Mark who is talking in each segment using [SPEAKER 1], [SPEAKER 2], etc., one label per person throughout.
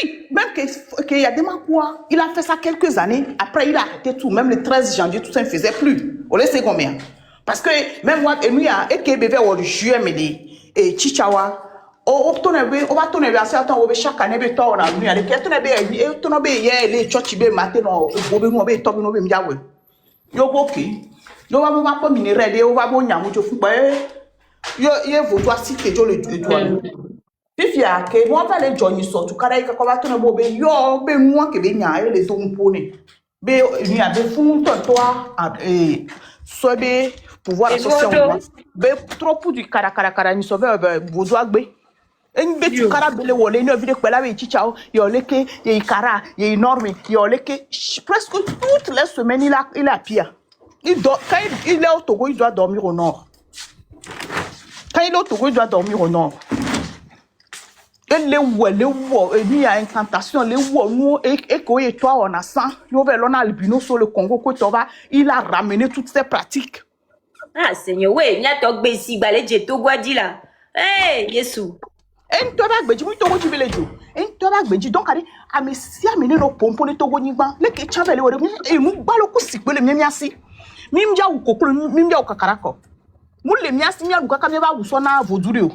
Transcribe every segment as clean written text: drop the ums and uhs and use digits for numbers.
[SPEAKER 1] oui, même qu'il y a des quoi, il a fait ça quelques années. Après, il a arrêté tout. Même le 13 janvier, tout ça ne faisait plus. On le sait combien. Parce que même moi, et nous, et que bébé, on juillet, mais et Chichawa, on va tourner à certains, on va chaque année, on a venu avec elle. On a bien, les chotibé, matin, on va tomber, on va bien. Yo, ok. Yo, on va pas minérer, on va bon, yamou, je fous pas. Yo, vous doit citer, je le dois. Fifia ke mo fa le join so to kara ika ko ba to na bo be yo be nwa ke be nya ele to mpone be ni a be fun to so be pouvoir association be trop pour du kara ni so be bozo agbe en be tu kara bele wole ni ovide pela be chicha yo leke ye kara ye énorme yo leke presque toutes les semaines il a pire quand il est au Togo il doit dormir au nord quand il est au Togo il doit dormir au nord. Il y a incantation, et toi, on a ça. On a albino sur le Congo, il a ramené toutes ces pratiques.
[SPEAKER 2] Ah, Seigneur, oui, il y a un peu de balai, j'ai tout guadi là. Hey, Yesu.
[SPEAKER 1] Et toi, tu veux le dire. Et toi, donc, à mes si amener nos pompons de Togo Niba, les que tu as le et nous balocou si peu les miasi. Mimja ou coco, mimja ou cacarako. Moule miasi, mia ou cacaméba ou sona vaudurio.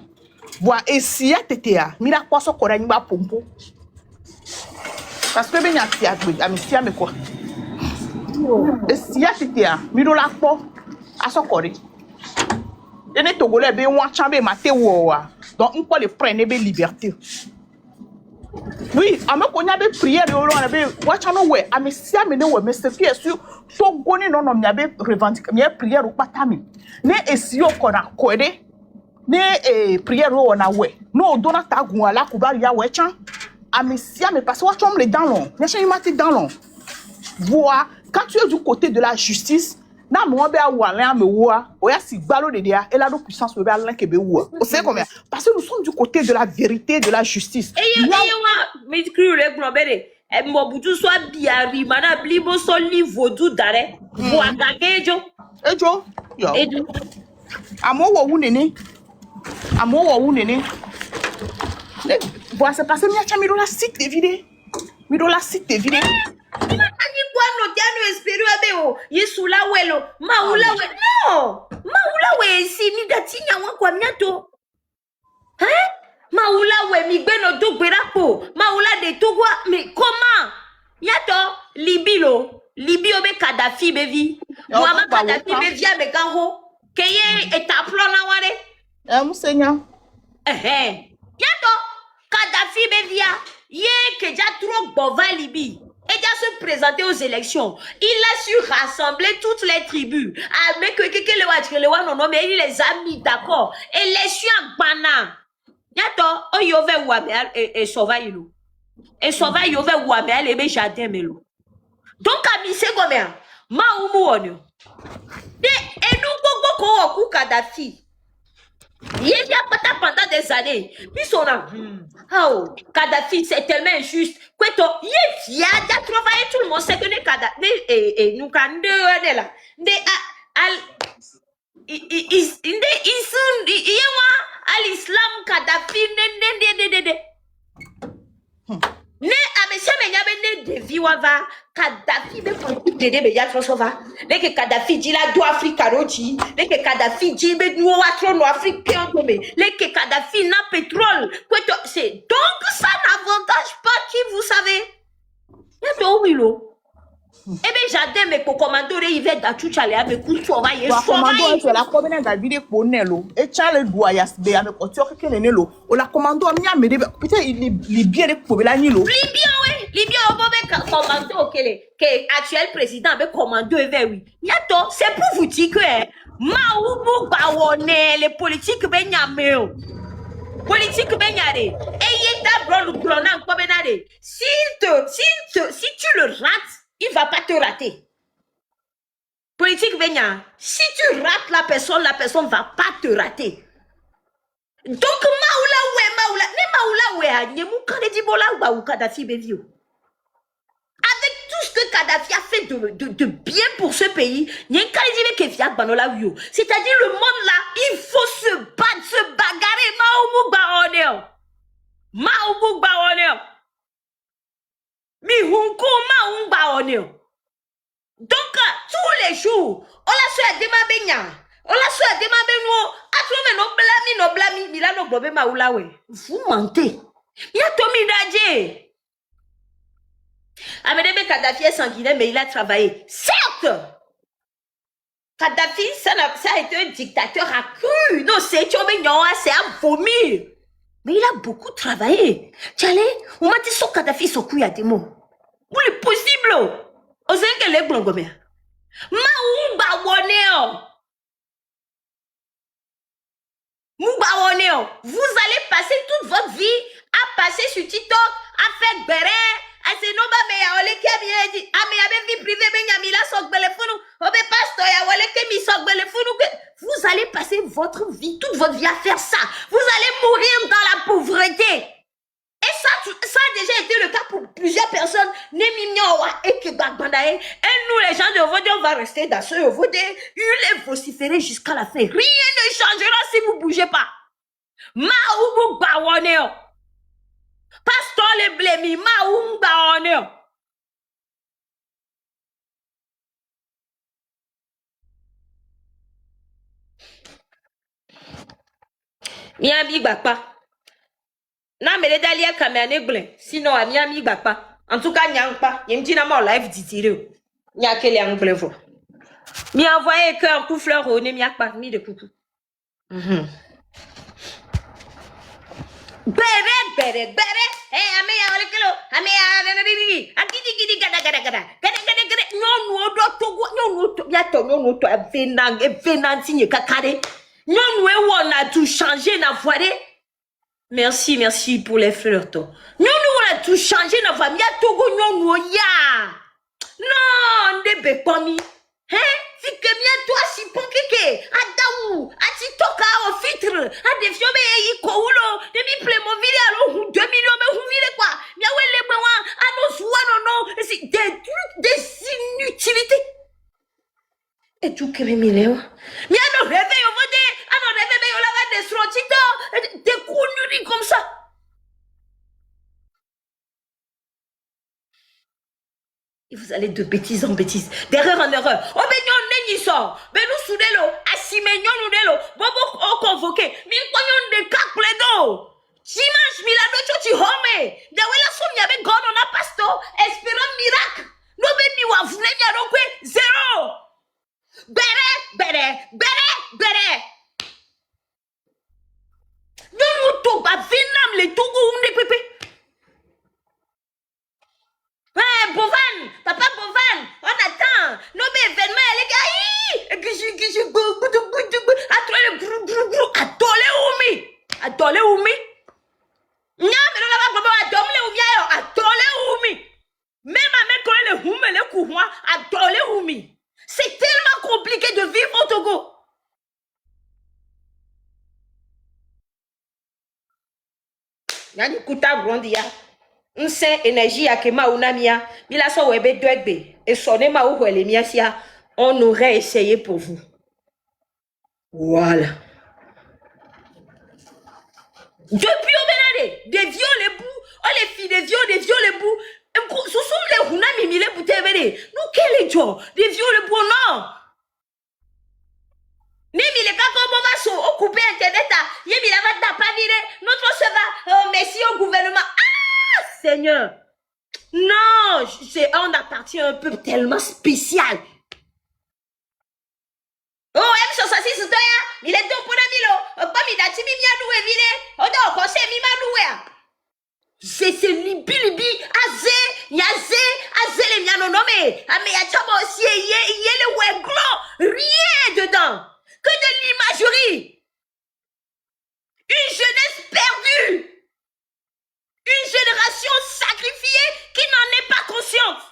[SPEAKER 1] Voilà, et si y a TTA, mira quoi ça qu'on a une pompo. Parce que ben y a TTA, mais si y a mais quoi. Et si y a TTA, miro la quoi, à son corps. Et les Togolais ben on chambre maté ou donc on peut les prendre ben liberté. Oui, à me qu'on y a des prières de on a ben watch no way, à me si à me ne ouais mais c'est qui est sûr, Togoni non non y a ben revendique, y a prière ou pas tami. Ne et si on qu'on a codé. Ne prière on a ouais no dona ta gouala kubari ya wecha amisia mais parce que tu me dans long ne chez mati dans long vois quand tu es du côté de la justice na mo be awale me wa o ya si gbalo de dia et la do puissance be ala ke be wa o sait combien parce que nous sommes du côté de la vérité de la justice
[SPEAKER 2] mais cru le globere e mo butu so biari mana blibo so livre du dare wa gagejo
[SPEAKER 1] ejo yo ejo amo wo wu nene voilà, c'est parce que mi do la site de vidéo. Mi do la site de vidéo.
[SPEAKER 2] Ani kwano tiano espero abeo. Yesu la welo. Maula we. No. Maula we si mi datinya wan kwa miato. Hein? Maula we mi gbeno do gberapo. Maula de togwa mais comment? Yato libilo. Libi obe Kadhafi bevi. Muhammad Kadhafi bevi abe ganho. Keye etaplo na ware.
[SPEAKER 1] Monseigneur.
[SPEAKER 2] Yato, Kadhafi Bevia, que déjà trop bova Libye, et déjà se présenter aux élections. Il a su rassembler toutes les tribus. Mais que il les a mis d'accord. Et les chiens bana. Yato, oh yove ouame et sauvaille. Et sauvaille yove ouame et be jardin melo. Donc, à mi c'est combien? Ma oumu onyo. Et nous, Koko Kadhafi. Il y a pas pendant des années. Puis on a oh, Kadhafi, c'est tellement injuste. Quoi, il y a travaillé tout le monde. C'est que les Kadhafi, et nous, quand on là, l'islam, Kadhafi, ne amesha menyabe ne devi wava Kadhafi be politique de be ya trosova ne ke Kadhafi di la do Africa roji ne ke Kadhafi di be no watro no africain comme ne ke Kadhafi na pétrole c'est donc ça n'avantage pas qui vous savez ya to wilo e be jardin me ko commando re ive da chuchale ame ku sova ye
[SPEAKER 1] commando e la commande David ko nelo e chale doya be ame ko tio keke nelo o la commando mi amede peut-être il bien de ko la nilo
[SPEAKER 2] Libye obobe commando que actuel président be commandoeve oui yato c'est pour vous dire que maoubu bawone les politiques be nyameo politique be nyare et yeta bro blona ko benade si tu le rates il va pas te rater. Politique Venya, si tu rates la personne va pas te rater. Donc maoula, ne mou kane di bola ou Kadhafi bevio. Avec tout ce que Kadhafi a fait de bien pour ce pays, c'est-à-dire le monde là, il faut se battre, se bagarrer, maoumou baroneo. hunku ma ungba onio. Donc, tous les jours, on la soit dema benya. On la soit dema benwo. Atrove no blami, mila no globe ma ulawe. Vous mentez. Y'a Tommy Dadje. Amédébé Kadhafi est sanguinaire, mais il a travaillé. Certes! Kadhafi, ça a été un dictateur accru. Non, c'est à vomir. Mais il a beaucoup travaillé. Tchale, on m'a dit son Kadhafi, son couille à des mots. Où est possible? On sait que les blongomères. Maoumba Woneo. Mouba, vous allez passer toute votre vie à passer sur TikTok, à faire béret, à se nomba meya ole qui a bien dit, ah mais y avait vie privée, mais y a mis la sok belefunu, obe pasteur ya ole qui mi sok belefunu. Vous allez passer votre vie, toute votre vie à faire ça. Vous allez mourir dans la pauvreté. Et ça a déjà été le cas pour plusieurs personnes. Et nous, les gens de Vodé, on va rester dans ce Vodé. Il est vociféré jusqu'à la fin. Rien ne changera si vous ne bougez pas. Maoumou Bawaneo. Pasteur les blémis. Maoumou Bawaneo. Miami Bakpa. Na mele dalia kamane gle sinon a miami gbapa en tout cas nyangpa yemti na mo live ditire nya kele ang gle vo mi envoyer cœur coup fleur au ne mi akpa mi de coucou bere ame ya ole kelo ame ya akidi gada nyonu odo togo nyonu to ya to nyonu to venanti nye kakare nyonu e wona tout changer na voire. Merci pour les fleurs. Nous, on a tout changé, nous avons mis à Togo, nous, ya. Non, on est bécomi. Hein? Fike bien toi, si ponkeke, à Daou, à Titoka, au fitre, à des fiobé, y koulo, de mi Playmobil, alors, 2 millions, mais vous vivez quoi? Bien, ouais, les besoins, à nos soins, non, c'est des trucs, des inutilités. Et tout, que mes millions. Mais à nos réveils, on va dire, à nos réveils, on va des srotitos, des conneries comme ça. Et vous allez de bêtises en bêtises, d'erreur en erreur. Oh, ben, non, n'est sort. Ben, nous, soudelo, assimenion, nous, delo, bobo, on convoqué. Mais, on de kakledo. Dimanche, milado, tu home. De la somme, y avait gone, on a pasto, espérant miracle. No, ben, mi wa, vous n'avez pas zéro. Bere. Non, to ba vinam le togo unde pepe. Bovan, papa Bovan, on attend. Non, mais événement, les gars, atole umi. Nya, mais non, la baba, adomle umi, atole umi. Même à mes collègues, les hume, les courois, atole umi. C'est tellement compliqué de vivre au Togo. Yani kuta grondia. Nse énergie à kema unamia. Mila so webe dwegbe. Et sonne ma ou les miasia. On aurait essayé pour vous. Voilà. Depuis au Bénade, des vieux les bouts. Oh les filles, des vieux les bouts. Ce sont les hunami mille bouteilles. Nous, quel est Joe? Des vieux les bouts, non. Même les kakoboma sont occupés internet. Yemi la va tapanire. Notre serveur, merci au gouvernement. Ah, Seigneur. Non, on appartient à un peuple tellement spécial. Oh, M66, c'est toi, il est tout pour le milo. Pas mi dati mi miadoué, vile. On a conseil mi madoué. C'est libi, azé, les mianonomés. Ah, mais y'a tchamo aussi, yé le weglo. Rien dedans. Que de l'imagerie. Une jeunesse perdue. Une génération sacrifiée qui n'en est pas consciente.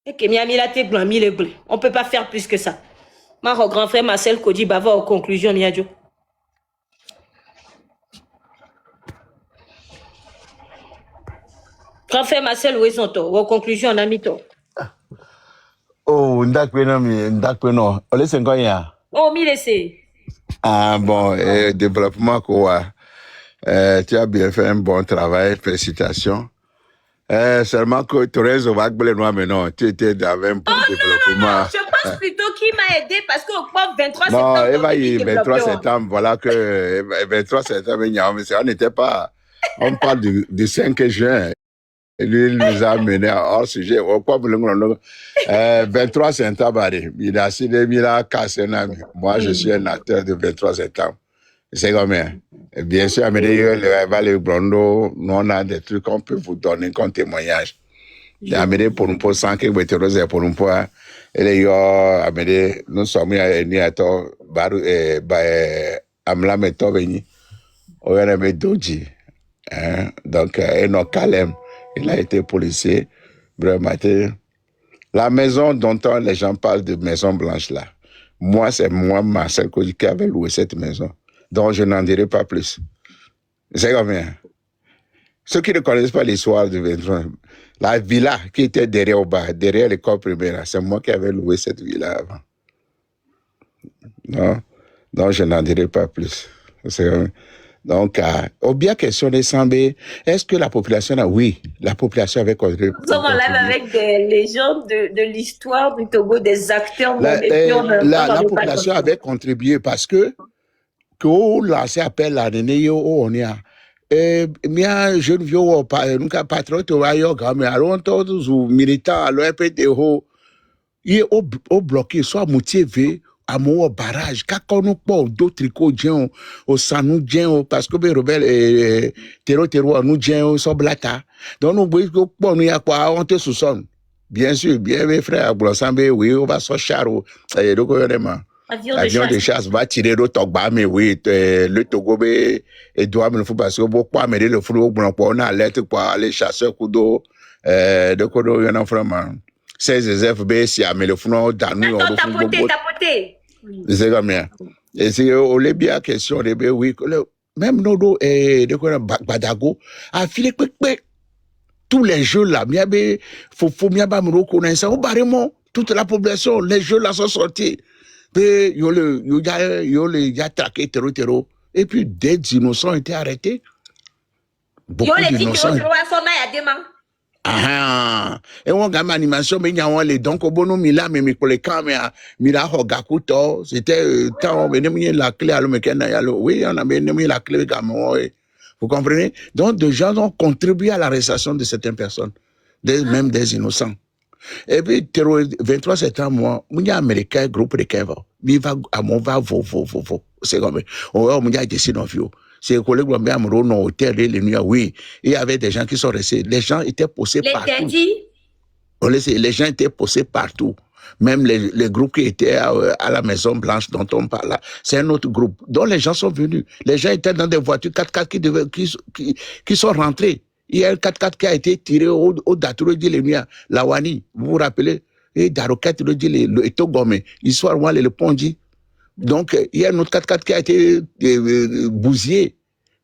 [SPEAKER 2] Et que Miami la te blanc, mille blé. On peut pas faire plus que ça. Ma grand frère Marcel Kodi va aux conclusions, Miadjo. Grand frère Marcel, où est son tour? Aux conclusions, on a mis tour.
[SPEAKER 3] Oh, ndakwe no. Ole sengoya.
[SPEAKER 2] Oh, mi laissé.
[SPEAKER 3] Ah bon, développement quoi. Tu as bien fait un bon travail, félicitations. Seulement que Thérèse Ovagbele Noir, mais non, tu étais dans un point de développement.
[SPEAKER 2] Je pense plutôt qu'il m'a aidé parce qu'au 23
[SPEAKER 3] Non,
[SPEAKER 2] septembre,
[SPEAKER 3] Eva,
[SPEAKER 2] on dit
[SPEAKER 3] 23
[SPEAKER 2] développement.
[SPEAKER 3] septembre, voilà que 23 septembre, on n'était pas, on parle du 5 juin. Et lui, il nous a amené hors sujet. 23 septembre, il a signé, il a cassé un ami. Moi, je suis un acteur de 23 septembre. C'est combien? Et bien sûr, les Brondo, nous, on a des trucs qu'on peut vous donner comme témoignage. Amené pour nous pour 100 que pour nous pour et les amené nous sommes à to baru amla meto veni on a mis doji donc Enoch Kalem il a été policier vraiment la maison dont les gens parlent de Maison Blanche là, moi c'est moi Marcel Koji qui avait loué cette maison, donc je n'en dirai pas plus. C'est combien? Ceux qui ne connaissent pas l'histoire du 23, la villa qui était derrière au bas, derrière l'école primaire, c'est moi qui avais loué cette villa avant. Non, donc je n'en dirai pas plus. Donc, au bien question de Sambé, est-ce que la population a, oui, la population avait contribué.
[SPEAKER 2] Nous sommes en live avec des légendes de l'histoire du Togo, des acteurs.
[SPEAKER 3] La population avait contribué parce que lancé appel à René, on y a. Mia jeune vieux nunca patriote wa yo game alon todos os militants alo EPTO e o bloqué soit motivé à mon barrage kakonu po do tricot dien o sanu dien parce que be rebelle terreau nous dien so blata donc nous bo po nous ya kwa on te sous son bien sûr bien mes frères Blossambe oui on va so charo et donc vraiment avion de chasse va tirer le Togba, mais oui, le Togo et doit me le faire parce que beaucoup à mêler le flou, on a alerte pour aller chasser Kudo, de Kodo, il y en a vraiment 16 FB, si à mais le flou, dans nous, on
[SPEAKER 2] tapoter.
[SPEAKER 3] C'est comme ça. Et c'est au bien question, oui, même Nodo et de quoi, Badago, a filé tous les jeux là, faut me reconnaître, au barrément, toute la population, les jeux là sont sortis. Il y a traqué terreau. Et puis des innocents étaient arrêtés.
[SPEAKER 2] Beaucoup d'innocents.
[SPEAKER 3] Et on gagne animation, mais il y a les donc au bono mila, mais pour les caméras, mila hogakuto, c'était tant on venait la clé à l'homme oui, on a mis la clé gamin. Vous comprenez? Donc des gens ont contribué à l'arrestation de certaines personnes, même des innocents. Et puis, 23 septembre, moi, il y a un américain, groupe de Kevin. Il va, à mon va, c'est comme, on y a des synophios. C'est les collègues, on a un hôtel, les nuits, oui. Il y avait des gens qui sont restés. Les gens étaient possédés partout. Les gens étaient possédés partout. Même les groupes qui étaient à la Maison Blanche dont on parle, c'est un autre groupe. Donc, les gens sont venus. Les gens étaient dans des voitures 4x4 qui sont rentrés. Il y a un 4x4 qui a été tiré au Daturo de l'Emia, la Wani, vous vous rappelez? Et Daroket le Etogome, histoire moi le Ponji. Donc, il y a un autre 4x4 qui a été bousillé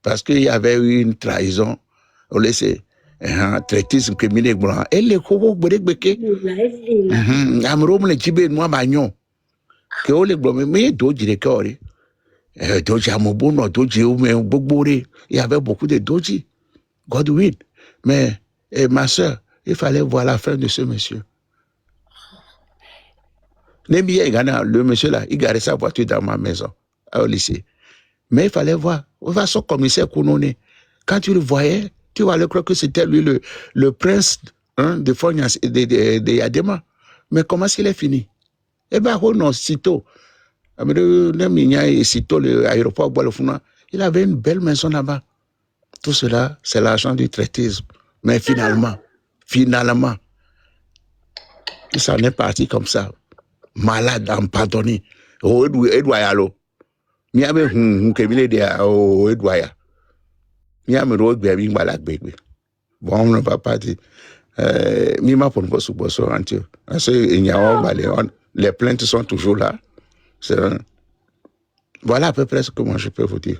[SPEAKER 3] parce qu'il y avait eu une trahison. On laissait un traitisme criminel. Et les Kobo Brekbeke, Amrom le Tibet, moi, Magnon, que on les blâme, mais d'autres directeurs, Doji Amobono, Doji Bogbore, il y avait beaucoup de Doji. Godwin, mais ma soeur, il fallait voir la fin de ce monsieur. Le monsieur là, il garait sa voiture dans ma maison, au lycée. Mais il fallait voir. On va son commissaire Kounoné. Quand tu le voyais, tu vas le croire que c'était lui le prince de Fognas de Yadema. Mais comment est-ce qu'il est fini? Eh bien, non, Sito. Sito, l'aéroport, il avait une belle maison là-bas. Tout cela, c'est l'argent du traitisme. Mais finalement, il s'en est parti comme ça. Malade, empardonné. Oh, Edouayalo. Miabe kebile de oh Edouaya. Miabe road baby malade baby. Bon, on ne va pas dire. Mima pour nous soubosso antio. Les plaintes sont toujours là. Voilà à peu près ce que moi je peux vous dire.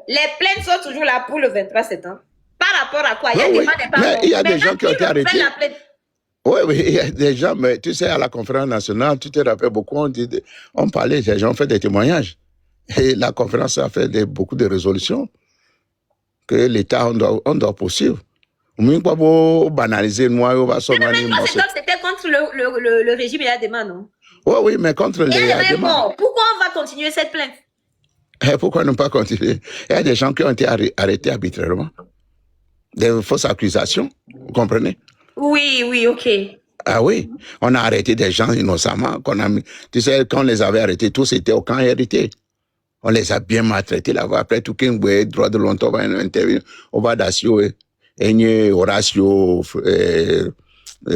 [SPEAKER 2] Les plaintes sont toujours là pour le 23 septembre. Par rapport à quoi?
[SPEAKER 3] Il y a des gens qui ont été arrêtés. Oui, il y a des gens, mais tu sais, à la conférence nationale, tu te rappelles beaucoup, on parlait, les gens ont fait des témoignages. Et la conférence a fait beaucoup de résolutions que l'État, on doit poursuivre. On ne peut pas banaliser, moi, on va
[SPEAKER 2] Mais
[SPEAKER 3] seulement
[SPEAKER 2] c'est comme c'était contre le régime et la demande, non?
[SPEAKER 3] Oui, mais contre
[SPEAKER 2] Il y
[SPEAKER 3] les
[SPEAKER 2] a des
[SPEAKER 3] demande.
[SPEAKER 2] morts. Pourquoi on va continuer cette plainte?
[SPEAKER 3] Pourquoi ne pas continuer? Il y a des gens qui ont été arrêtés arbitrairement. Des fausses accusations, vous comprenez?
[SPEAKER 2] Oui, ok.
[SPEAKER 3] Ah oui, on a arrêté des gens innocemment. Tu sais, quand on les avait arrêtés, tous étaient au camp hérité. On les a bien maltraités là-bas. Après tout, qu'un droit de longtemps va intervenir. On va d'Assio, Horatio,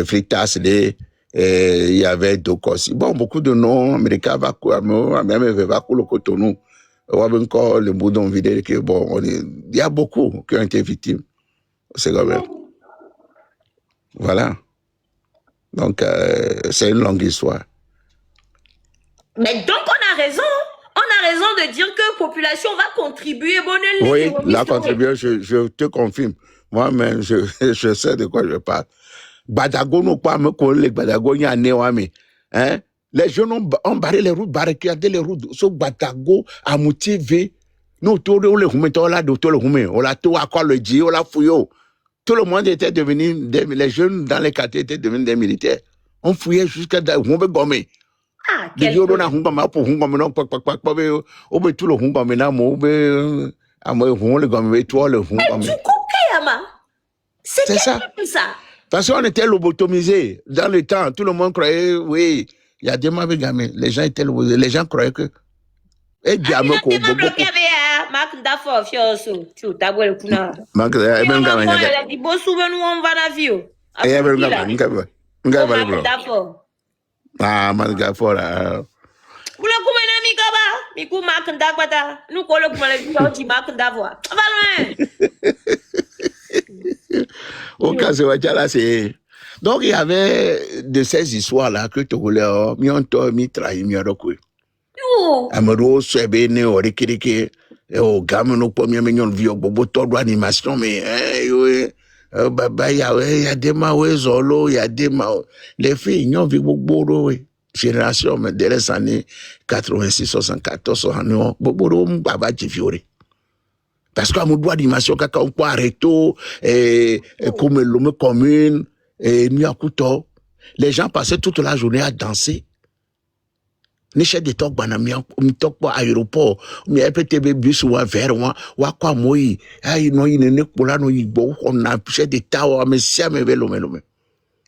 [SPEAKER 3] Fritas, il y avait Dokossi. Bon, beaucoup de noms américains, même le Cotonou, encore le Boudon vidé, bon, il y a beaucoup qui ont été victimes. C'est quand même. Voilà. Donc, c'est une longue histoire.
[SPEAKER 2] Mais donc, on a raison. On a raison de dire que la population va contribuer.
[SPEAKER 3] Oui, la contribution, je te confirme. Moi-même, je sais de quoi je parle. Badago nous pas me coller Badago y a néwami. Hein? Les jeunes ont barré les routes, barricadé les routes. Ce Badago a motivé. Nous, tous les humains, là, tous les humains, on l'a tout à quoi le dit, on l'a fouillé. Tout le monde était devenu, les jeunes dans les quartiers étaient devenus des militaires. On fouillait jusqu'à Humbe Gomé.
[SPEAKER 2] Ah,
[SPEAKER 3] quel peu. On a Humba pour Humba, non, on veut tout le Humba, maintenant, on veut, le Gomé, toi, le Humba.
[SPEAKER 2] C'est ça.
[SPEAKER 3] Parce qu'on était lobotomisés. Dans le temps, tout le monde croyait, oui, il y a des mauvais gamins. Les gens étaient lobotomisés. Les gens croyaient que. Et Diamant, au cas où c'est. Donc, il y avait de ces histoires-là que tu voulais, mi trahi, mi rokui. Amaro, Sebe, ne, Orikiriki, au gamin, au premier million de vieux, bobo, todo animation, mais, baba, il y a des maoués, zolo, il y a des maoués. Les filles, ils ont vu beaucoup, génération, mais dès les années 86, 74, 69, beaucoup, baba, Jifiori. Parce qu'à mon droit d'animation, quand on peut arrêter, comme l'homme commune, et Miakuto, les gens passaient toute la journée à danser. Ni chef de talk banami, on talk pas aéroport, mais FTB bus ou vers moi, ou quoi moi, aïe non il n'est pas là, non il bon, on a chef de taw, mais si à me vélo.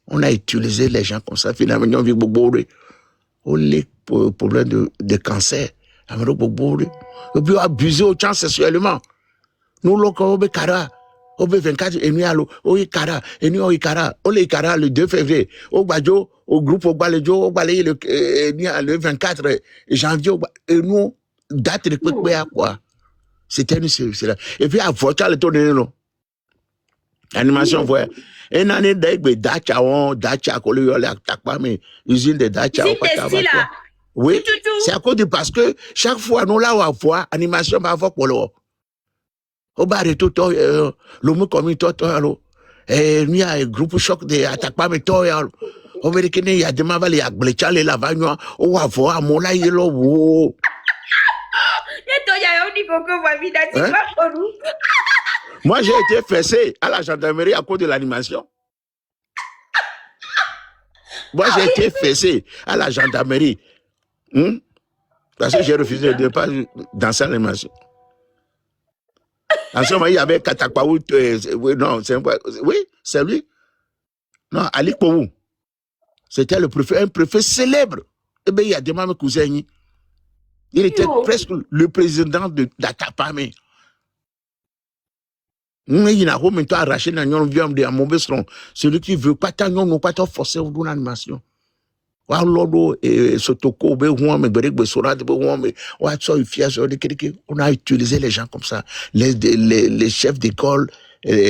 [SPEAKER 3] On a utilisé les gens comme ça, finalement on vit beaucoup on les problèmes de cancer, on a beaucoup et puis abuser aux gens sexuellement. Nous locaux au Bekara, au B24 et nous allons au Ikara et nous au Ikara, au Ikara le 2 février, au Badjo, au groupe au Balejo, au Balé le 24 janvier et nous date de quoi. C'était une série là. Et puis à voiture le tourner non. Animation voix. Une année d'aigle dacha collé la attaque pas mais usine de dacha au Pataba. Oui, c'est à cause de parce que chaque fois nous là on voit animation va avoir pour le au bar et tout le mot comme tout alors et il y a un groupe choc de attaque pas mais tout au Américain il y a des mavales il y a glechale la vagnoi au avoir mon là il est là wo moi j'ai été fessé à la gendarmerie à cause de l'animation. Moi j'ai été fessé à la gendarmerie parce que j'ai refusé de ne pas danser à l'animation. En ce moment, il y avait Katakpaout, non, c'est lui. Non, Ali Kouou. C'était le préfet, un préfet célèbre. Eh bien, il y a des mamans cousins. Il était presque le président de d'Atapame. Il n'a pas arraché dans un vieux de mauvais son. Celui qui veut pas tant, non, pas tant forcer ou d'une animation. On a utilisé les gens comme ça, les chefs d'école,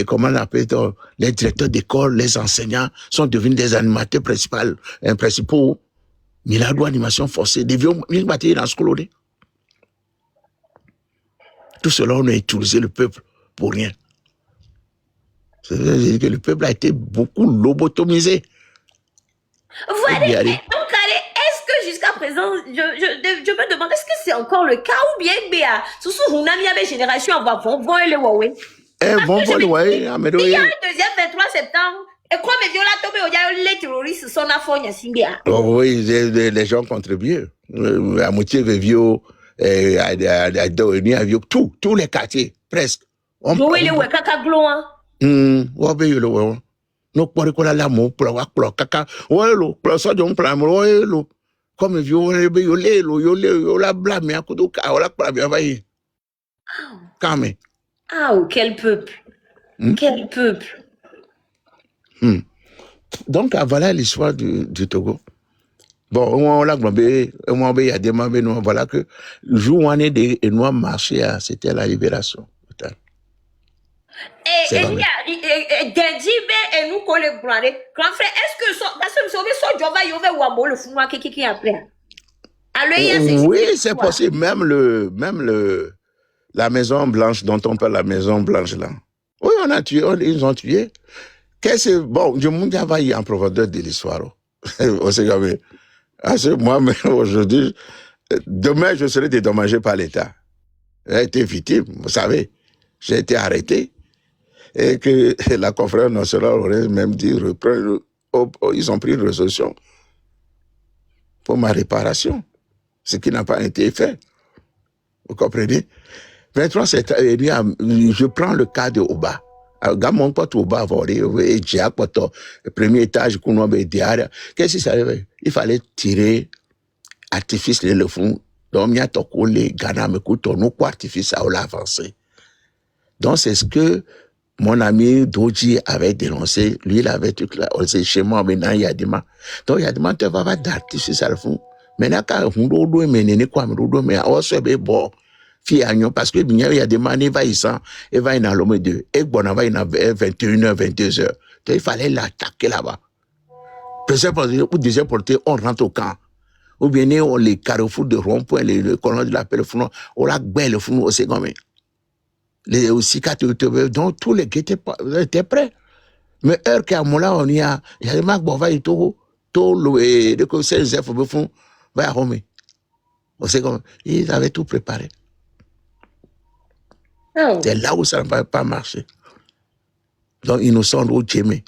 [SPEAKER 3] comment on appelle ça, les directeurs d'école, les enseignants sont devenus des animateurs principaux. Mais la loi animation forcée, tout cela, on a utilisé le peuple pour rien. C'est-à-dire que le peuple a été beaucoup lobotomisé.
[SPEAKER 2] Voilà. Donc, est-ce que jusqu'à présent, je me demande, est-ce que c'est encore le cas ou bien, Béa, sous on a mis avec génération à voir bon et le Huawei.
[SPEAKER 3] Eh, bon,
[SPEAKER 2] Je me
[SPEAKER 3] bon, ouais,
[SPEAKER 2] dis,
[SPEAKER 3] Amédo,
[SPEAKER 2] il y a un deuxième 23 septembre, et quoi, mais viola tombé, il y a les terroristes, son affaire, il y a Simbia.
[SPEAKER 3] oh, oui, les gens contribuent. À moitié de vieux, tous les quartiers, presque.
[SPEAKER 2] Joé le Wekaka Gloin.
[SPEAKER 3] Ouais, ben, le ouais. No pori kola la mo pro kaka welo pro so jom plan mo welo comme vieux be yo la blâme ya kudo ka wala pra bien va yi kame.
[SPEAKER 2] Ah, oh, quel peuple. Quel peuple.
[SPEAKER 3] Donc voilà l'histoire du Togo. Bon, on l'a globé, on il y a des membres nous voilà que le jour où on est des noirs marché, c'était la libération.
[SPEAKER 2] Et il y a Dendibe et nous collègues grand frère, est-ce que parce que nous sommes Jova Yove ou Amo le fou qui après.
[SPEAKER 3] Oui, c'est possible, même la Maison Blanche dont on parle, la Maison Blanche là. Oui, on a tué, ils ont tué. Qu'est-ce bon, je m'en vais en profondeur de l'histoire. Moi, aujourd'hui, demain, je serai dédommagé par l'État. J'ai été victime, vous savez. J'ai été arrêté. Et que la conférence nationale aurait même dit, ils ont pris une résolution pour ma réparation. Ce qui n'a pas été fait. Vous comprenez? 23 septembre, je prends le cas de Oba. Gamon pas tout bas volé et Jack poto premier étage qu'on a derrière. Qu'est-ce que ça veut? Il fallait tirer artifice le fond. Donc il y a toko les Ghana me coûte nous quoi artifice à l'avancer. Donc c'est ce que mon ami Doji avait dénoncé. Lui il avait tout là. On sait chez moi maintenant il y a des mains. Donc il y a des mains tu vas pas d'artifice à le fond. Maintenant quand on doit mener quoi me doit mais on se fait bon. Parce que il y a des manies envahissants, et va dans l'homme de, et bon, va dans 21h, 22h. Donc, il fallait l'attaquer là-bas. Pour deuxième portée, on rentre au camp. Ou bien, on les carrefours de rond-point, le colon de la pelle, on la gbelle, le fou, c'est comme les aussi donc tous les qui étaient prêts. Mais heure qu'à mon là, il y a des marques, bon, va y tout le, de que c'est les infos, va à Rome. C'est comme, ils avaient tout préparé. C'est là où ça ne va pas marcher. Donc, ils nous sont au Djemé.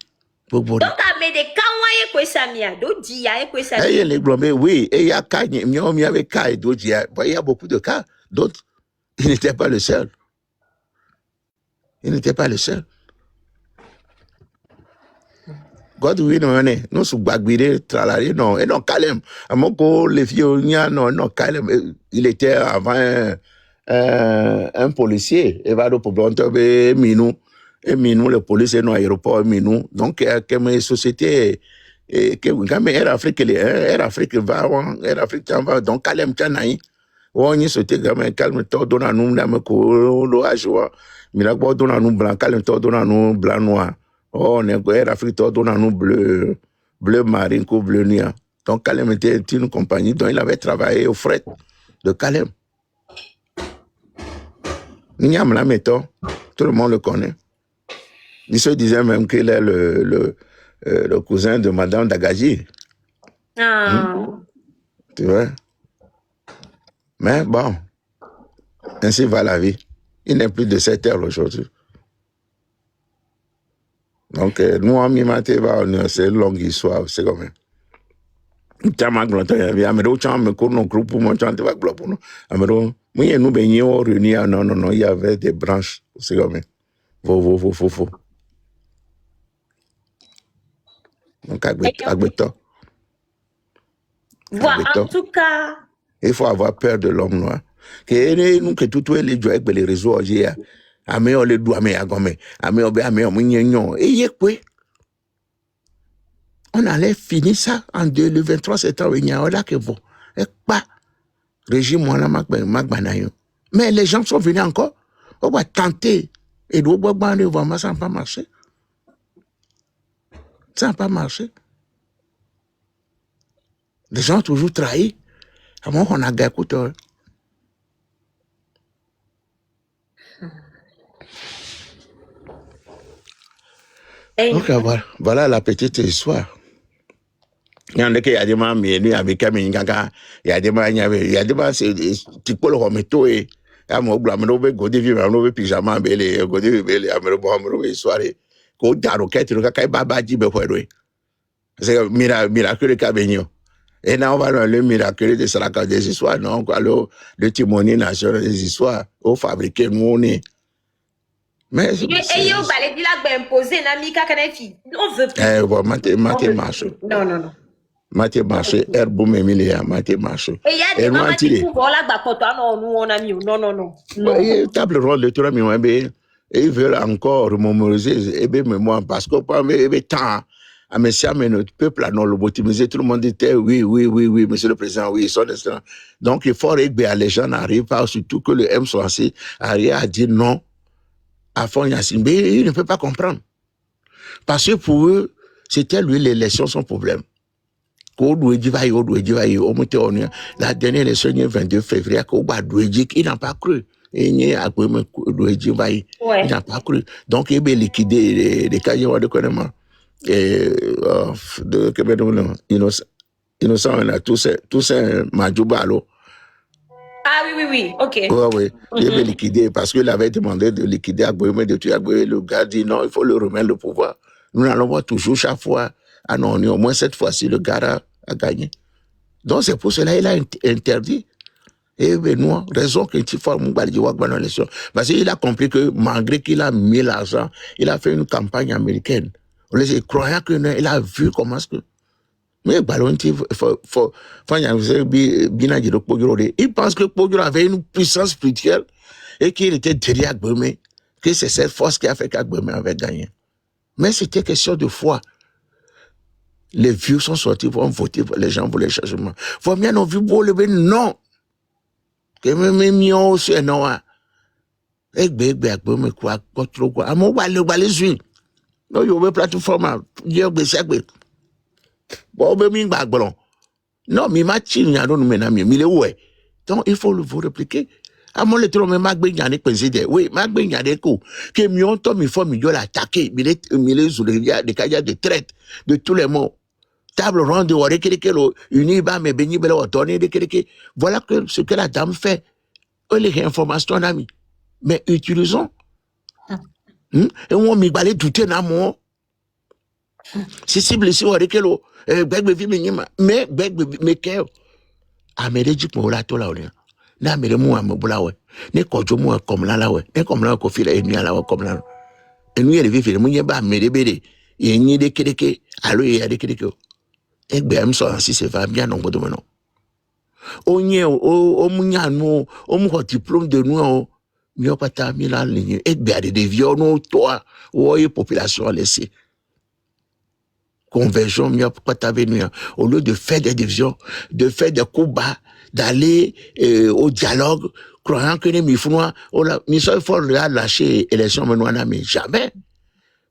[SPEAKER 2] Donc, mais des kawaii quoi ça mia, d'odi ya quoi ça.
[SPEAKER 3] Eh, les globés, oui, et il y a cas, il y avait cas et d'autres, il y a beaucoup de cas. D'autres, il n'était pas le seul. Il n'était pas le seul. Godwin, nous sommes bagbirés, tralari, non, et non, Kalem. À mon co, les filles, non, Kalem, il était avant un policier, Evado Poblanto, Minou, et Minou, le policier, non, aéroport, Minou. Donc, comme société, quand Air Afrique, Air Afrique va, Air Afrique va, donc, Kalem Tanaï, on y sauté, calme, toi, donne à nous, l'âme, l'eau à joie, Miracle, donne à nous blanc, calme, toi, donne à nous blanc noir. Oh, on est Air Afrique, toi, donne à nous bleu marine, bleu noir. Donc, Kalem était une compagnie dont il avait travaillé au fret de Kalem. Niam la méthode, tout le monde le connaît. Il se disait même qu'il est le cousin de Madame Dagaji. Tu vois? Mais bon, ainsi va la vie. Il n'est plus de 7 heures aujourd'hui. Donc, nous, en mi-maté, c'est une longue histoire, c'est comme ça. Tama glonto ya vi amero chama ko no groupe mo chante va globo no amero moi nous baigner au réunir non il y avait des branches c'est comme faux donc agbeto
[SPEAKER 2] en tout cas
[SPEAKER 3] il faut avoir peur de l'homme noir que nous que tout les joie avec les réseaux aujourd'hui ame on les doit mais agome ame on munyenyo et yekwe. On allait finir ça en le 23 septembre. Il y a là que bon. Et pas. Régime, moi, mais les gens sont venus encore. On va tenter. Et ça n'a pas marché. Ça n'a pas marché. Les gens ont toujours trahi. À moi, on a gagné. Donc, voilà la petite histoire. Nyande ke yadema mienu abika minkaka yadema nyabe yadema se tikolo hometo e amo gba mo be godi vi mo be pyjama bele godi vi bele amro bo amro be soirée ko jaro ketro kaka baba ji be hwero c'est miracle ka benyo et là on va dans le miracle de Saraka des histoires non quoi le témoigner national des histoires au fabriquer monnaie mais
[SPEAKER 2] et yo balé dit la imposer na mika kanefi on veut plus
[SPEAKER 3] bon maté marche
[SPEAKER 2] non
[SPEAKER 3] Maté marché, herbe mémilia, maté marché.
[SPEAKER 2] Et il y a des mamans qui font la bacote, non, nous on a mis, non.
[SPEAKER 3] Table rôle de tout le monde, et ils veulent encore mémoriser, et bien, mémoire, parce que, pas, mais, temps, à monsieur, mais notre peuple a non lobotomisé, tout le monde était, oui, monsieur le président, oui, son excellent. Donc, il faut que les gens n'arrivent pas, surtout que le M66 arrive à dire non à fond Yassine. Mais il ne peut pas comprendre. Parce que pour eux, c'était lui l'élection, son problème. La dernière élection, le 22 février, il n'a pas cru. Il n'a pas cru. Donc, il a liquidé les cas de connaissance. Innocent, on a tous un Majoubalo.
[SPEAKER 2] Ah oui, ok.
[SPEAKER 3] Oui. Il avait liquidé parce qu'il avait demandé de liquider Agboyeme, de tuer Agboyeme. Le gars dit non, il faut le remettre le pouvoir. Nous allons voir toujours chaque fois. Ah non, au moins cette fois-ci, le gars a gagné. Donc c'est pour cela qu'il a interdit. Et Benoît, raison qu'il faut dans l'élection. Parce qu'il a compris que malgré qu'il a mis l'argent, il a fait une campagne américaine. Croyant qu'il a vu comment est-ce que. Mais Balonti, il pense que Pogoro avait une puissance spirituelle et qu'il était derrière Agbemé, que c'est cette force qui a fait qu'Agbemé avait gagné. Mais c'était question de foi. Les vieux sont sortis pour voter, les gens voulaient le changement. Faut bien nous vu pour le non. Que même mieux c'est non. Agbemé quoi trop quoi. Amo le suit. Non, il y a une plateforme. Il y a un bon, non, mais ma chine, il est où? Donc, il faut vous répliquer. À mon lettre, mais ma gbé n'y président. Oui, ma gbé n'y a des coups. Que mieux il faut mieux l'attaquer. Il est des cas de traite de tous les mots. Table ronde de Warekelekelo, Uniba, mais béni, belo, tourné de Keleke. Voilà ce que la dame fait. Les informations, ami. Mais utilisons. Et on m'y balait tout un amour. Si cible si Warekelo, mais quel Amélie pour la tola na mere mu amobula we ne kojo mu comme là we ne comme là ko fila enu ala we comme là enu ye le mu ye ba mere bere ye nyi de kedeke alo ye de kedeke egbe am so si se va bien non godo no onye o munya no o mu ko diplôme de nous mi o pata mi la ligne egbe de vieux no toi o ye population laissée conversion mi o pata venir au lieu de faire des divisions de faire des coups bas d'aller au dialogue, croyant que les Mifounois, il faut lâcher l'élection, mais jamais.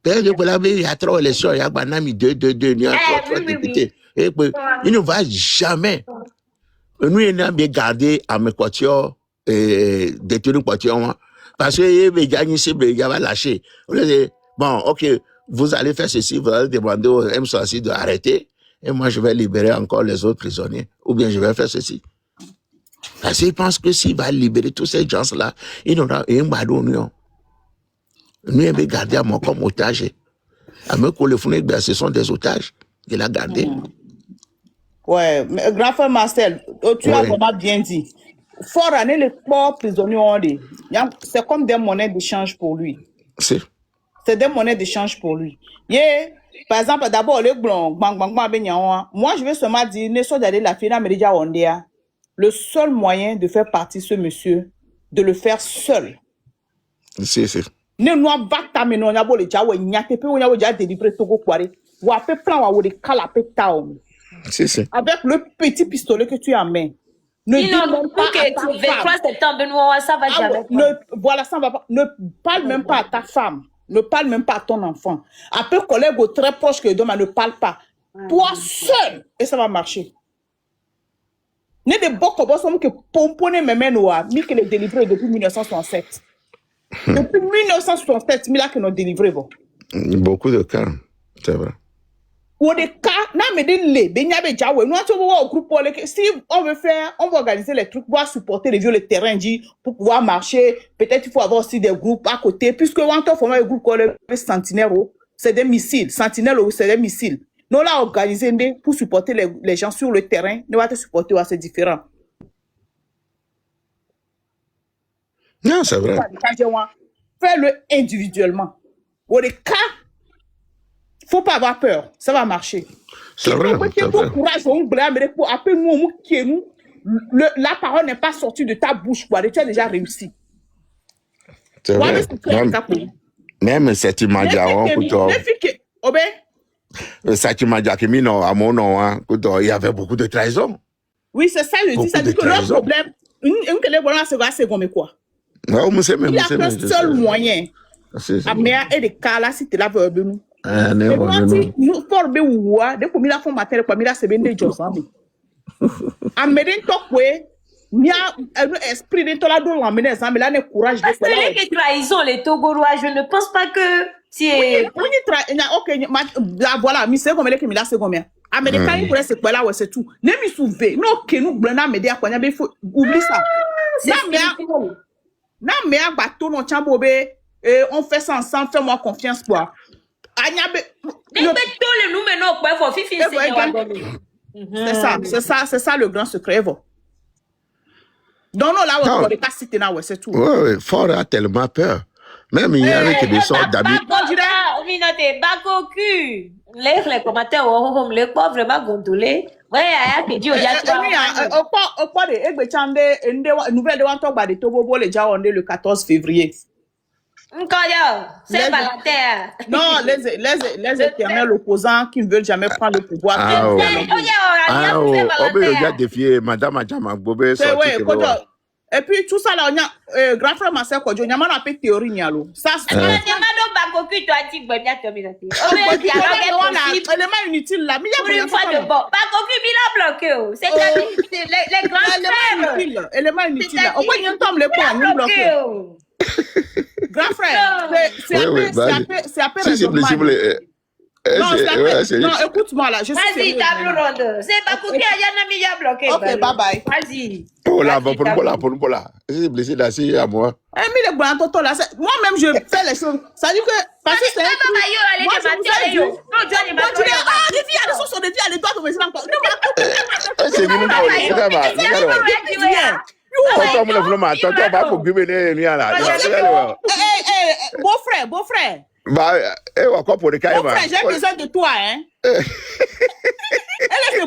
[SPEAKER 3] Il y a 3 élections, il y a 2, il y a 3 députés. Il ne va jamais. Nous, il a bien gardé à mes quartiers, détenu quartier, parce qu'il va lâcher. Bon, ok, vous allez faire ceci, vous allez demander au M66 d'arrêter, et moi, je vais libérer encore les autres prisonniers, ou bien je vais faire ceci. Parce qu'il pense que s'il va libérer tous ces gens-là, il n'aura rien ballon. Nous, il va garder à moi comme otage. À me coller, ce sont des otages qu'il a gardés.
[SPEAKER 1] Ouais, mais grand frère Marcel, tu as vraiment bien dit. Fort année, les pauvres prisonniers, c'est comme des monnaies d'échange pour lui. C'est des monnaies d'échange pour lui. Yeah. Par exemple, d'abord, le blanc, moi, je vais seulement dire, ne soit d'aller la fille, mais déjà, on est. Le seul moyen de faire partir ce monsieur, de le faire seul.
[SPEAKER 3] Si.
[SPEAKER 1] Ne nous abattons mais non, yabo le jawo nyate pe on yabo déjà délivré Togo Kware. Ou a fait plan wa le calapé taon.
[SPEAKER 3] Si.
[SPEAKER 1] Avec le petit pistolet que tu as en main. Ne dis même pas
[SPEAKER 2] que le 23 septembre, ça va jamais.
[SPEAKER 1] Voilà, ça va pas. Ne parle même pas à ta femme. Ne parle même pas à ton enfant. Après, collègue très proche que demain ne parle pas. Toi seul, et ça va marcher. Ne de beaucoup de que pomponner mes mains noires, mais que les délivrés depuis 1967. Depuis 1967, mais là que nous délivrés.
[SPEAKER 3] Beaucoup de cas, c'est vrai.
[SPEAKER 1] Ou des cas, si on veut faire, on va organiser les trucs, pour supporter les vieux, le terrain, dit, pour pouvoir marcher. Peut-être il faut avoir aussi des groupes à côté, puisque on a formé un groupe comme les Sentinelles, c'est des missiles. Sentinelles, c'est des missiles. Nous, là, organiser pour supporter les gens sur le terrain, nous allons te supporter, c'est différent.
[SPEAKER 3] Non, c'est vrai.
[SPEAKER 1] Fais-le individuellement. Ou des cas, faut pas avoir peur, ça va marcher.
[SPEAKER 3] C'est vrai.
[SPEAKER 1] Courage, après nous, la parole n'est pas sortie de ta bouche, quoi. Tu as déjà réussi.
[SPEAKER 3] C'est vrai. Même cette image, cette image qui mis à mon nom, il y avait beaucoup de trahison.
[SPEAKER 1] Oui, c'est ça, je dis. Ça dit que le problème, il y a un seul moyen. La mère est des cas là, si tu l'as vu, nous. Nous formons dès que la femme matin, la semaine de Jossami. Amène toi quoi? Nia esprit de toi là dont l'amener ça, mais là ne courage.
[SPEAKER 2] Parce que les trahison les Togolois, je ne pense pas que c'est.
[SPEAKER 1] Ok, voilà, mi c'est comme les qui mi la c'est combien? Américain il pourrait se quoi là ouais c'est tout. Ne mi souver, non que nous blana média quoi, il faut oublie ça. Na mais bateau non chambobé. On fait ça ensemble, fais-moi confiance, quoi. C'est ça le grand secret. Donc, non, là, on ne peut pas citer là, c'est tout.
[SPEAKER 3] Oui, Fort a tellement peur. Même il y a des sortes d'amis.
[SPEAKER 2] Les commentaires, les pauvres vraiment gondolés. Ouais, il y
[SPEAKER 1] a une nouvelle de le 14 février.
[SPEAKER 2] C'est Valentin.
[SPEAKER 1] Non, les éternels opposants qui ne veulent jamais prendre le pouvoir.
[SPEAKER 3] Il a défié Madame Adjama Bobé.
[SPEAKER 1] Et puis tout ça là, grand frère ma soeur Kodjo, nyama na pe théorie nyalo. Ça c'est
[SPEAKER 2] nyama do bakoku to ati gbemia to mi nati.
[SPEAKER 1] Élément inutile là, mais il y a
[SPEAKER 2] une fois de bon. Bakoku bi la bloqué oh. C'est les grands frères.
[SPEAKER 1] Élément inutile là. Au moins il y a un temps les points nous bloqué. Grand frère, c'est un peu raisonnable. Non, écoute-moi là, je suis
[SPEAKER 2] vas-y, table ronde. C'est Bakoku Ayana mi ya bloqué.
[SPEAKER 1] Ok, bye bye.
[SPEAKER 2] Vas-y.
[SPEAKER 3] Pour là. C'est blessé là, c'est à moi.
[SPEAKER 1] Mais les blancs, moi-même, je fais les choses. Ça dit que. Parce que c'est. Moi, je vous ai dit. Les filles, elles sont sur des filles, elles doivent tomber encore.
[SPEAKER 3] C'est venu beau-frère. Bah,
[SPEAKER 1] beau-frère, j'ai besoin de toi, hein. Elle est ce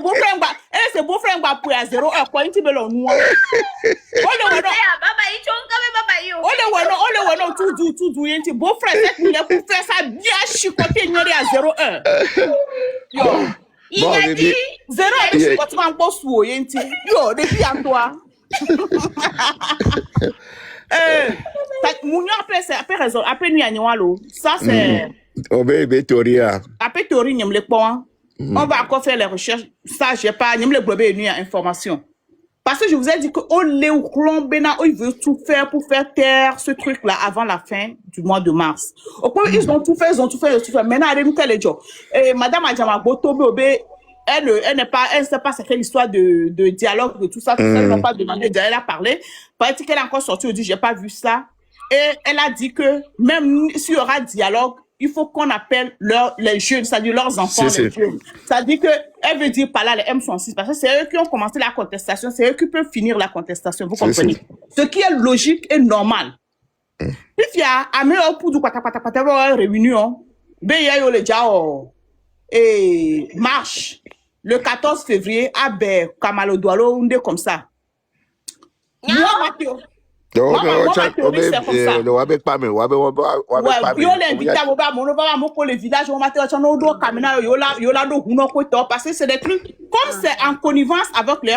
[SPEAKER 1] beau-frère, pour à 0 heure, quoi, il me l'a nous. Tout beau-frère, c'est pour faire ça bien chicoter, il à 0 heure.
[SPEAKER 2] Il a dit
[SPEAKER 1] 0 heure, chicoter en boss, yo, depuis à toi. Mounio après c'est après raison après nuit à ça c'est après théorie n'y le point on va encore faire les recherches ça j'ai pas n'y le globé nuit à information parce que je vous ai dit que on les Bena il veut tout faire pour faire taire ce truc là avant la fin du mois de mars au point ils ont tout fait maintenant elle est les jours et madame Adjama Botobé elle ne sait pas c'est quelle histoire de dialogue de tout ça elle n'a pas demandé elle a parlé peut-être qu'elle est encore sortie elle dit j'ai pas vu ça et elle a dit que même s'il y aura dialogue il faut qu'on appelle les jeunes c'est-à-dire leurs enfants les jeunes c'est-à-dire que elle veut dire par là les M66 parce que c'est eux qui ont commencé la contestation c'est eux qui peuvent finir la contestation vous comprenez ce qui est logique et normal if il y a un pour du réunion ben il y a les gens et marche le 14 février à Kamalo Doualo on comme ça. Parce que c'est des trucs comme c'est en connivence avec le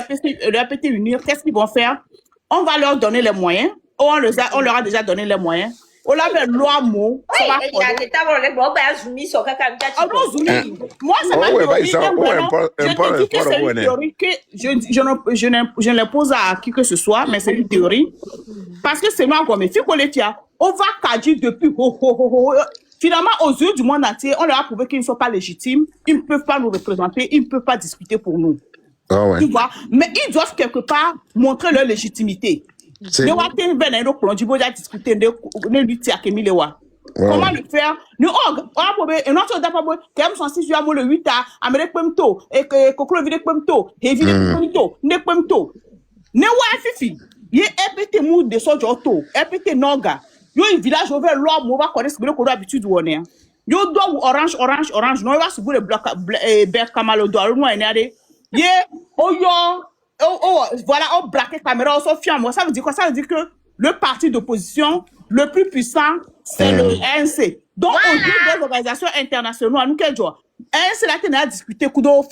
[SPEAKER 1] RPT Unir, qu'est-ce qu'ils vont faire? On va leur donner les moyens, on leur a déjà donné les moyens. On l'avait loi mot. Moi, c'est une théorie que je ne l'impose à qui que ce soit, mais c'est une théorie. Parce que c'est moi comme il faut qu'on les tient. On va cadir depuis. Finalement, aux yeux du monde entier, on leur a prouvé qu'ils ne sont pas légitimes, ils ne peuvent pas nous représenter, ils ne peuvent pas discuter pour nous.
[SPEAKER 3] Ah ouais.
[SPEAKER 1] Tu vois? Mais ils doivent quelque part montrer leur légitimité.
[SPEAKER 3] C'est-
[SPEAKER 1] Comment le faire? Nous, on a probé, et notre d'abord, comme son si le 8 à, Amérique Pemto, et que Koklo vide Pemto, et vide Pemto, ne Pemto. Ne wa fifi, ye epete mou de so joto, epete noga. Yo un village over l'homme, on va connaître ce que l'on a habitude de voir. Yo doit orange, non, va se le bloc, ber camalo do, non, ye, oh yo, voilà, on braque caméra, on s'en fiam. Ça veut dire quoi? Ça veut dire que le parti d'opposition le plus puissant, c'est le ANC. Donc, on dit des organisations internationales, nous, quel jour? ANC là, qui a discuté pour la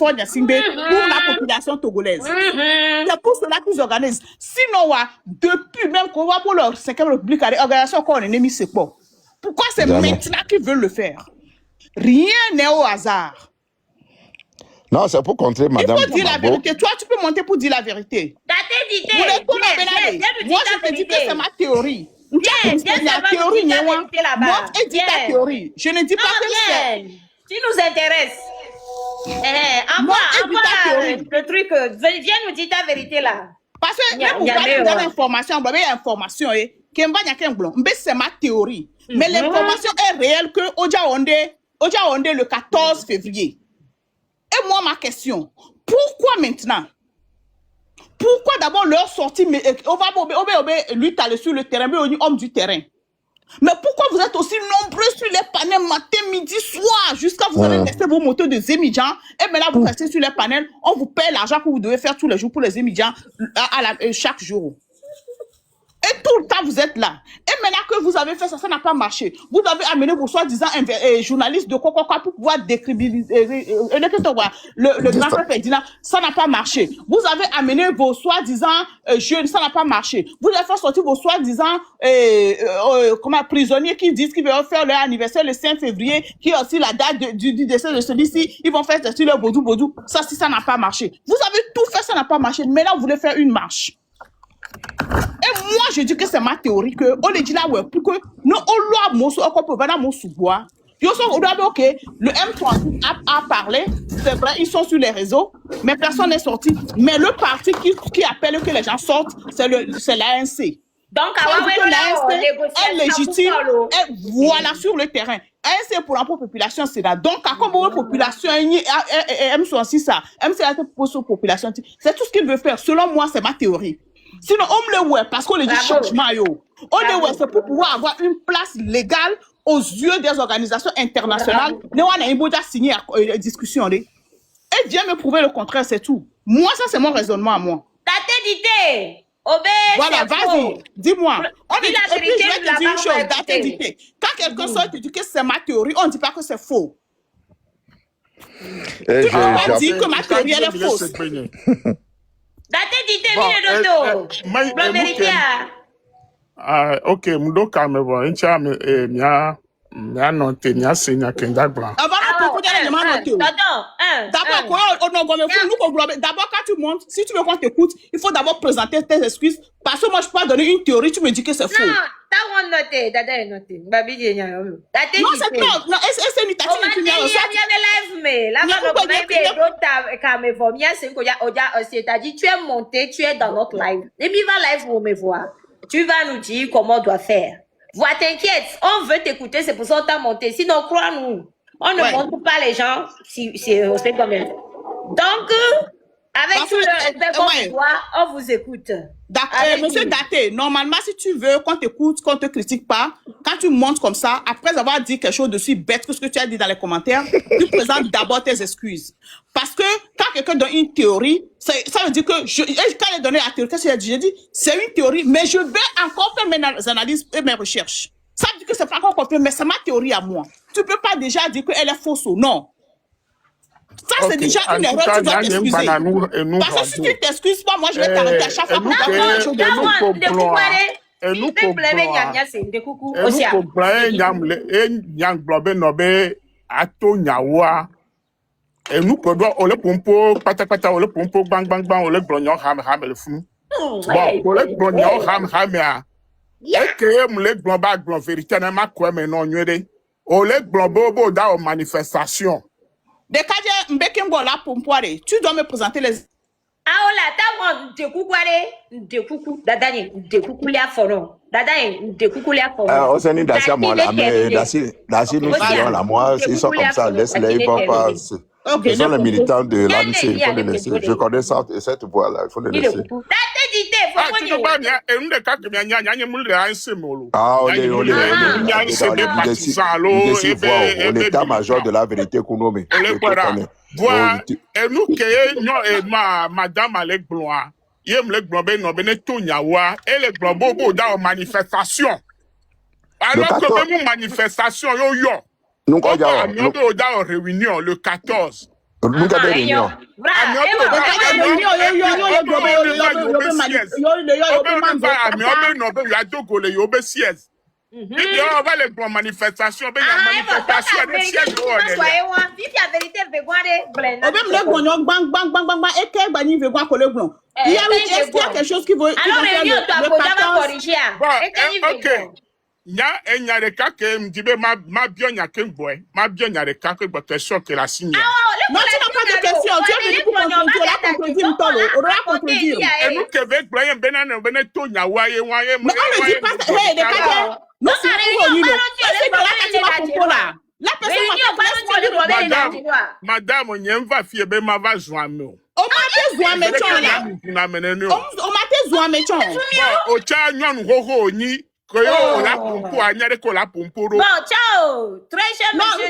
[SPEAKER 1] population togolaise. C'est pour cela qu'ils organisent. Sinon, depuis même qu'on va pour leur 5e République, l'organisation qu'on est mis, c'est quoi? Pourquoi c'est maintenant qu'ils veulent le faire? Rien n'est au hasard.
[SPEAKER 3] Non, c'est pour contrer Madame.
[SPEAKER 1] Il faut dire la vérité. Toi, tu peux monter pour dire la vérité. Moi, je te dis que c'est ma théorie. La théorie, moi, je dis ta théorie. Je ne dis pas que c'est...
[SPEAKER 2] Tu nous intéresses. Envoie le truc. Viens nous dire ta vérité là.
[SPEAKER 1] Parce que même vous avez l'information, vous avez l'information, c'est ma théorie. Mais l'information est réelle que Oja Ondé le 14 février. Et moi, ma question, pourquoi maintenant? Pourquoi d'abord leur sortie, on va lui t'aller sur le terrain, mais on est homme du terrain. Mais pourquoi vous êtes aussi nombreux sur les panels matin, midi, soir, jusqu'à vous allez tester vos motos de Zémidjan, et maintenant vous restez sur les panels, on vous paye l'argent que vous devez faire tous les jours pour les Zémidjan chaque jour. Et tout le temps, vous êtes là. Et maintenant que vous avez fait ça, ça n'a pas marché. Vous avez amené vos soi-disant journalistes de Coca pour pouvoir décribiliser le grand frère Ferdinand. Ça n'a pas marché. Vous avez amené vos soi-disant jeunes, ça n'a pas marché. Vous avez fait sortir vos soi-disant prisonniers qui disent qu'ils vont faire leur anniversaire le 5 février, qui est aussi la date du décès de celui-ci. Ils vont faire sortir leur bodou. Ça n'a pas marché. Vous avez tout fait, ça n'a pas marché. Maintenant, vous voulez faire une marche. Et moi, je dis que c'est ma théorie que on les dit là, ouais, pour que nous, on l'a ok, le M3 a parlé, c'est vrai, ils sont sur les réseaux, mais personne n'est sorti. Mais le parti qui appelle que les gens sortent, c'est l'ANC.
[SPEAKER 2] Donc,
[SPEAKER 1] l'ANC est légitime, et voilà, sur le terrain. ANC pour la population, c'est là. Donc, comme la population, M66, ça, MC pour la population, c'est tout ce qu'il veut faire. Selon moi, c'est ma théorie. Sinon, on me le ouais, parce qu'on le dit changement, yo. On le ouais, c'est pour pouvoir avoir une place légale aux yeux des organisations internationales. Nous, on a déjà signé la discussion. Et viens me prouver le contraire, c'est tout. Moi, ça, c'est mon raisonnement à moi. Voilà, vas-y, dis-moi. Et puis, je vais te dire une chose, d'attendité. Quand quelqu'un sort et te dit que c'est ma théorie, on ne dit pas que c'est faux. Tu ne peux pas dire que ma théorie, elle est fausse.
[SPEAKER 4] Ok, mudo kame bo incha mia note mia senya kenda blanc.
[SPEAKER 1] D'abord, quand tu montes, si tu veux qu'on t'écoute, il faut d'abord présenter tes excuses. Parce que moi, je peux pas donner une théorie, tu me dis que c'est faux.
[SPEAKER 2] Non, t'as noté, Dada est noté. Babi dit non,
[SPEAKER 1] c'est non, c'est une tâche.
[SPEAKER 2] C'est-à-dire, tu es monté, tu es dans notre live. Et puis, va live pour me voir. Tu vas nous dire comment on doit faire. Vois, t'inquiète, on veut t'écouter, c'est pour ça qu'on t'a monté. Sinon, crois-nous, on ne monte pas les gens si on sait quand même. Donc, avec tout le respect qu'on voit, on vous écoute.
[SPEAKER 1] Monsieur Daté, normalement, si tu veux qu'on t'écoute, qu'on te critique pas, quand tu montes comme ça, après avoir dit quelque chose de si bête que ce que tu as dit dans les commentaires, tu présentes d'abord tes excuses. Parce que quand quelqu'un donne une théorie, ça veut dire que quand il a donné la théorie, qu'est-ce qu'il a dit? J'ai dit, c'est une théorie, mais je vais encore faire mes analyses et mes recherches. Ça veut dire que c'est pas encore confirmé, mais c'est ma théorie à moi. Tu peux pas déjà dire qu'elle est fausse ou non. Ça, c'est déjà une erreur, tu dois t'excuser. Parce que si tu t'excuses pas, moi, je vais t'arrêter à chaque fois pour faire quelque chose de nouveau.
[SPEAKER 4] O le glombo da o manifestation.
[SPEAKER 1] De kaje mbekembo la pompoire. Tu dois me présenter les.
[SPEAKER 2] Ah là, t'as mon de coucou, dadani, de coucou les affaires. Dadani, de coucou les affaires.
[SPEAKER 3] On s'est dit d'assez à moi là, mais d'assez nous suivons là, moi, s'ils sont comme ça, laisse-les, ils vont pas. Ils sont les militants de l'ANC, il faut les laisser. Je connais cette voie-là, il faut les laisser.
[SPEAKER 4] Ah, tu ne vois pas, et nous, les cas que bien, il y a un symbole.
[SPEAKER 3] Ah, on est dans l'état-major de la vérité qu'on nomme.
[SPEAKER 4] Voilà, et nous, madame Alec Blois, il me le globé, non, ben, tout nyawa, et le globo, dans manifestation. Alors que même manifestation, yo.
[SPEAKER 3] Nous,
[SPEAKER 4] on a une réunion le 14.
[SPEAKER 3] Nous avons une réunion.
[SPEAKER 1] Quelque chose qui veut.
[SPEAKER 4] Nya enyareka ke mdibe ma bionya ke boy ma bionya reka ke question que la signe.
[SPEAKER 1] Non, tu n'as pas de question. Tu es venu pour contredire Mtolo. On va contredire.
[SPEAKER 4] Et nous que veut bloyer benane benet to nyawa ye wa ye.
[SPEAKER 1] Mais on ne dit pas hey, des cas. Non, c'est pas au niveau. C'est que là quand tu vas pour là. La personne va
[SPEAKER 4] pas madame on y va fier be ma va joindre.
[SPEAKER 1] On m'a besoin méchant là. On m'a besoin méchant.
[SPEAKER 4] O cha nyon hoho ni. Bon, ciao.
[SPEAKER 2] Très cher
[SPEAKER 1] monsieur.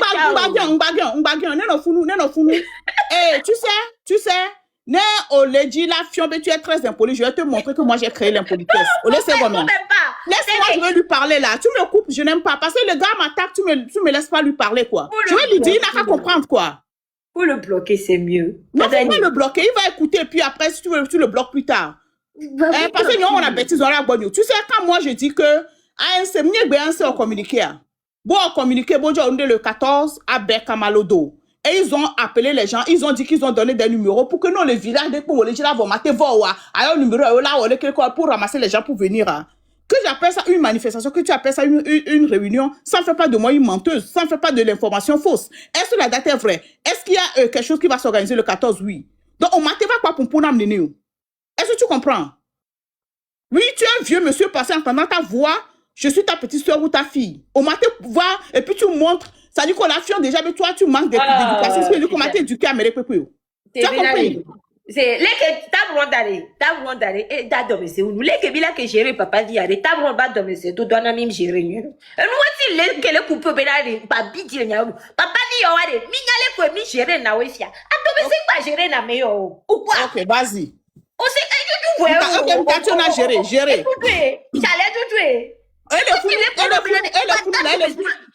[SPEAKER 1] Eh, tu sais, ne on le dit la fiombe, tu es très impoli. Je vais te montrer que moi j'ai créé l'impolitesse. Laisse-moi, je vais lui parler là. Tu me coupes, je n'aime pas. Parce que le gars m'attaque, tu me laisses pas lui parler quoi. Je vais lui dire, il n'a qu'à comprendre quoi.
[SPEAKER 2] Pour le bloquer, c'est mieux.
[SPEAKER 1] Non, faut pas le bloquer. Il va écouter et puis après, si tu veux, tu le bloques plus tard. Parce que nous, on a bêtise, on a bonne. Tu sais, quand moi je dis que on communiqué. Bon, on communiqué, bon, le 14 à Berkamalodo. Et ils ont appelé les gens, ils ont dit qu'ils ont donné des numéros pour que nous, les villages, pour les gens vont mater, un numéro là, pour ramasser les gens pour venir. Que j'appelle ça une manifestation, que tu appelles ça une réunion, ça ne fait pas de moi une menteuse, ça ne fait pas de l'information fausse. Est-ce que la date est vraie? Est-ce qu'il y a quelque chose qui va s'organiser le 14? Oui. Donc, on m'a pas pour nous amener. Est-ce que tu comprends? Oui, tu es un vieux monsieur passé en entendant ta voix. Je suis ta petite soeur ou ta fille. On m'a te voir et puis tu montres. Ça dit qu'on a fait déjà, mais toi, tu manques d'éducation. C'est lui qu'on m'a éduqué à mes répétés. Tu as compris?
[SPEAKER 2] C'est les que t'as vraiment d'aller et d'adopter c'est où les que bila que gérer papa dit allez t'as vraiment pas dormir c'est tout doit même gérer et nous si les que le coupe benali pas bidi le nyao papa dit yo allez mi nyale ko mi gérer na wefia adopter c'est pas gérer na meilleur ou quoi.
[SPEAKER 1] OK, vas-y.
[SPEAKER 2] On sait que tu ouais
[SPEAKER 1] OK, quand tu as géré
[SPEAKER 2] j'allais tout il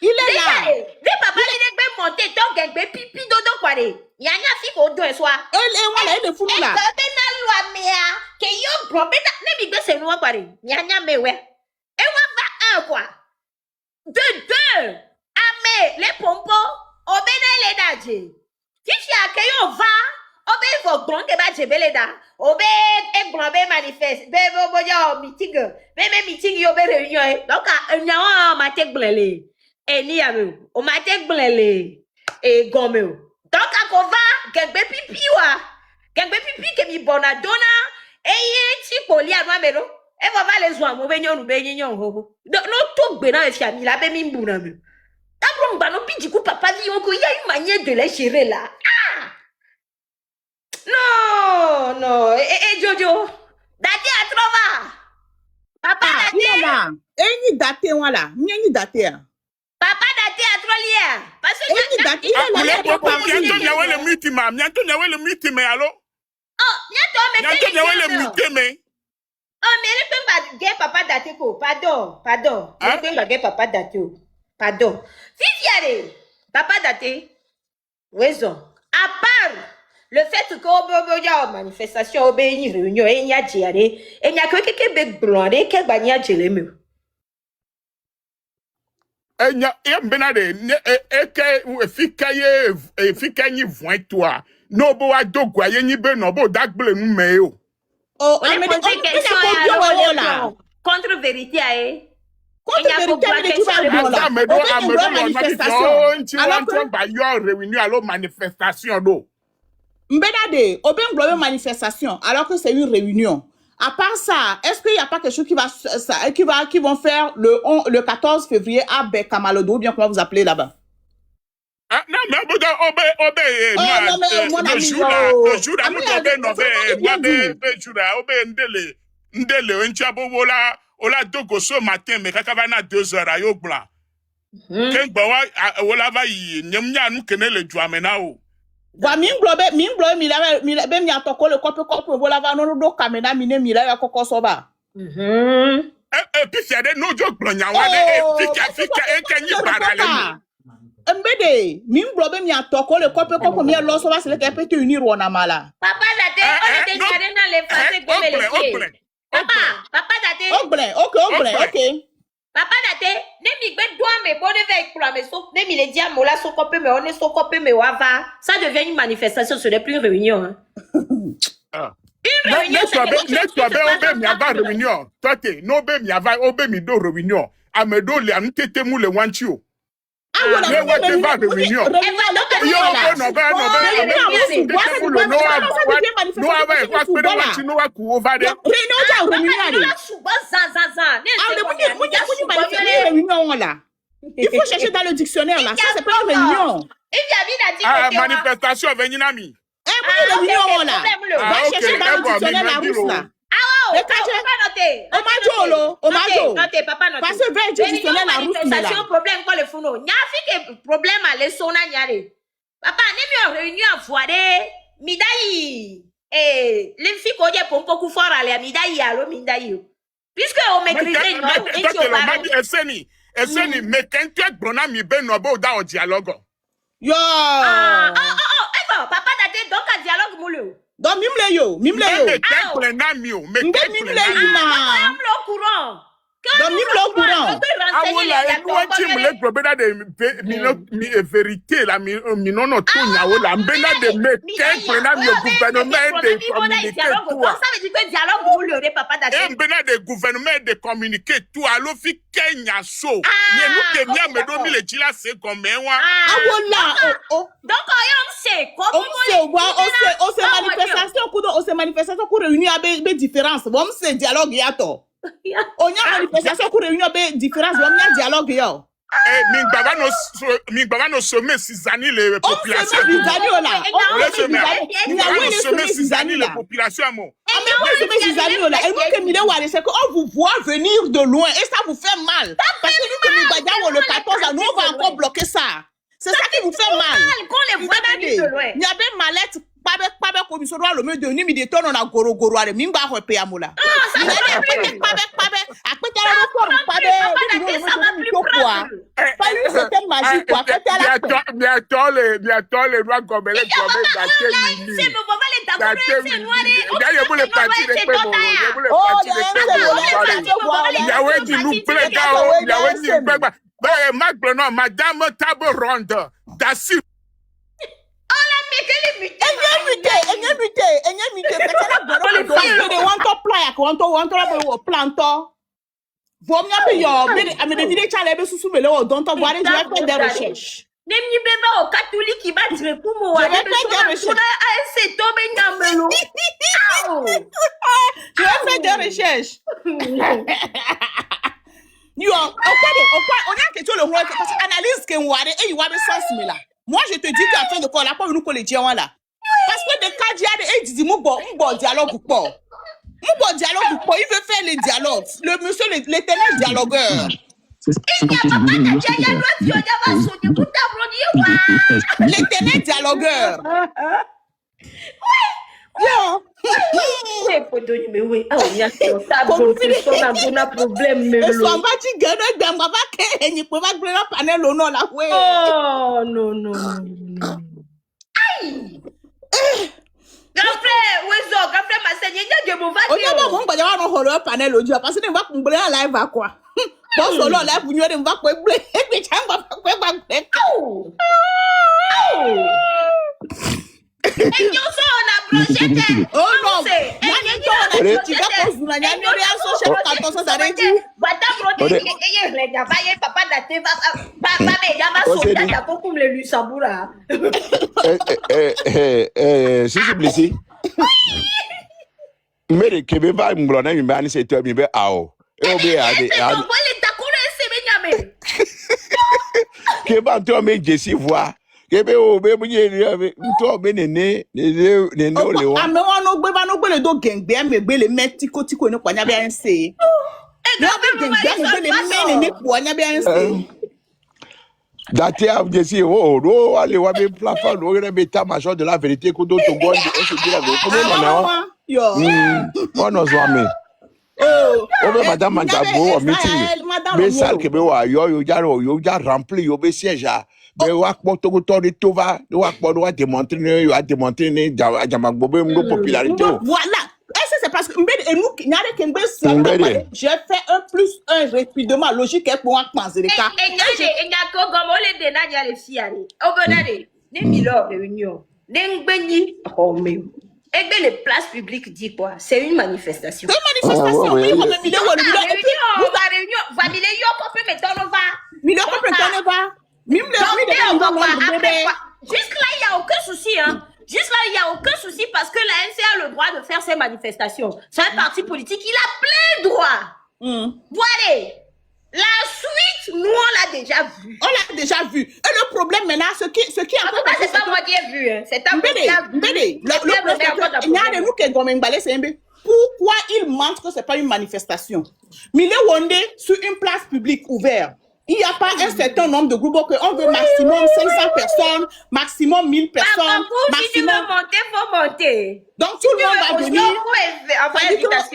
[SPEAKER 2] est là. Des papa les be monter donc be pipi dodo quoi de. Ya nya fi ko do eso a.
[SPEAKER 1] Elle est fou là.
[SPEAKER 2] Be na loi mea que yo bro be na ne bi gbe se nu quoi de. Ya nya me we. E wa va un quoi. Deux. Ame les pompo obene le daje. Si a que yo va obe fo gbon ke ba jebele da. Obe e gbon be manifeste. Be bo yo meeting. Be meeting yo be réunion. Donc nyawa ma te gblele. E ni ame o ma te gblele. E gomme. Donc on va gagbe pipi wa. Gagbe pipi ke mi bonadona. E ye ti poli anwa mero. E va les oa mo be nyonu be nyon ho. Donc no to gbe na e fia mi la be mi mbuna me. D'abord ba no pidi ku papa li on ko y a une manière de les gérer là. Ah! Non. Et Jojo, daté à trova. Papa daté.
[SPEAKER 1] Là. Et ni daté voilà. Ni daté.
[SPEAKER 2] Papa daté à trolia. Parce que
[SPEAKER 1] ni daté
[SPEAKER 4] le mythe allo.
[SPEAKER 2] Oh,
[SPEAKER 4] le mythe.
[SPEAKER 2] Oh, mais le peut pas papa daté ko. Pardon. Le peut pas papa daté. Pardon. Fifiare. Papa daté. Raison. À part le fait que y a manifestation au béni réunion et y a diaré et y a que bec blanc et que banya geleme
[SPEAKER 4] et y a benade et que fikaye voin toi no bo adogwa ye ni be no bo dagble nu meo
[SPEAKER 2] on est posé question contre vérité
[SPEAKER 1] Quand tu vérités, tu vas
[SPEAKER 4] Attends,
[SPEAKER 1] là.
[SPEAKER 4] mais
[SPEAKER 1] On fait une manifestation. Alors que
[SPEAKER 4] réunion, réunion, alors manifestation, d'eau.
[SPEAKER 1] Mbedade, on peut une manifestation alors que c'est une réunion. À part ça, est-ce qu'il n'y a pas quelque chose qui vont faire le 14 février à Bekamalodo, ou bien comment vous appelez là-bas?
[SPEAKER 4] Ah, non, mais le jour là, ndele, unchabo ola dogo so matin, mais kakavana 2 heures à yobla. Ken bawa, ola va y, nyamnya nous kene le juamenao.
[SPEAKER 1] Wa minglobe mila mi atoko le kope vola va no do kamena mine mila ya koko soba.
[SPEAKER 4] Et puis c'est des no jok blonya wa fika enkenyi barale.
[SPEAKER 1] Mbede minglobe mi atoko le kope mi lo soba c'est le peut unir wona mala.
[SPEAKER 2] Papa date, on était garé dans les français comme les Papa date.
[SPEAKER 1] Ok.
[SPEAKER 2] Papa date, ne mi gbe doa me bonne avec pour la maison, ne mi le dia mola so copé mais on est so copé mais wava. Ça devient une manifestation, ce n'est plus une réunion. Hein. Une réunion, c'est
[SPEAKER 4] réunion. Toi, no be mi ava obe mi do réunion. Amedo le amtete mu le wanchio.
[SPEAKER 1] Ah voilà,
[SPEAKER 4] réunion.
[SPEAKER 1] Il faut chercher dans le dictionnaire là, ça c'est pas une réunion.
[SPEAKER 4] Manifestation Veninami.
[SPEAKER 1] Réunion là. Va chercher dans le dictionnaire la rousse là. Parce que vrai dictionnaire la rousse là.
[SPEAKER 2] Problème quoi le founo. Nya fi que problème à le sona nyare. Papa ne mi réunion avoiré midai les filles ko je pompo ku fort aller midai allo midai. Puisque on maîtrisait une
[SPEAKER 4] Eseni mais quand tu es brona mi ben no bo da o dialogue.
[SPEAKER 1] Yo.
[SPEAKER 2] Papa date donc un dialogue moulou.
[SPEAKER 1] Donc mimle yo.
[SPEAKER 4] Mais
[SPEAKER 2] courant.
[SPEAKER 1] Donc mimle courant.
[SPEAKER 4] Ah voilà, nous tu me le problème de vérité là mi non non tout nya wala mbena de me quel problème le gouvernement de communiquer tout.
[SPEAKER 2] Ça veut dire que dialogue moulou papa date.
[SPEAKER 4] Mbena de gouvernement de communiquer tout allo fi Kenya so. Ye nous que nya me donner le chila c'est comme moi.
[SPEAKER 1] Ah voilà.
[SPEAKER 2] Donc on sait comment
[SPEAKER 1] on sait manifestation pour réunir avec différence. On sait dialogue yato. On y a manifestation pour réunir avec différence, on y a dialogue yo.
[SPEAKER 4] Mi baba no sommet 6 années les populations.
[SPEAKER 1] On vous voit venir de loin et ça vous fait mal. Parce que nous, comme le 14, nous, on va encore bloquer ça. C'est ça qui vous fait mal.
[SPEAKER 2] Quand les voit venir de loin.
[SPEAKER 1] Il y avait mallette. Pas commission droit le mieux de ni mi de ton on a goro ale mimba ho pe amola
[SPEAKER 2] ça va plus
[SPEAKER 1] c'était magique quoi
[SPEAKER 4] bientôt les rois gobelins madame table ronde d'assis.
[SPEAKER 1] Moi, je te dis qu'à fin de quoi, la nous coller là. Parce que des cas il dit dialogue ou pas. Dialogue ou pas, il veut faire les dialogues. Le monsieur, l'éternel dialogueur. L'éternel dialogueur.
[SPEAKER 3] Ode
[SPEAKER 2] papa daté va
[SPEAKER 3] Osedi
[SPEAKER 2] sauter à comme le Luxembourg là.
[SPEAKER 3] Sisi Blissy Mary kebe va mblona mi ba ni se to mi be ao e obe ade keba to me jesi voix kebe obe mu ye to be ne o le won
[SPEAKER 1] ame won no gbe le do gengbe amegbe le metiko tiko ni kwanya bia nse no be gengbe amegbe le mene ni kwanya bia nse
[SPEAKER 3] daté a jesi o ale wa be plafond o re be ta major de la vérité ko do to go on se dit la vérité ko na
[SPEAKER 1] yo
[SPEAKER 3] on nos wame o be madame Mandabo o meeting be sal ke be wa yo ja rempli yo be siège a be wa po to ni to va wa po wa démontrer ni Jamagbo be ngo popularité
[SPEAKER 1] voilà. Et c'est parce que j'ai fait 1 + 1 rapidement logique pour moi penser les cas.
[SPEAKER 2] Les places publiques dit quoi? C'est une manifestation.
[SPEAKER 1] C'est une manifestation, oui.
[SPEAKER 2] Jusque-là, il n'y a aucun souci, hein. Juste là, il n'y a aucun souci parce que la NC a le droit de faire ses manifestations. C'est un parti politique, il a plein droit. Voilà. La suite, nous, on l'a déjà vu.
[SPEAKER 1] On l'a déjà vu. Et le problème maintenant, ce qui est
[SPEAKER 2] en tout cas, c'est pas moi qui ai vu. Hein. C'est un peu
[SPEAKER 1] pourquoi il montre que ce n'est pas une manifestation? Mille Wondé, sur une place publique ouverte, il n'y a pas un certain nombre de groupes qu'on veut maximum 500 personnes, maximum 1000 personnes.
[SPEAKER 2] Si tu veux monter, il faut monter.
[SPEAKER 1] Donc tout le monde va venir.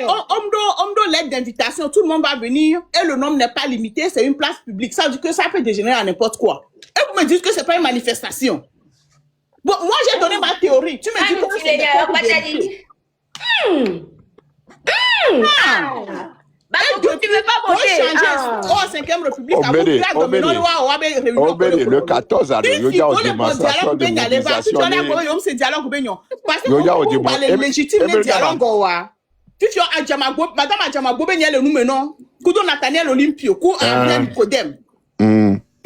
[SPEAKER 1] On doit l'aide d'invitation, tout le monde va venir et le nombre n'est pas limité, c'est une place publique. Ça veut dire que ça peut dégénérer à n'importe quoi. Et vous me dites que ce n'est pas une manifestation. Bon, moi j'ai donné ma théorie. Tu me dis que
[SPEAKER 2] tu veux pas monter.
[SPEAKER 1] Oh, 5e République.
[SPEAKER 3] Le 14 à il y a une démonstration de mobilisation.
[SPEAKER 1] Tu Madame Adjamagbo, le nous menons. Kudo Nathaniel Olympio, Nicodème.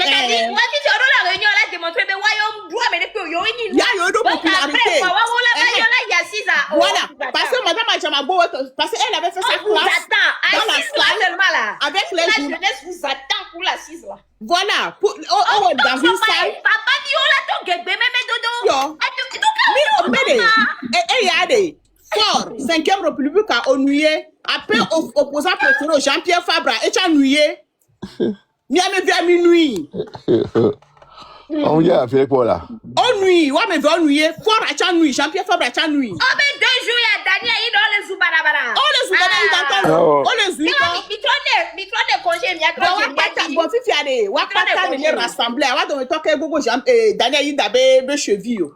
[SPEAKER 2] C'est-à-dire, moi, si tu as la réunion, elle a démontré, mais royaume doit mener que il y a
[SPEAKER 1] une popularité. Voilà, parce que Madame Adjamagbo, parce qu'elle avait fait sa classe dans la salle avec les
[SPEAKER 2] la jeunesse vous attend pour l'assise là.
[SPEAKER 1] Voilà, dans une salle.
[SPEAKER 2] Papa dit, on l'a ton gueule, mais dodo.
[SPEAKER 1] Et regardez, fort, 5e République a ennuyé, après opposant préféré Jean-Pierre Fabre, et tu as ennuyé. Miami vers minuit.
[SPEAKER 3] On y a fait quoi là?
[SPEAKER 1] On nuit, ouais, mais on nuit. Fort à nuit, Jean-Pierre Fabre à nuit.
[SPEAKER 2] Oh, mais 2 jours, il y a Daniel, il dans les Zoubarabara.
[SPEAKER 1] Oh, les Zoubarabara, on les Zoubarabara.
[SPEAKER 2] Il congés, il y a
[SPEAKER 1] bon, si tu as des, on va pas venir rassembler. On va donner toi que Gogo Daniel, il a des cheville.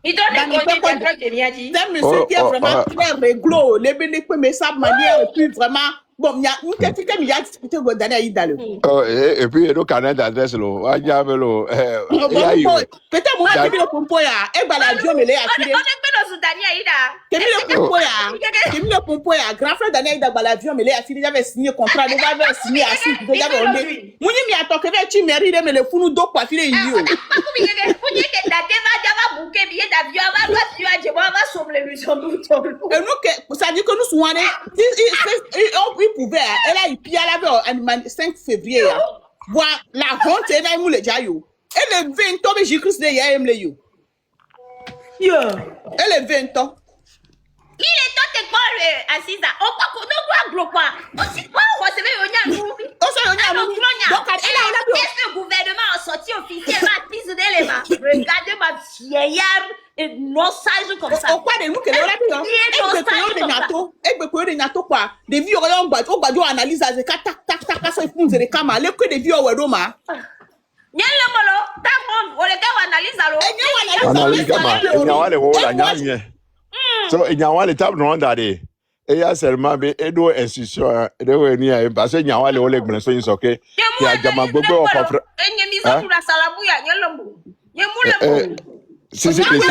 [SPEAKER 2] Il donne des congés, il a dit.
[SPEAKER 1] C'est un monsieur qui est vraiment très réglo. Les bénéfices, mais sa manière, et puis vraiment. Bon, il y a une question qui a discuté avec Daniel Idalo.
[SPEAKER 3] Et puis, il y a un canal d'adresse. Peut-être
[SPEAKER 1] moi, je vais le pompoya. Et bien, la Dieu me l'a attiré. Le pompoya. Grand frère Daniel Ida, la Dieu me l'a attiré. J'avais signé contrat. J'avais signé à 6. J'avais ondé. Mouni mi a toqué vers tu mérites, mais le fou nous doit pas filer idiot. Et nous, ça dit que nous sommes il pouvait, elle a eu le 5 février. Voilà, la honte est là, moule jayo. Elle est 20 ans, mais j'ai cru que c'était hier, elle est elle est 20 ans.
[SPEAKER 2] Il est temps de quoi, Assisa? On va quoi? Aussi, quoi, on va se mettre au donc, est-ce que le gouvernement a sorti officiellement à piste d'éléments? Regardez ma vieillard et non sage comme ça.
[SPEAKER 1] Pourquoi de nous que les nato quoi? Des vieux on va analyse à tac tac tac ça il faut les camas les que des vieux au Roma.
[SPEAKER 2] Nyen le molo, ta on les gars analyse alors.
[SPEAKER 3] Analyse kama, il y a les rôles à gagner. So il y a les tables non d'aller. Et il y a seulement Edo institution de venir parce qu'il y a les rôles qui sont soqués. Il y a Jamagbo au confrère. Si c'est précis.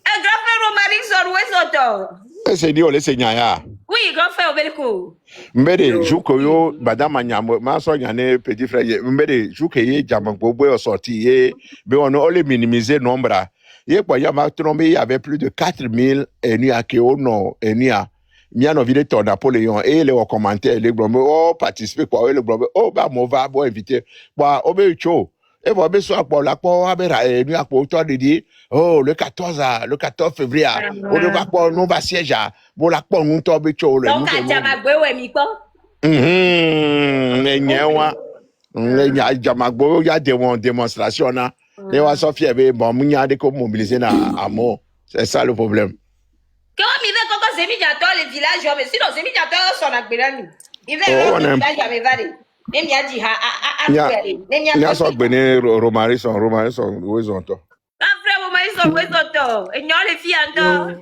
[SPEAKER 2] Un grand frère Romaric sort où est son
[SPEAKER 3] c'est dit, on laisse Nyaya.
[SPEAKER 2] Oui, grand frère Obelko.
[SPEAKER 3] Mbede, Joukoyo, Madame Anyamo, ma soeur Yane, petit frère, Mbede, Joukoye, Djamangbobo, sorti, mais on a minimisé le nombre. Hier, quand il y avait plus de 4000 ennemis à Kéono, ennemis. Mia no vile ton Napoléon et les commentaires les blombe oh participer quoi le blombe oh bah mon va bon invité bah obe cho et bon ben soit pour la pour abera et nous pour toi de dire oh le 14 février on va pour nous va siège bon la pour nous tomber cho le
[SPEAKER 2] Donc à Jamagwe ouais mi quoi.
[SPEAKER 3] nyewa nya Jamagbo ya démonstration na et on s'en fier bon munya de ko mobiliser na amo c'est ça le problème.
[SPEAKER 2] Quand il veut quand Zemi Diato le village, mais sinon Zemi Diato son akbelani. Il veut le village à me vale. Nem ya di ha
[SPEAKER 3] Nya so gbene Romari son où ils ont toi.
[SPEAKER 2] Après Romari son où ils ont toi. Et non les filles en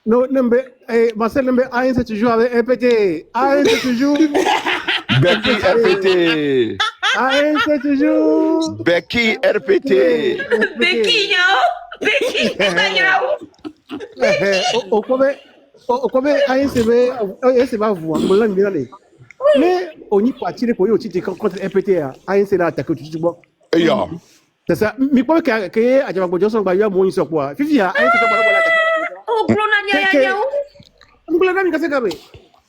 [SPEAKER 5] Non, Nembe, Marcel Nembe, A1 c'est toujours avec RPT. A1 c'est toujours.
[SPEAKER 3] Becky RPT.
[SPEAKER 5] A1 c'est toujours.
[SPEAKER 3] Becky RPT.
[SPEAKER 2] Becky Becky
[SPEAKER 5] Au Kobe, A1 c'est pas vous, on l'a mis là. Mais on y partit les pays au titre contre RPT. A1 c'est là attaqué tout de suite. C'est ça. Mais quoi que à Jamagbo Johnson, bah il y a moins sur quoi. Fifi A1 c'est pas voilà.
[SPEAKER 2] Oh, Clona
[SPEAKER 5] On peut la faire comme ça.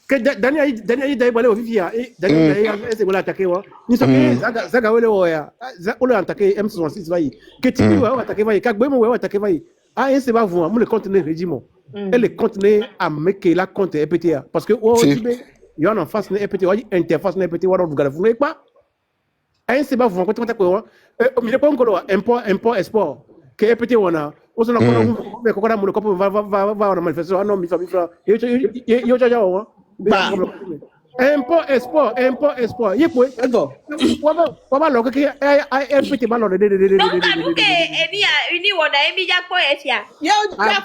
[SPEAKER 5] Que Daniel d'ailleurs balé au Fifi Daniel c'est voilà attaqué wa. Ni ça que ça gawele oya. On l'a attaqué M66 vai. Que tu vas attaquer vai. Ka gbemo wa attaquer vai. Ah c'est pas vous, moi le conteneur régiment. Et le conteneur à mettre la compte EPTA parce que oh il y a en face EPTA, interface EPTA wa vous garder vous pas. Ah c'est pas vous quand tu quoi. Mais le pas encore import export. Que EPTA wana. On se mais quand on a mon copain va en manifestation non mi fa yo ja wa. Import export. Yé quoi? Quoi va local que EPTA ba lo de.
[SPEAKER 2] Donc à nous que uni wona emi ja ko efia.
[SPEAKER 1] Yo, la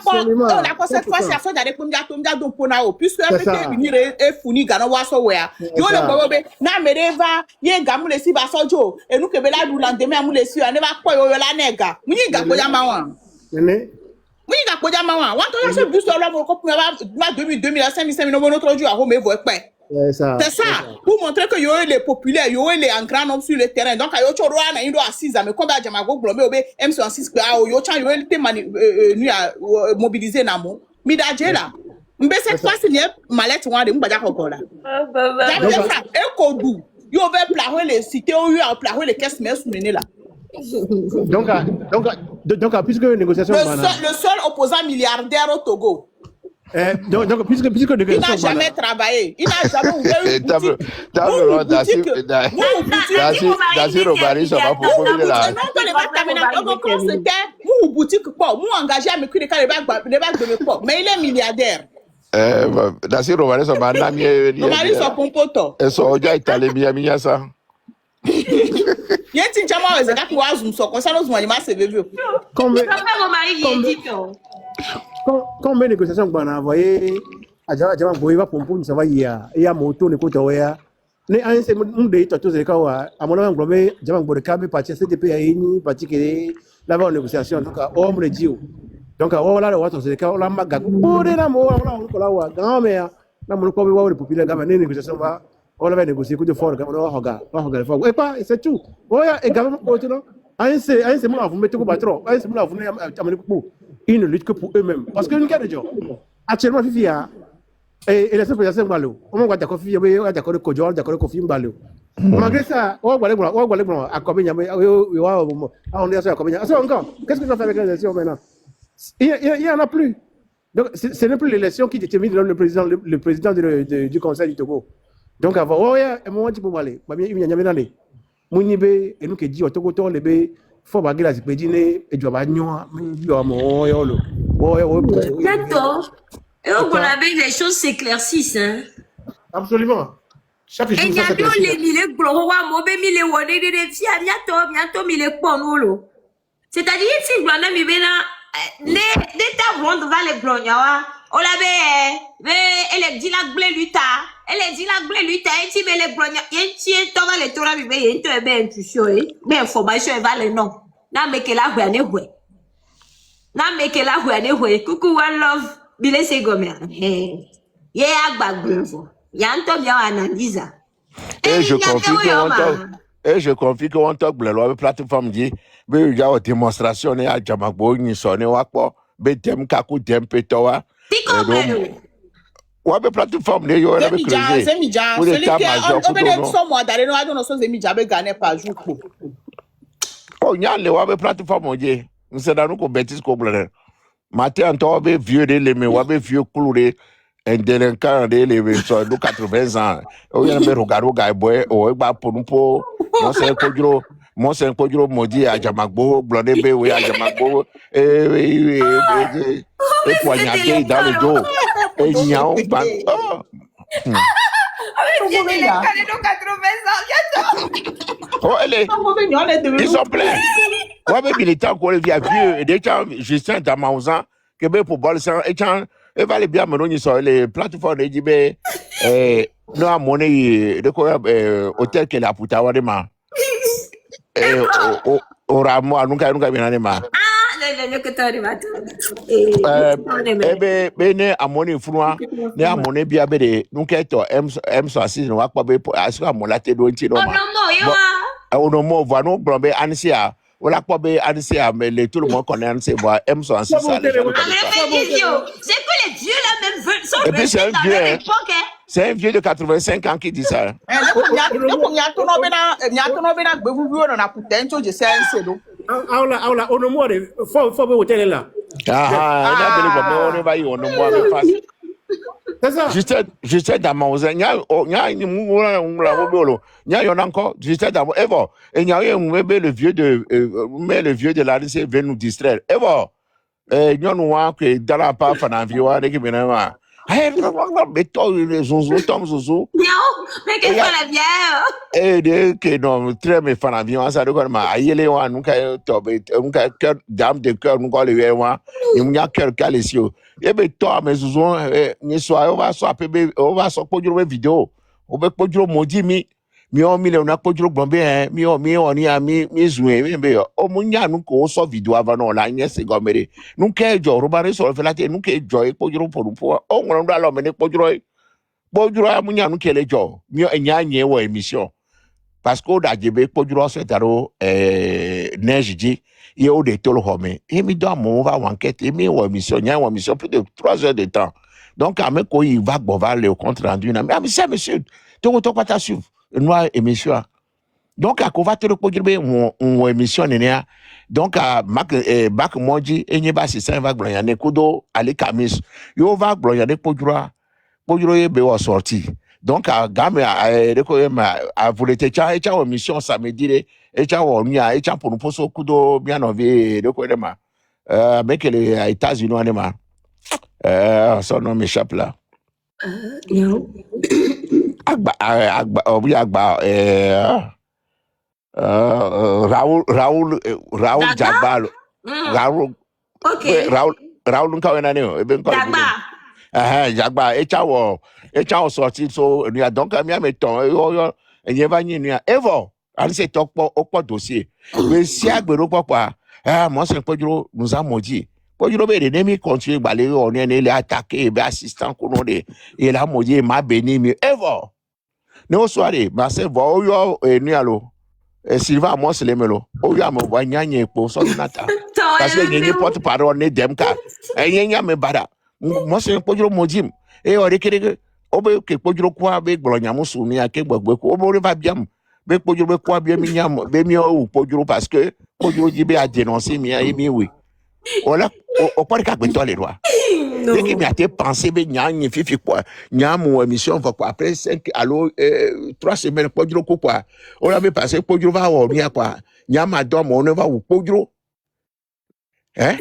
[SPEAKER 1] cette fois c'est afin d'aller pour m'ga don pona o puisque EPTA venir et fournir gana wa so wea. Yo le bobe na mereva ye gamu le si ba sojo e nu ke be la du lendemain amu le si ane ba ko yo la nega. Munyi ga ko ya ma wa. Oui, il a pas de maman. On a ce bus là, on a 2000, 5000, on a notre jour à Rome et vous c'est ça. Pour montrer que yo les populaires, yo les en grand nombre sur le terrain. Donc, yo choro na indo assise, mais comme Jamago Blomé obe M66 yo chan yo te nu mobiliser na mo. Mi da jela. Mbe cette fois c'est mallette wan de mbaja ko là. Et Kodou, yo veut plarer les cités, yo plarer les caisses mais sous là.
[SPEAKER 5] Donc, puisque négociation.
[SPEAKER 1] Le seul opposant milliardaire au Togo.
[SPEAKER 5] Donc, puisque
[SPEAKER 1] il n'a jamais travaillé. Il n'a jamais ouvert une boutique. Mais il est milliardaire.
[SPEAKER 3] Dasi Romari son manam
[SPEAKER 1] Romari son pompoto.
[SPEAKER 3] Et son oja itale miya ça.
[SPEAKER 1] Yenti chama wezeka ki wazum so concernant os animais se veut.
[SPEAKER 5] Combien
[SPEAKER 2] Combien
[SPEAKER 5] négociations qu'on a envoyé à Jamagbo va pour ça va y a moto ne côté oya. Ne un c'est mon de tout ce cas à mon avis globé Jamagbo de Kabe parti CDP a ni parti que là va en négociation donc on me dit donc on là le wato c'est cas on la maga pour na mo on là wa grand-mère na mon ko wa le populaire ga ne négociation va on va négocier coup de fort ga on va fort et pas c'est tout oya et ga côté non un c'est mon vous mettez ko patron un c'est mon vous amener pour ils ne luttent que pour eux-mêmes parce que nous avons des gens actuellement Fifi a et les présidents Mbalo on va d'accord Fifi on va d'accord Kojo d'accord Kofi Mbalo malgré ça on va aller à combien on est à combien encore qu'est-ce que ça fait avec l'élection maintenant il y en a plus donc ce n'est plus l'élection qui détermine le président du conseil du Togo donc avant un moment tu peux aller il y a jamais d'aller Munibe et nous qui dit au Togo to lebe faut baguer la zipedine et tu vas nyoa yo mo yo lo
[SPEAKER 2] D'accord. Et on avait les choses s'éclaircissent hein.
[SPEAKER 5] Absolument. Chaque jour
[SPEAKER 2] ça s'éclaircit. Et il y a des gros wa mo be mi le wone de fia bientôt mi le pon lo. C'est-à-dire si blonda mi be na les ta ronde va les blonyawa. On l'avait elle dit la blé luta. Elle dit la blé luta et tu veux les blondia. Et tu es dans les tours mi be et tu es ben intuition et ben information va les non. Na me que la gwe ne gwe. Na meke la hwe ne hwe. Coucou one love. Bile se gomea. Ye agbagbo. Yanto bien analyse.
[SPEAKER 3] Et je confie que on talk la plateforme dit be il y a une démonstration à Jamagbo ni sonné wa ko be dem kaku dem petowa.
[SPEAKER 2] Ti comprends?
[SPEAKER 3] Wa be plateforme ne yo na be creuser.
[SPEAKER 1] Zemidja,
[SPEAKER 3] Pour
[SPEAKER 1] celui
[SPEAKER 3] l'état
[SPEAKER 1] qui
[SPEAKER 3] major
[SPEAKER 1] on
[SPEAKER 3] pour
[SPEAKER 1] peut
[SPEAKER 3] nous.
[SPEAKER 1] son mois d'aller, nous avons Zemidja be gagner par jour.
[SPEAKER 3] Oh nya le wa be plateforme je. Nous c'est dans nous ko bêtise ko blere. Matin on be vieux de les mais wa be vieux coulé un délinquant de les so do 80 ans. O ya me rogaro ga boy o gba ponu po mo se kojuro modi a Jamagbo blonde be we a Jamagbo et poignardé dans le dos. Et niao ban. Oh, ils sont pleins. Ouais, mais militants qu'on via vieux et des gens Justin Damauzan que ben pour bol sans et gens et va les bien mener sur les plateformes de Dibé nous à monnaie de quoi hôtel que la puta wa de ma au ramo à nous bien de ma ne à monnaie froid ne à monnaie bien de nous qu'être M66 nous va pas be à mon la tête d'onti non on ne m'en va non blombe ansia on la pas be ansia mais tout le monde connaît ansia moi M66 ça les gens
[SPEAKER 2] C'est que les dieux là même veulent sont
[SPEAKER 3] et puis c'est un vieux c'est un vieux de 85 ans qui dit ça
[SPEAKER 5] Aula, on more faut be hotel là.
[SPEAKER 3] On va y on ne moi me face
[SPEAKER 5] C'est ça.
[SPEAKER 3] Juste dans mon nya ni mu la robolo nya yon encore juste dans Evo et nya le vieux de la lycée vient nous distraire Evo nyon wa que dans la part fana viwa de qui menama mais toi les zozo tom zozo
[SPEAKER 2] mais qu'est-ce qu'on a bien
[SPEAKER 3] de que non très me fana viwa ça de quoi ma ayele wa nous ka tobe nous ka cœur dame de cœur nous ko le wa nous nya cœur calesio et ben toi mais zozo ni soir on va so podjuro vidéo on va podjuro modi mi on mi le na podjuro gbonbe mi oni ami mi zuen mi be o mu nya nu ko so video avant non la nya se gomere nu ke jo robare so fe lati nu ke jo podjuro porupo o won ndo alo me ne podjuro mu nya nu ke le jo mi enya nye wo émission parce que da jebe podjuro so taro neige ji et au de tolo home et mi do mo va enquête et mi wo émission nya wo émission plus de 3 heures de temps donc à me ko il va bovar le compte rendu na mais c'est monsieur to pas ta suivre noir émission donc à va te reproduire on émission nenia donc à bac moji enye ba si ça va gloya ne kudo ali kamis yo va gloya ne podjura ye be wa sorti donc à game de ko ma a voulu te cha émission samedi et cha wo mia et cha pour nous poso kudo bien envie de ko de ma avec les États-Unis on ma son nom m'échappe là Raoul Jagbal Raoul nka wena ne e be nka Jagba echa sorti so ni donc mi ameton yo enye va yin ni evo ali se topo dossier mais si agbero papa moi c'est podjuro nous a maudit podjuro be de mi continuer balé on est les attaquer be assistant ko no de et la maudit ma béni mi evo ne soirée ma se vo yo ni alo Sylvain moi c'est le melo o ya mo wa nyanye po so nata parce que nyanye porte parole ne dem ka nyanya me bada moi c'est podjuro modim et o rekere o be ke podjuro kwa be gbolonya musu mi ake gbogbo ko o mo va bien be podjuro be kwa bien mi nyam be mi o podjuro parce que podjuro di be a dénoncer mi a mi oui voilà o pas ka gbeto les lois dès qu'il m'y a été pensé be nyanye fifi quoi nyam ou émission va quoi après 5 allo 3 semaines podjuro quoi on avait passé podjuro va o mi quoi nyam adom on va ou podjuro hein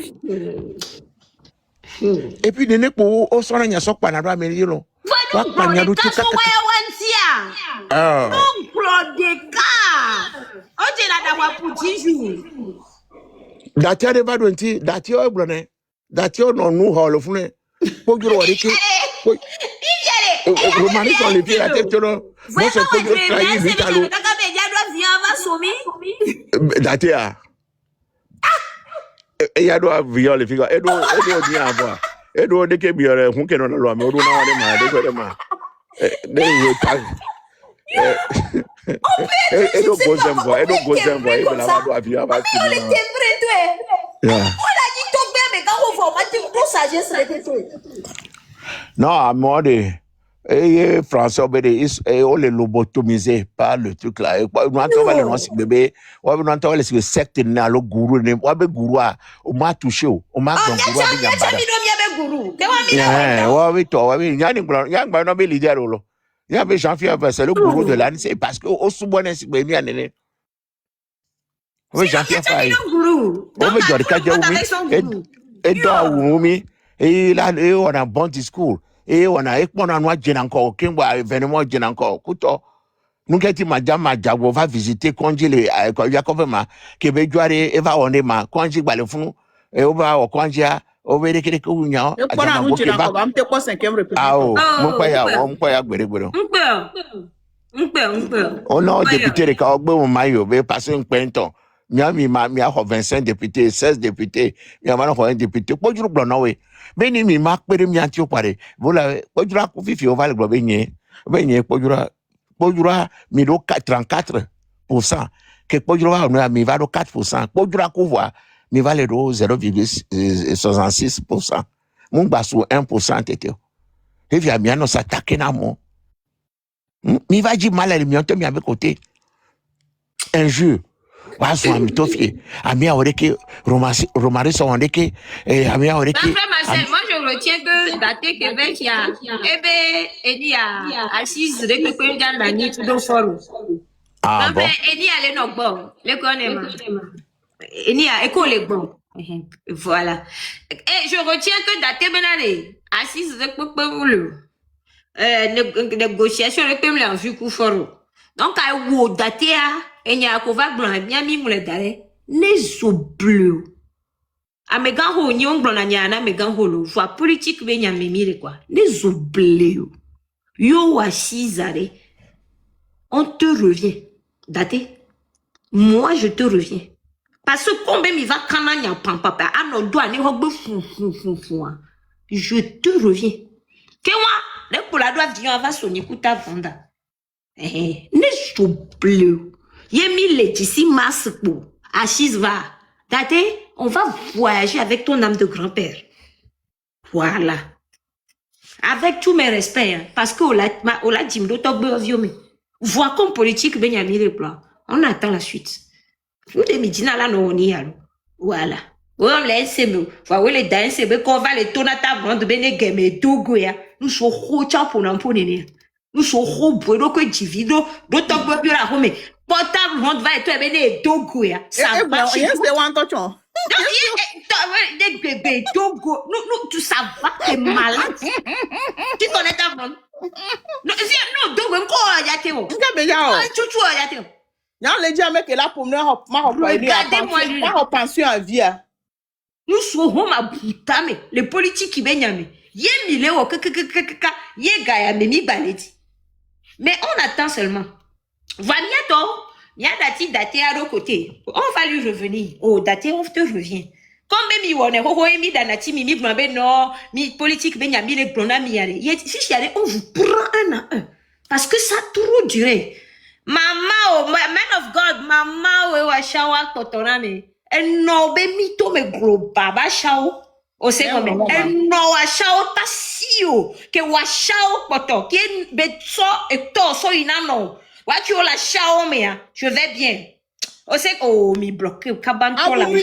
[SPEAKER 3] et puis nene ko o so na nya so pa na do ameri lo wa pa nya do tuka datia de vado nti datia o blone datia no nu hall fune pojuro wori ke romani son les pieds la tête non moi c'est pojuro trahi vitalo datia Et ya doit violer figa. Et doit bien avoir. Et doit de que bien on que non la loi mais on doit avoir mal de quoi de mal. Et doit gozer moi. Et doit gozer moi. Et la doit bien avoir.
[SPEAKER 2] Mais on les timbrés toi. On l'a dit ton bien mais quand on voit on dit pour sagesse les toi.
[SPEAKER 3] Non, à moi de et François Bédé, on les lobotomisé par le truc là. Et on entend les noms bébé, on entend les sectes na le gourou, on be gourou, on m'a touché, on m'a gourou a bien bada. Oui, toi, oui, yang ba no be leader lo. Ya be Jean-Pierre c'est le gourou de l'année, c'est parce que au soubonne si be mi anene. Oui, Jean-Pierre Faye. On veut dire que et dans Oumi, et là, on a un bon discours. Et on a un noix de encore, qui va événement de encore. Couteau, nous qui madame Madjabo va visiter Congé, Jacob Ma, qui veut jouer, et va on est ma, Congé, Balefon, et on va au Congé, on va dire que nous avons.
[SPEAKER 1] Et pour nous dire encore, on peut pas 5e République.
[SPEAKER 3] Ah, mon père, on a député de Kaogbe au Mayo, mais passer un penton. Miami, mi a 25 députés, 16 députés, mi a un député. Pour du blanc, oui. Mais ni mi marque, mais mi antio pare. Voilà, pour du coup, fifi, on va le glober, pour du mi do 34%. Que pour du on a mi va do 4%. Pour du coup, voir, mi va le do 0,66%. Mon bas sur 1%, t'étais. Et via mi a non s'attaquer na mon. Mi va dire mal à l'émiante, mi a côté. Injure. Wazo amitofi amia oreke romari so ondeke amia oreke
[SPEAKER 2] Marcel, moi je retiens que daté Québec il y a il y a assise de que dans la nuit tout forum.
[SPEAKER 3] Ah bon
[SPEAKER 2] Eni allé no bon le connaît Eni a école bon voilà et je retiens que daté benale assise de que négociation le peuple en vue forum. Donc à wo daté a enya akova blanc bien mi mule dare ne zo bleu amegan ho nyon blanc na nya na megan ho lo foi politique be nya memire quoi ne zo bleu yo wa sizare on te revient daté moi je te reviens parce que combien mi va kana nya papa ano do ani ho gbe fu je te reviens que moi le pour la doit dire va sonner kuta vanda ne zo bleu Yemi Laetitia Maspo, Achise va. Tate, on va voyager avec ton âme de grand-père. Voilà. Avec tous mes respects, hein, parce que on l'a dit, voir comme politique, Benjamin le plan. On attend la suite. Vous les midina là, non, on y a. Voilà. On l'a SME. Voilà, les danses, qu'on va les tourner à table de Benegame et Dogoya. Nous sommes rochants pour l'empoigner. Nous sommes robots, donc, divido, d'autant que la home. Portable, on va être béné Dogo ya.
[SPEAKER 1] Ça va. Yes, they want to
[SPEAKER 2] non, des bébés Dogo. Nous, tout ça va, t'es malade. Tu connais ta blonde? Non, Dogo, encore, y a t'es où? Chouchou, y a t'es où?
[SPEAKER 1] Y'a les gens qui là pour ma pension à vie.
[SPEAKER 2] Nous serons ma boutame, les politiques qui baignent. Yé mille au yé gaya memi baledi. Mais on attend seulement. Voilà, il y a daté à l'autre côté. On va lui revenir. Oh, daté, on te revient. Comme mi on est mi danati mi blambe non, mi politique ben yami les blonda mi yare. Si yare, on vous prend un à un. Parce que ça a trop duré. Maman, man of God, maman, wa shawa kotorame. En no be mi to me gros baba shao. O se comme en no wa shao tasio. Que wa shao poto. Qui betso et to so inano. Tu la chao mea, je vais bien. On sait oh mi bloqué kaban pour la
[SPEAKER 1] non,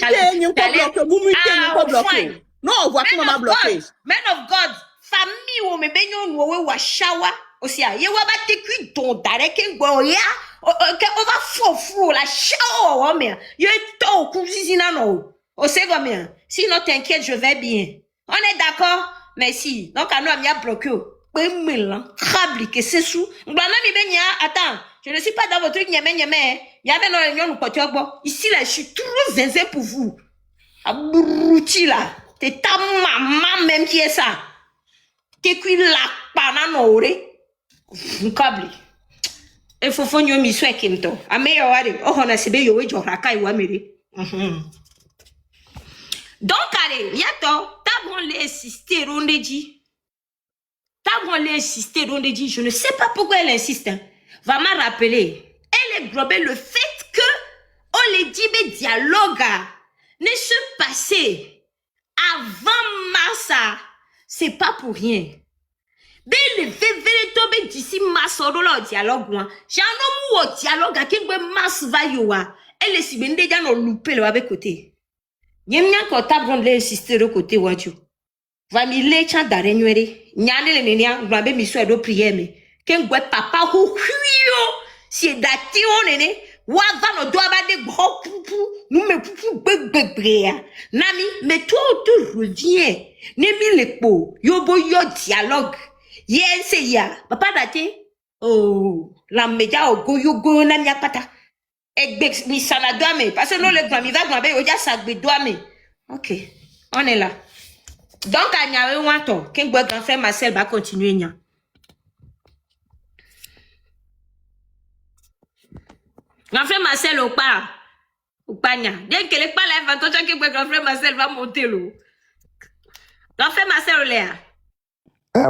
[SPEAKER 1] on voit comment m'a bloqué.
[SPEAKER 2] Man of God, famille ou me benyon ou wa shawa aussi a ye wa ba te kui don dare ke gbo ya on va fou la chao o mea. Ye to cousina no. On sait comment sinon t'inquiète, je vais bien. On est d'accord? Merci. Donc à nous a bloqué. Que c'est sous. Attends, je ne suis pas dans votre truc. Ici là, je suis trop zinzin pour vous. Abruti là. C'est ta maman même qui est ça. T'es qui la pananore. Câble. Il faut faire une mission avec toi. Ameyo wari. Oh on a sebe yowe joraka iwa mere. Donc, allez, yato, tabron les insister, Rondeji. Tabron les insister, Rondeji. Je ne sais pas pourquoi elle insiste. Hein. Va me rappeler. Elle est globée le fait que on les dit, mais dialogue ne se passait avant mars. C'est pas pour rien. Ben le vevere tobe d'ici mars au dialogue. J'ai un homme au dialogue à qui mars va yoa. Elle est si bien déjà non loupé le avec côté. Yemnya ko tabron le insister au côté waju. Va mi le chan d'arenuere. Nyane le nenia, grambe mi so do prière me. Ken gwe papa hu huyo. Si dati on nene, wa va no do abade gros poupou. Nous me poupou bebebrea. Nami, mais toi tu reviens. Nemi le po, yobo yo dialogue. Yen se ya, papa dati. Oh, la meja o go yo go na mi apata. Egbe mi sana doa me, parce que non le grand mi va grambe oja sagbe doa me. Ok, on est là. Donc à nyawe wanto, ken gwe grand frère Marcel va continuer nya. Grand frère Marcel au pas nya. Dès que les pas là, quand tu que grand frère Marcel va monter l'eau. Grand frère Marcel au l'air.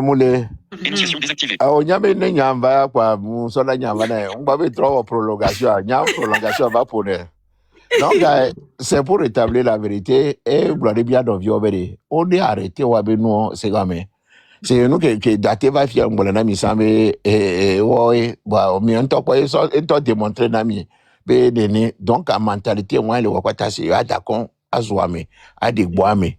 [SPEAKER 3] Moulé.
[SPEAKER 6] Négociation désactivée.
[SPEAKER 3] On y a bien une yamba, quoi, mon sola yamba, on va mettre trop en prolongation, prolongation va pour donc, c'est pour rétablir la vérité et vous l'avez bien dans Viobéry. On est arrêté ou avec nous, c'est comme c'est nous qui daté va faire un bon ami, ça mais ouais, bah, mais on t'a pas démontré nami, donc à mentalité moi le wakata c'est à d'accord à Zouame, à des boame.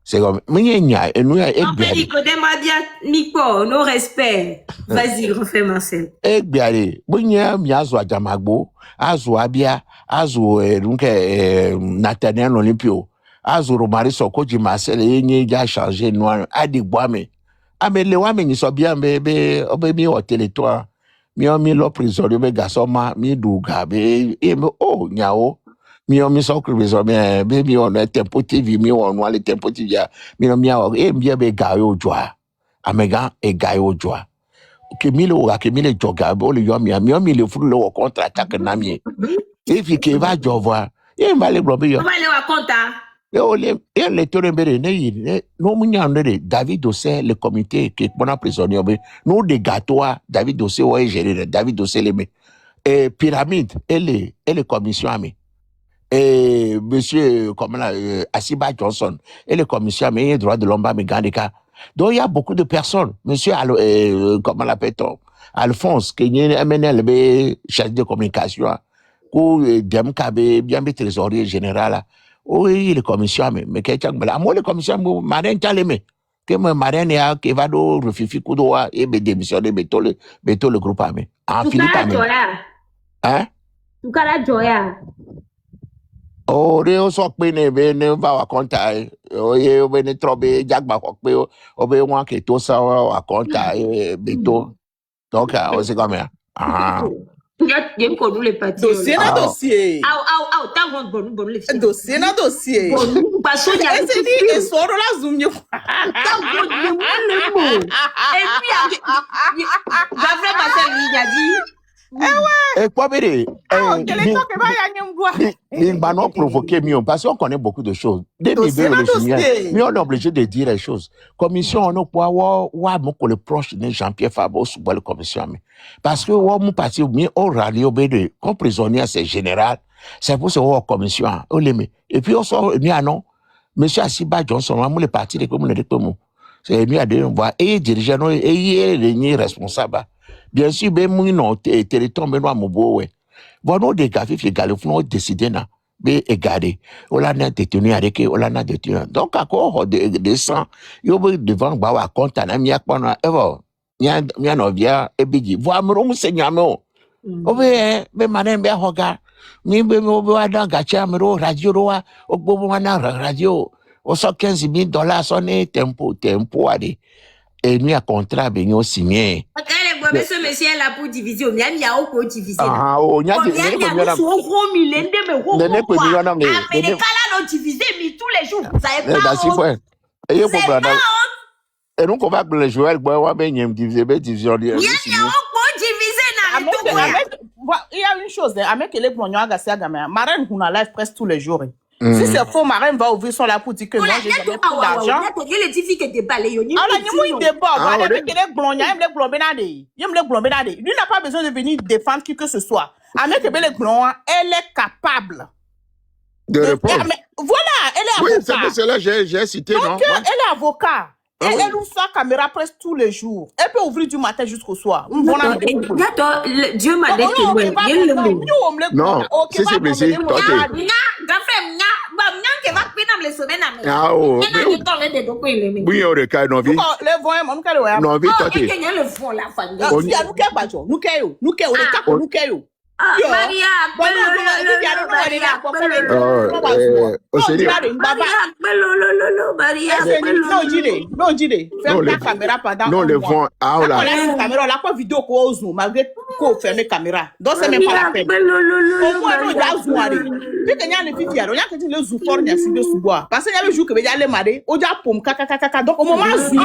[SPEAKER 3] C'est comme mais il y a nous a
[SPEAKER 2] On peut dire que des bien Nico, nos respects. Vas-y, refais Marcel.
[SPEAKER 3] Biare, bunya miazo Jamagbo, azo Abia, azo donc Nathaniel Olympio, azo Romari Sokoji Marcel yenye ja changer noir adi boame. Amele wa me ni so bien bebe mi hotel toi. Mi o mi lo prison be gasoma mi duga be oh nyao. Mi o mi so prison be mi on tempo TV mi on wale tempo TV mi no mi a mi be gayo joa. Amega e gayo joa. Kemile joga bo le yomi le fulu le contre attaque nami e fi ke va jova e male blobe yo
[SPEAKER 2] on va aller wa konta
[SPEAKER 3] e o le tore mbere ne yi no munya ndere David Dossé le comité qui bona prisonnier be no de gatoa David Dossé o gérer David Dossé le me et pyramide et les commissions ami et monsieur comme là Asiba Johnson et les commissions mais droit de l'homme mais gandika. Donc il y a beaucoup de personnes, monsieur comment l'appelle-t-on, Alphonse qui est MNL chargé de communication ou Demkabe bien trésorier général oui les commissions mais quelqu'un moi les commissions marin calme que moi marin ya qui va do refifi kudoa et be démissionner beto le groupe armé en Philippe hein
[SPEAKER 2] tu kala joya.
[SPEAKER 3] Oh, Rio sok bene va wa konta oye bene trobe jagba ko pe obe won ke to sa wa konta beto donc c'est comme ah
[SPEAKER 2] Yem ko nous les partis.
[SPEAKER 1] Dossier na dossier.
[SPEAKER 2] Au ta bon le fait.
[SPEAKER 1] Dossier na dossier.
[SPEAKER 2] Bon parce que
[SPEAKER 1] et c'est dit et sort la zoom yo.
[SPEAKER 2] Ta bon le mot. Et puis va frère Marcel il a dit
[SPEAKER 3] et quoi béré
[SPEAKER 1] quel est que va ya nyemboa.
[SPEAKER 3] Il va non provoquer mieux parce qu'on connaît beaucoup de choses. Dès mais on est obligé de dire les choses. Commission on a quoi wa mon le proche de Jean-Pierre Fabo sous la commission parce que wa mon parti mi on rallye obédé comme prisonnier c'est général. C'est pour ça wa commission on l'aime. Et puis on sort ni non monsieur Asiba Johnson moi le parti de comme le dépôt. C'est mieux à dire voir et dirigeant et il responsable. Bien sûr ben moi non territoire mais moi mobo ouais. Bon des gars fi galifon décider na be égaré on l'a détenu avec on l'a détenu donc encore de sang yo devant ba wa compte na mi akpona evo nya no via ebigi vo amro musenyamo be manen be hoga mi be mo ba da gacha amro radio roa ogbobo wana radio o so $15,000 sonné tempo ade et nous a contrat ben yo signé.
[SPEAKER 2] Mais ce monsieur est là pour diviser. Il y a aucun diviser.
[SPEAKER 3] Ah, oh, il y a des
[SPEAKER 2] mais diviser, mais tous les jours. Vous avez pas.
[SPEAKER 3] Et donc, on va le jouer, on va bien diviser.
[SPEAKER 2] Il y a aucun diviser.
[SPEAKER 1] Il y a une chose, avec les plongeurs à Gassia Gamma, Marine, on a live presque tous les jours. Si c'est faux, Marraine va ouvrir son là pour dire que non, j'ai jamais pris d'argent.
[SPEAKER 2] Il y a les filles qui déballent.
[SPEAKER 1] Alors, il y a des débats. Voilà, avec les glons, lui n'a pas besoin de venir défendre qui que ce soit. Avec les glons, elle est capable
[SPEAKER 3] de répondre.
[SPEAKER 1] Voilà, elle est
[SPEAKER 3] Oui,
[SPEAKER 1] avocat.
[SPEAKER 3] c'est cela j'ai cité,
[SPEAKER 1] Donc,
[SPEAKER 3] non?
[SPEAKER 1] elle est avocat.
[SPEAKER 3] Ah oui.
[SPEAKER 1] Elle ouvre sa caméra presque tous les jours. Elle peut ouvrir du matin jusqu'au soir.
[SPEAKER 2] Dieu m'a dit que
[SPEAKER 3] Non, si c'est blessé, toi, ah, oh, oui, on regarde, non, vie. Non, vie, toi, non, le vent, ah, là.
[SPEAKER 1] La caméra, la vidéo qu'on zoom, malgré qu'on ferme la caméra. Donc, c'est même pas la peine. Au moins, nous, il y a zoom. Puis, il y a une fille qui a le zoom fort, il y a un sous bois. Parce qu'il y a le jour que il y a les marées, on dit, poum, kaka. Donc, au moment où zoom, il y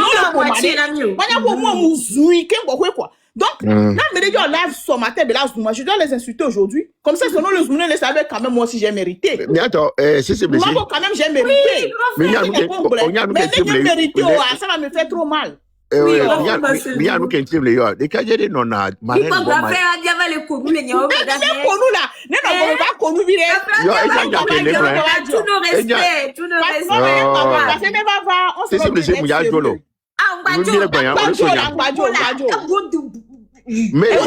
[SPEAKER 1] a un moment où zoom, il y a quoi. Donc, là, mais les gens live ce matin, mais là, moi, je dois les insulter aujourd'hui. Comme ça, sinon, le zoom, les savait quand même, moi aussi, j'ai mérité.
[SPEAKER 3] Mais attends, si c'est blessé.
[SPEAKER 1] Moi, quand même, j'ai mérité.
[SPEAKER 3] Mais il y a
[SPEAKER 1] mérité, ça va me faire trop mal.
[SPEAKER 3] Il y a nous qui intime les gars. Des cas, j'ai des non, marraine.
[SPEAKER 2] Il faut faire un diable les coups, les gars. Tout nos respects, tout nos respects.
[SPEAKER 3] Si c'est blessé, il y a Jolo. Mais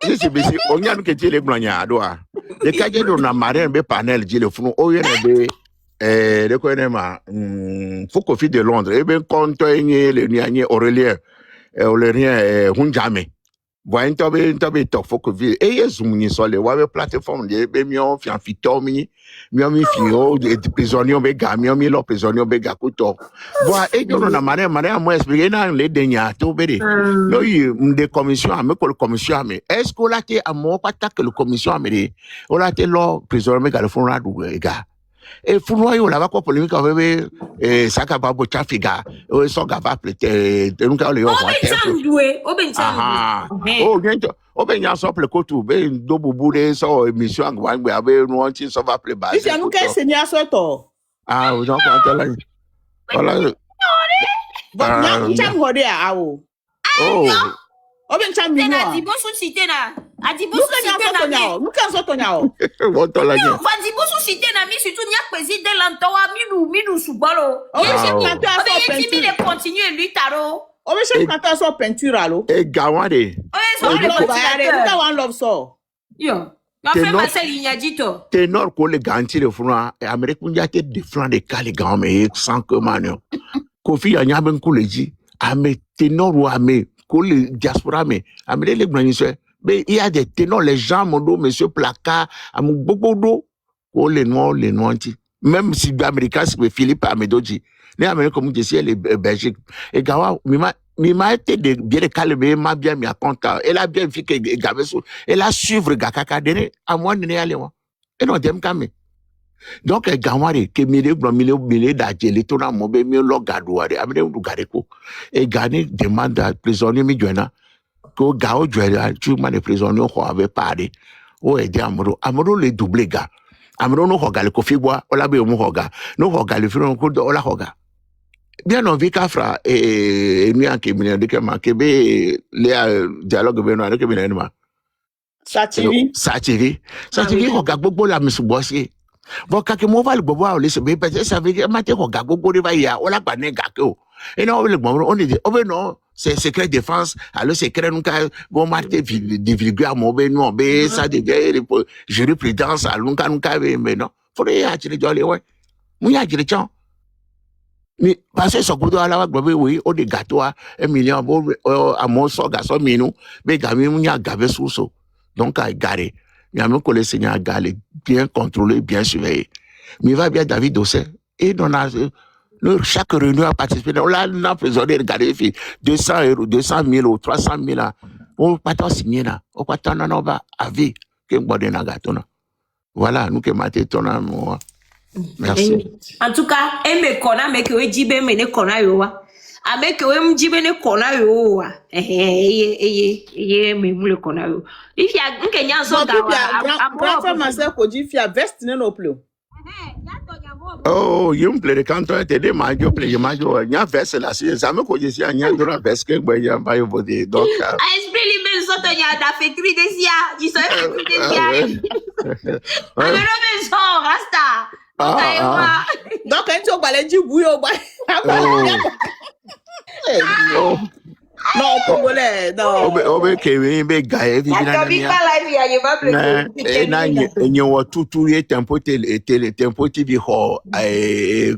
[SPEAKER 3] si c'est blessé, on y a nous qui les blancs à doigt. Des cas, j'ai dans marraine, be panel, j'ai le fond, oh, il y a des. Le connaît faut qu'on de Londres et bien quand le nianye Aurélien Hunjame voyez tobe to faut que vie et zoom ni sur les web plateforme de be mion fi fitomi mi fio de prisonnier be ga mi lo prisonnier be ga kuto voit et non na mare moi expliquer na le denya to be no yi de commission ame ko commission ame est-ce que là te amo patak le commission ame o là te lo prisonnier be ga le fond ra du ga et Founoy, on a quoi polémique avec Sakaba Bochafiga, ou Sogaba, nous avons les oh, ben, y'a ça, le cotou, ben, double boulé, ça, émission, on va nous anti, ça va plus bas.
[SPEAKER 1] Si nous qu'un seigneur sur toi.
[SPEAKER 3] Ah, vous en comptez là. Voilà. Oh.
[SPEAKER 2] Oh ben tu as mis là. Adibo sous cité là. Adibo sous cité là.
[SPEAKER 1] Nous quand ça tonyao.
[SPEAKER 2] Adibo sous cité là, mais surtout n'y a président l'antoa minou subalo.
[SPEAKER 1] Oh mais quand tu as
[SPEAKER 2] ça peinture. Il continue lui taro.
[SPEAKER 1] Oh mais quand tu as ça peinture allo.
[SPEAKER 3] Et Gawande.
[SPEAKER 2] Oh ça le continue.
[SPEAKER 1] Nous avons love ça.
[SPEAKER 2] Yo. Va faire Marcel Ignadito.
[SPEAKER 3] Ténor ko le ganti le funa Amérique kunja te de flan de kali gamme sans que manio. Kofi anya ben ko le ji. Ame ténor ou ame le diaspora mais amener les grands mais il y a des ténors les gens mondo monsieur placard am beaucoup d'eau oh les noirs même si américain c'est Philippe Amedoji les américains comme je sais les Belgique et gawa mima été de bien calmer ma bien mi compte elle a bien fait que gaveso elle a suivre gakaka dene à moi ne aller moi et non dem kame donc gawari ke milieu d'ajeli to na mo be mi lo gaduare amene du gareko et gani demande à prisonnier mi joina ko gao joina tu ma les prisonniers ko avait parlé o e di amoro le double ga amoro no hoga le kofigwa ola be mu hoga no hoga le firo ko do ola hoga bien on vit kafra et ni anke mi de kema ke be le dialogue be no ke mi na
[SPEAKER 1] Satiri
[SPEAKER 3] hoga gbogbo la mi subo si bon quand mo va le bobo o le se be peut-être ça veut dire matin ko ga gogo riba ya o la gba ne ga ke o et non le bon on dit oh ben non c'est secret défense alors secret nous ka bon marté divulguer mo be non be ça devient jurisprudence à nous ka mais non faut y a tire jolé ouais mu ya tire chan ni parce que so godo ala wa gbo be oui o de gâteau 1 million bo à mon so ga so minu be ga mi mu ya gave so donc à garé il y a même que les seigneurs galés bien contrôlé, bien surveillé. Mais il va bien David Dossé. Et chaque réunion a participé. On a prisonnier regardé 200 €, 200 000 ou 300 000. On pas tant signé là. On pas tant non va à vie. Voilà, nous qui maté ton amour. Merci.
[SPEAKER 2] En tout cas, me kona me que jibe me ne kona yowa. Avec eux, m'dit bene kona yo. Me moule kona yo. If ya nkenya so
[SPEAKER 1] Donc,
[SPEAKER 2] gawa.
[SPEAKER 1] grand frère, ma soeur, Koji, il y a veste, non plus.
[SPEAKER 3] Oh, you play the canton, te de majo play majo. Nya verse la si, ça me koje si nya dora verse ke gbe ya ba yo body. Donc,
[SPEAKER 2] esprit libéré so to nya da fekri desia. Di so fekri desia. Ale no me so rasta.
[SPEAKER 1] Donc, quand tu vas aller dire bouillon,
[SPEAKER 3] oh,
[SPEAKER 1] non, Congolais, non.
[SPEAKER 3] obe kewe be gae vi
[SPEAKER 2] La
[SPEAKER 3] bina
[SPEAKER 2] pas la vie, il va plus.
[SPEAKER 3] na nyewo tutu ye tempo tempo TV ho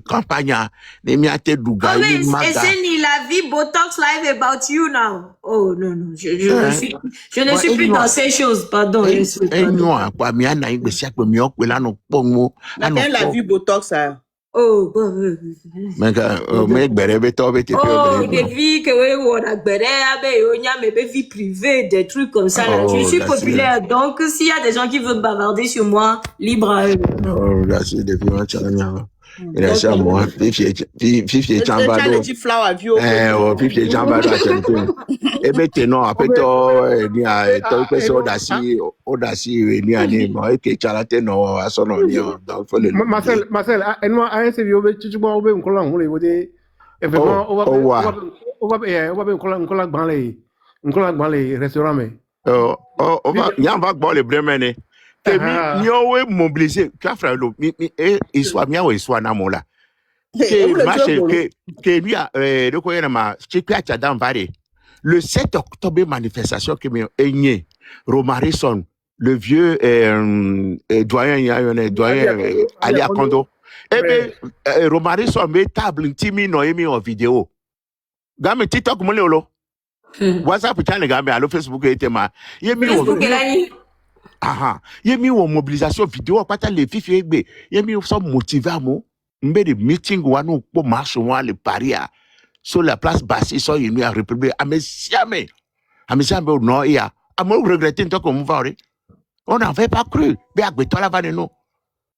[SPEAKER 3] campagne ne mi ate duga
[SPEAKER 2] Oh,
[SPEAKER 3] ye
[SPEAKER 2] mais
[SPEAKER 3] maga.
[SPEAKER 2] c'est ni la vie Botox live about you now. Oh non, non, je ne suis plus dans ces choses, pardon. Je suis pardon.
[SPEAKER 3] Enyo kwa mi ana igbesi akpe mi okpe lanu pongo.
[SPEAKER 1] Laquelle la vie Botox, ça?
[SPEAKER 2] Oh, bon.
[SPEAKER 3] Me gbere be to be te
[SPEAKER 2] Oh, des vies que on a mais vie privée, des trucs comme ça. Là. Je suis populaire, donc s'il y a des gens qui veulent bavarder sur moi, libre à eux.
[SPEAKER 3] Oh, là c'est depuis un challenge. Il a ça moi, fifi chambado. Oh, fifi chambado attention. E be te no apeto ni a to pe so odasi ni ani mo e ke chalate no asono ni o donc faut le
[SPEAKER 5] Marcel, moi un c'est vieux, tu vois on kola ngole wode vraiment on va branler restaurant mais
[SPEAKER 3] on va gbo le bremene que mi owe mobiliser ka fra lo mi e soit mi awe soit na mo la que lui a de ko yana ma chikwa cha dan vare le 7 octobre manifestation que mi enye Romarison le vieux doyen Ali Akondo et bien Romarison met table timi no emi en vidéo game TikTok mo le olo WhatsApp channel game allo Facebook etema yemi yemi wo mobilisation vidéo pata le fifi egbe yemi so motiver amo mbe de meeting wa no po marche wa le paria sur la place Bassi so yemi a république amesiame no ya amo regretter tant qu'on va on n'avait pas cru mais agbeto la vanne non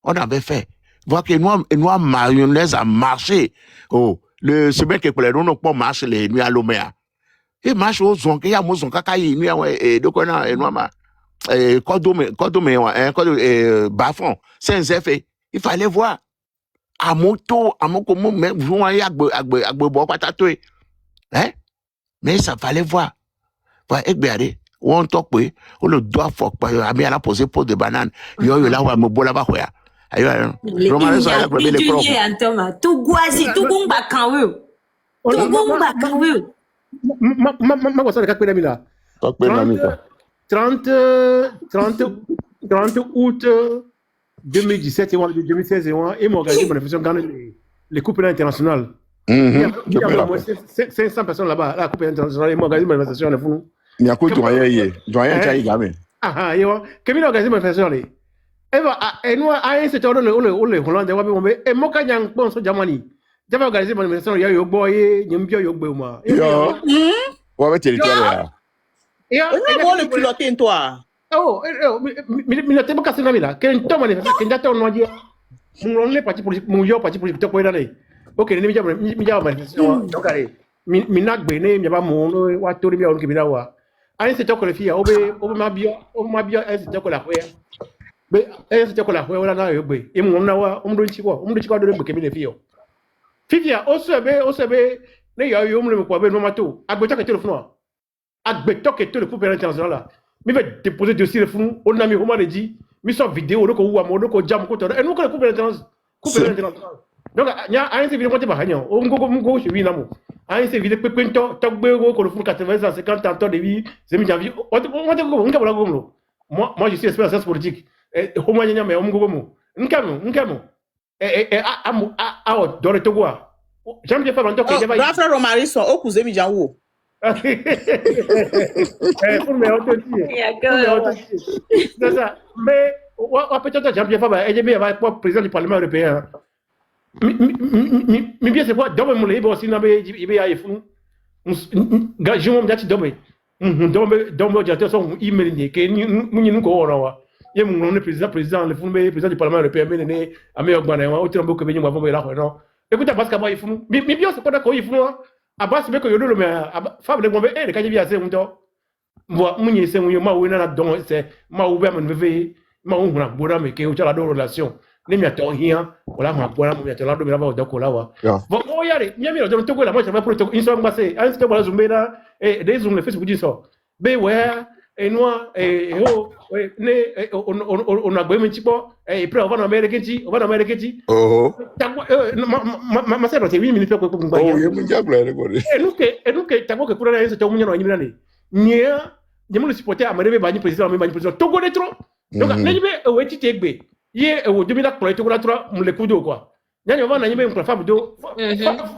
[SPEAKER 3] on avait fait voir que nous mayonnaise a marché oh le semaine que pour les non pas marche les nuits à l'omea et marche aux zon que ya mo zon kaka yi nuit et de quoi na no ma Kodome Bafon Saint-Zéphé il fallait voir à moto à mon comment même vous agbe bo patato hein mais ça fallait voir egbeare on talk we on le doit fort pa ami ala poser pot de banane yo là wa mo bola ba hoya ayo Romain ça la premier les propres
[SPEAKER 2] Antoma tout goisi tout gumba kanwe tout gumba kanwe
[SPEAKER 5] ma quoi ça le capé là 30 août 2017 et 2016 et m'organiser manifestation dans les coupes internationales. Il y a au moins 500 personnes là-bas, la coupe internationale et m'organiser manifestation de fou.
[SPEAKER 3] Il y a quoi doyen chai game.
[SPEAKER 5] Yo, que organiser manifestation là. Et nous à un secteur le Hollande wa be et mo ka nyang bon so Germany. J'avais organisé manifestation yo boy nyambio yo gbe ma.
[SPEAKER 3] Yo. Wa be territoire.
[SPEAKER 1] On le piloter toi.
[SPEAKER 5] Oh, mais pas cassé là. Quel temps manifestation, quel temps on dit. Mon le parti politique, mon yo parti politique quoi d'aller. OK, mi ja manifestation. Donc allez. Mi nak bene, mi ba mon wa tori mi on ki mi da wa. Ani c'est ko le fia, obe ma bio, c'est ko la fois. Mais c'est ko la fois wala na yo be. E mon na wa, do chi ko do be ke mi le fia. Fifia, o sebe ne yo mo le ko be no mato. Agbeta ke téléphone. Agbeto que tout le couple international là mi va déposer dossier le fou on a mis comment le dit mi so vidéo ko wa mo ko jam ko to et nous ko le couple international donc nya a un vidéo ko te ba hanyo o ngo je wi na mo a un vidéo pe pento to gbe ko le fou 80 50 ans de vie c'est mi janvier on nga bla go moi je suis expert en sciences politiques et ho mo nya me o ngo mo nkamo a dans le Togo Jean-Pierre Fabanto ko
[SPEAKER 1] je va frère Romain son o cousin mi janwo
[SPEAKER 5] c'est ça. Mais peut-être Jean-Pierre Fabre, il est président du Parlement européen. Mais bien c'est quoi? Dans le monde, il aussi il y a des fonds. Je m'en dis dans le directeur son email que nous corona. Il y a mon président le président du Parlement européen mais à meilleur gouvernement autant que nous avons là non. Écoute parce que moi il faut mais bien c'est pas d'accord il faut Après, c'est que Yodo, mais Fable, mon bébé, quand il vient à Semundo, moi, Mouni, c'est mon ma ouina dans c'est ma ouvert mon bébé, ma ouvra, boura, mais qui est la relation. Les miens t'ont rien, voilà, ma boura, mon miato, là, de la voix d'Okolawa. Bon, oh, yari, miami, dans le Togo, la moi, je vais pour le Togo, une somme passée, un stop à la Zumbena, et des zooms, le Facebook dit ça. Beware, et moi, et oh, on a besoin de tipo, et puis on va en Amérique, on va en Amérique.
[SPEAKER 3] Oh,
[SPEAKER 5] Ma sœur, c'est 8 minutes pour
[SPEAKER 3] oh, il y a mon diable, là,
[SPEAKER 5] et nous que t'as que pour aller se tomber dans une année. Nia, je me le supporter à me réveiller bani président, me bani président. Togo de trop. Donc, n'ayez pas où est-il tegbe. Hier, au 2000 pour les Togo la trop, me le coup d'eau quoi. N'ayez pas n'ayez pas une femme d'eau.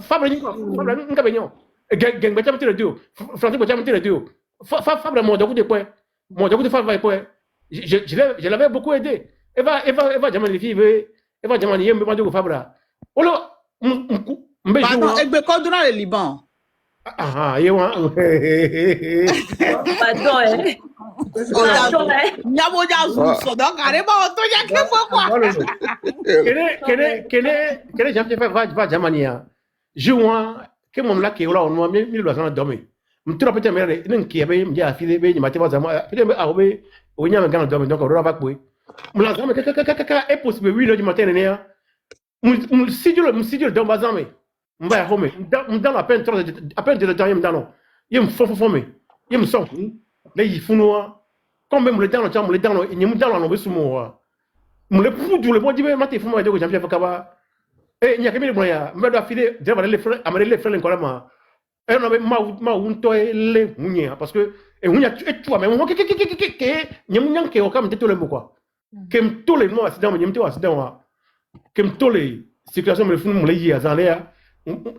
[SPEAKER 5] Femme ni quoi. Femme ni cabignon. Gang bâtiment de deux. Français bâtiment de deux. Femme mon dogu de point. Mon dogu de femme va point. Je l'avais beaucoup aidé. Eva jamais les filles. Eva jamais les me dogu femme là. Oh là,
[SPEAKER 1] pardon, Egbe Kodra le Liban.
[SPEAKER 5] Ah, you want?
[SPEAKER 2] Pardon, hein. Pardon, hein.
[SPEAKER 1] Nyaboja Zouso, donc carrément, on te y a que quoi.
[SPEAKER 5] Quel est Jean-Pierre va Jamania? Jouant, que mon lac est là, on m'a mis le sang dormir. Me trouve peut-être mais non qui avait me a filé be ma teva zama peut-être ah be o nya me gana dormir donc on va pas me la zama kaka est possible 8h du matin néa me sidio dans bazame mba home dans la peine à peine de temps yem dans yem fo me yem son le yifunoa comme même le dans le temps le dans il me dans no besumo me le poudu le modi me mate fuma de Jean-Pierre Fakaba e nya kemi le moya me do afile de les frères amere les frères encore ma e no be ma unto le hunya parce que e hunya tu mais mo ke nyem nyanke o kam te to le quoi kem to le mo accident nyem te accident wa kem to le situation me funu mo le yi azan le ya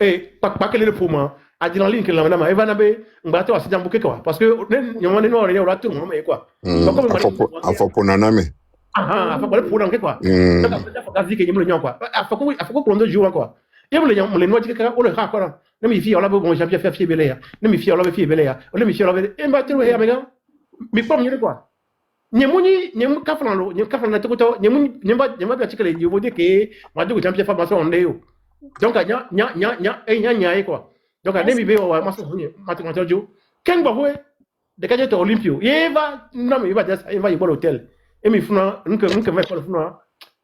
[SPEAKER 5] e pa que le poma adrenaline que la madame eva na be ngbato accident bu ke quoi parce que nyom ne no re ya tout mo me quoi
[SPEAKER 3] afo ponana me
[SPEAKER 5] ah fa pour dans quoi fa ka que nyem le nyon quoi afako pour ndo jour quoi yem le nyom le no ti ka o le ha quoi ne mi fi ola bo bon Jean-Pierre fait fier belé ya ne mi fi ola be fier belé ya ne mi fi ola be e ba tru he amega mi pom ni quoi nyem ka flan lo nyem ka flan na to nyem ba ti kele yo de ke ma de Jean-Pierre fa ba so on yo donc nya quoi donc ne mi be wa ma so ma ti konto jo ken ba ho de ka je to Olympio yeva na mi ba va yo l'hôtel e mi funa nke me ko funa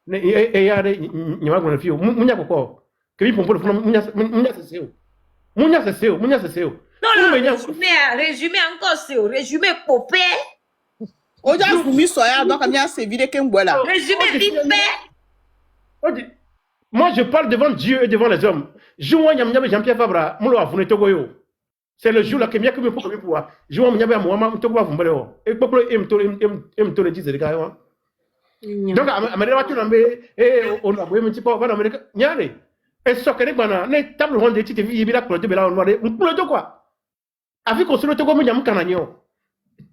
[SPEAKER 5] ne e ya de nyama ko na fio munya ko que mi pompo funa munya c'est ça.
[SPEAKER 2] Non, résumé encore, c'est résumé popé.
[SPEAKER 1] Oja Fumi Soya, donc on vient se vider qu'un bois là.
[SPEAKER 2] Résumé vite fait.
[SPEAKER 5] Moi, je parle devant Dieu et devant les hommes. Jouant Jean-Pierre Fabra, mon loi, vous n'êtes pas c'est le jour là que je peux me pouvoir. Jouant Mnyaba, moi, je peux vous me et pourquoi il me le disait, carrément. Donc, à ma tu n'as pas, on a un petit peu, on va en Amérique. Nyale. Et ce que les tables rondes de titres, il y a pour le débat, on va le quoi. Avec qu'on se le togo, il y a un canagnon.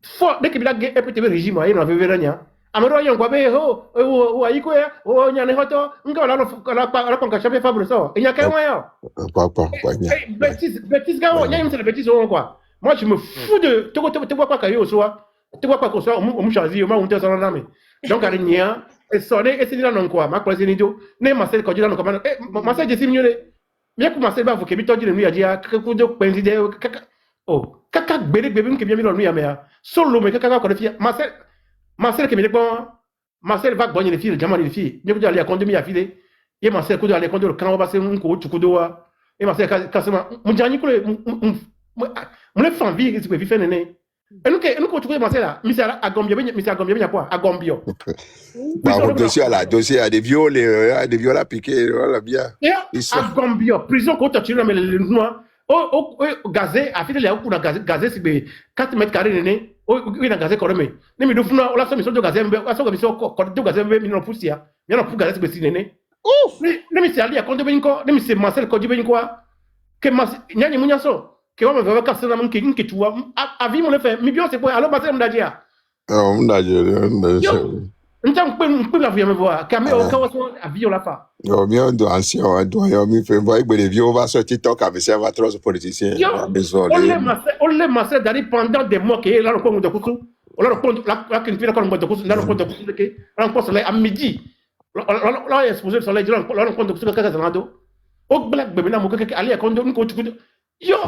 [SPEAKER 5] Faut, dès qu'il y a un petit régime, il y a un véranien. Amaro, il y a un guabé, oh, aïko, oh, il y a un hoto, on va la concacher Fabre ça. Il y a qu'un moyen.
[SPEAKER 3] Papa,
[SPEAKER 5] bêtise, gars, il y a une seule bêtise, quoi. Moi, je me fous de. Tu vois pas qu'il y a au soir. Tu vois pas qu'on soit, on me choisit, on m'a honte sur la dame. Donc, à l'ignia. Et sonner et c'est là non quoi ma croisé nido ne Marcel ko dila no comment Marcel je simule bien que Marcel ba vous que bito dile nuit a dia ko do penside kaka gbere gbebe nke bien mi lo nuit a mea solo me kaka ko de fie Marcel que me bon Marcel va gagner les filles jamani les filles ne ko aller à conduire mi a filé et Marcel ko aller conduire quand on va passer un ko chukudo wa et Marcel kasema mu jani ko mu le fan vie que tu faire nene. Et nous, tu connais Marcel là, monsieur Agombio, quoi, Agombio.
[SPEAKER 3] Bah, dossier à des viols à piquer, voilà, bien.
[SPEAKER 5] Agombio, prison contre tu mais le noir. Oh, gazé, à fait, il y a un gazé, c'est 4 mètres carrés, né. Oh, il a gazé, quand même. Ne me doufna, on l'a fait, mission de gazé, on l'a fait, quand tu gazé, mais non, poussière. Il y a un gazé, c'est né. Ouf! Ne me sais, Ali, à compte de Benko, ne me sais, Marcel, quand tu veux quoi? Que Marcel, il y a une mouniasso. Que on va casser la main qui tu vois à vie mon le fait mais bien c'est quoi alors Marcel m'dadia on la vie me voir camé au cas à vie la fa
[SPEAKER 3] yo bien do ancien doyen mi fait voir que les vieux va sur TikTok avec ça va trop politicien
[SPEAKER 5] on les Marcel d'aller pendant des mois que là on compte de coucou on leur compte la qui fait comme de coucou là on compte de coucou que là on passe à midi là exposé sur les là on compte de coucou que ça là au black bébé là mon que aller à compte de coucou Yo,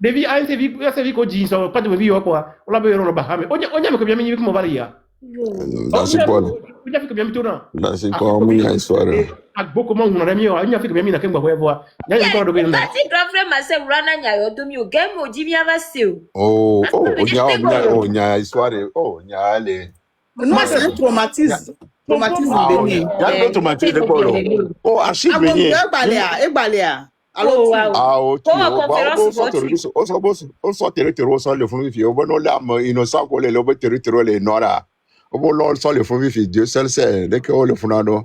[SPEAKER 5] devi anche vi coggi so pas de vie quoi. On l'a besoin de bahame. On y a que bien mis comme valia.
[SPEAKER 3] Dans ce point.
[SPEAKER 5] On y a fait que bien mis tout non.
[SPEAKER 3] Dans ce point, on y a histoire.
[SPEAKER 5] A beaucoup moins on a mis, on y a fait que bien mis na kemba voir. Y a encore de bien.
[SPEAKER 2] Parti grand frère Marcel Rana Nyayo Domi au game au Jimmy Avaseo.
[SPEAKER 3] Oh, on y a histoire. Oh, on y a les.
[SPEAKER 1] Non, c'est un traumatisme. Traumatisme
[SPEAKER 3] Ah,
[SPEAKER 1] béni.
[SPEAKER 3] il y a d'autres matières de quoi. Oh, archive
[SPEAKER 1] Ah bon,
[SPEAKER 3] béni.
[SPEAKER 1] Baléa.
[SPEAKER 2] Oh,
[SPEAKER 1] Alors,
[SPEAKER 2] wow.
[SPEAKER 3] Ah, ok.
[SPEAKER 2] Pour la conférence,
[SPEAKER 3] On sort territoire sans le fond vifié. On va nous l'âme innocent qu'on les lobe territoire les noirs. On va l'on sans le fond vifié. Dieu seul sait. Dès qu'on le fond non.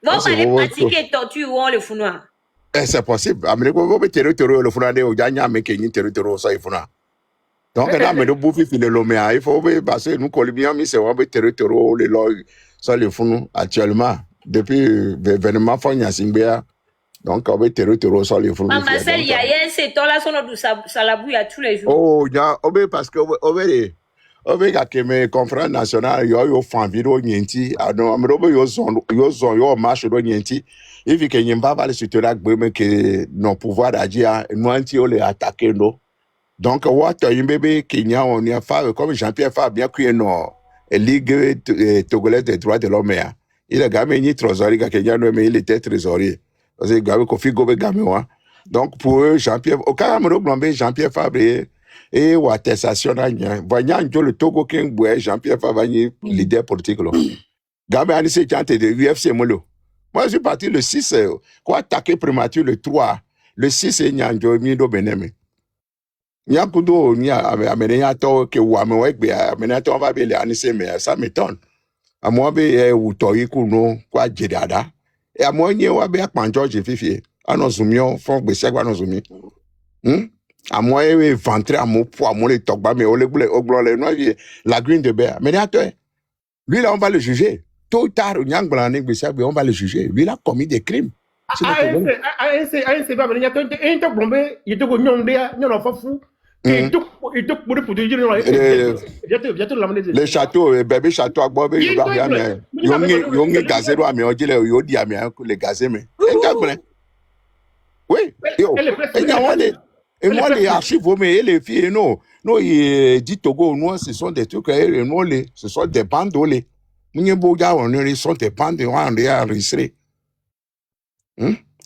[SPEAKER 2] Vous allez pratiquer torture ou on le fout noir.
[SPEAKER 3] C'est possible. Amérique, on va territoire le fond au dernier mais qu'il y a territoire ça il faut là. Donc là, mais le bouffe il est l'homme. Il faut parce que nous collons bien, mais c'est on va territoire les lois sans le fond actuellement depuis l'événement Fagna Simbea. Donc, on va territoire sans le fond.
[SPEAKER 2] Marcel, il y a ces temps là, ça la bouille à tous les jours.
[SPEAKER 3] Oh, il y a, parce que, on va que mes confrères nationaux, yo fan vidéo nienti, adon, amrobo yo marche do nienti, il vit que nyemba va le soutenir que non pouvoir d'agir, nous anti on les attaquer non. Donc, what un bébé Kenya on y a fait comme Jean-Pierre Fabre bien que non, Ligue togolaise des droits de l'homme. Il a gagné ni trésorier Kenya non mais il était trésorier. Parce que gagné Kofi Gobe gagné. Donc pour eux Jean-Pierre au Cameroun blambé Jean-Pierre Fabre et ou attestation d'agna. Voyant le Togo King Boy Jean-Pierre Fabre leader politique là. Gagné ani c'est chanté de UFC molo. Moi je suis parti le 6 quoi attaquer prématuré le 3, le 6 et Nyanjo mi do beneme. Nyakudo ni amenenya to ke wa me wegbe amenenya to va be le ani c'est mais ça m'étonne. À moi be ou toyi kuno kwa jedada. Et à moi nye wa be akpanjo je fifie. Ano zumio fon gbe se gba no zumi. À moi e ventre à mon poids mon le tokba mais o le no la green de bear. Mais attends. Lui là on va le juger. Tôt ou tard nyang blane gbe se on va le juger. Lui il a commis des crimes.
[SPEAKER 5] C'est pas mais il y a un to blombe, il te go nyon dia, nyon fa fou. Et tout pour dire non. Bientôt la monnaie.
[SPEAKER 3] Le château bébé château agbo be yoga bien mais yongi gazero ami ojile yo di ami le gazeme. Oui, yo. Et moi, les archives, mais les filles, non, il dit Togo, nous, ce sont des trucs, ce sont des bandes, ils sont des bandes, on est enregistrés.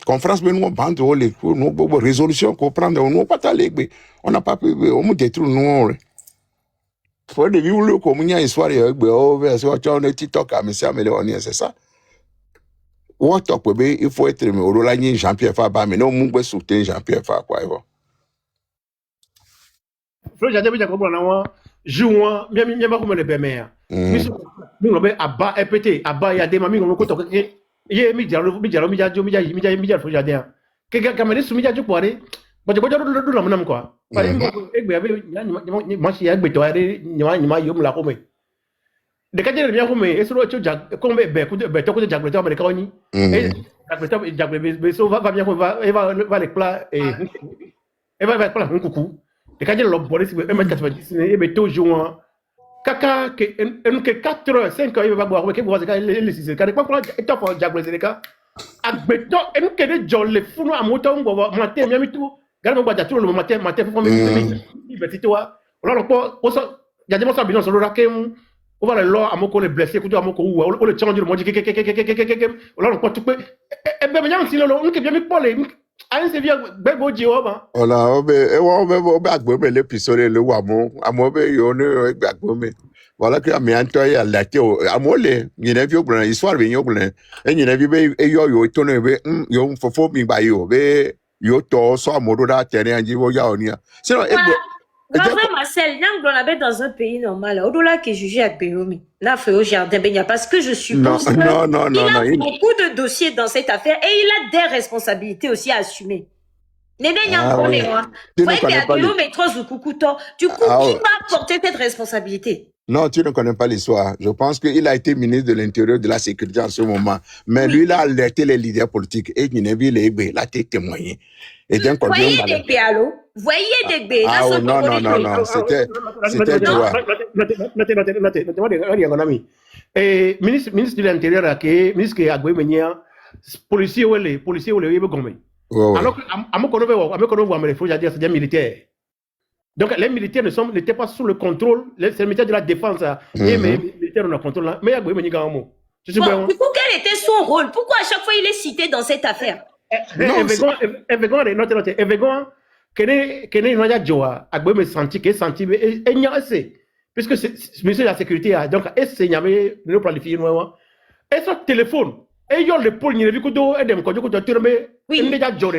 [SPEAKER 3] Conférence, mais nous, bandes, nous, résolution, comprendre, nous, pas t'aller, on n'a pas pu, on me détruit, nous, faut des vivre comme il y a une soirée, on est TikTok, mais c'est ça. Il faut être au Roland Jean-Pierre Fabre, mais non, on peut soutenir Jean-Pierre Fabre, quoi.
[SPEAKER 5] Flo jade bi jakobo na wa juwa mi ba ko me be me mi no be aba epete aba ya de ma mi no ko to ke ye mi jaro flo jade ke ga me su mi jaju pore bojo do la munam kwa pare mi ko egbe abe ni ma si egbe to are ni ma yo mu la ko me de ka jere mi ko me esro cho ja ko be to ko jagbe to amerika oni jagbe be so va bien ko va les plats et va plats un coucou. Et quand il y a le police, il est toujours caca, que 4 heures, 5 heures, il va boire, il va boire, il est 6 heures. Quand il est en diable, c'est le cas. Admettons, et nous, qu'il y a des gens, les fous, à monter, on va mater, bien, tout. Regardez, on va dire tout le matin, il faut même, c'est toi. Alors, il y a des monstres bien sur le raquet, on va le à mon collègue blessé, on le change, on dit, on peut tout. Et bien, il y a un qui vient parler. Aïe, c'est bien, bébé Dioma.
[SPEAKER 3] Voilà, on va les pistolet, le wamo, à moi, voilà que à mianto ya laté à moi les il y a vu blanc histoire bien yo blanc et il y a vu yo tourner yo fofo mi ba yo yo to so amodo da terrain ji wo ya onia sinon
[SPEAKER 2] Grand Marcel, on avait dans un pays normal, au-delà qui est jugé à Béomi, là, fait au jardin Benya, parce que je suppose qu'il a beaucoup de dossiers dans cette affaire et il a des responsabilités aussi à assumer. Du coup, qui va porter cette responsabilité?
[SPEAKER 3] Non, tu ne connais pas l'histoire. Je pense qu'il a été ministre de l'Intérieur de la Sécurité en ce moment. Mais lui, il a alerté les leaders politiques et il a été témoigné. Et donc,
[SPEAKER 2] voyez des B, allô? Voyez des B.
[SPEAKER 3] Non, c'était toi.
[SPEAKER 5] Ministre de l'Intérieur, ministre qui a gouverné, policier ou les gommes.
[SPEAKER 3] Ouais,
[SPEAKER 5] Alors que à mon connaître, il faut dire c'est des militaires. Donc les militaires n'étaient pas sous le contrôle, c'est le militaire de la défense. Et mais les militaires ont le contrôle là. Mais il y a des gens qui sont
[SPEAKER 2] Bon, du coup, quel était son rôle? Pourquoi à chaque fois il est cité dans cette affaire?
[SPEAKER 5] Puisque c'est ministre de la sécurité, donc, il y avait le planifié, et son téléphone, et il y a le pôle, il y a des gens qui ont
[SPEAKER 2] Oui.
[SPEAKER 5] il y a des gens qui est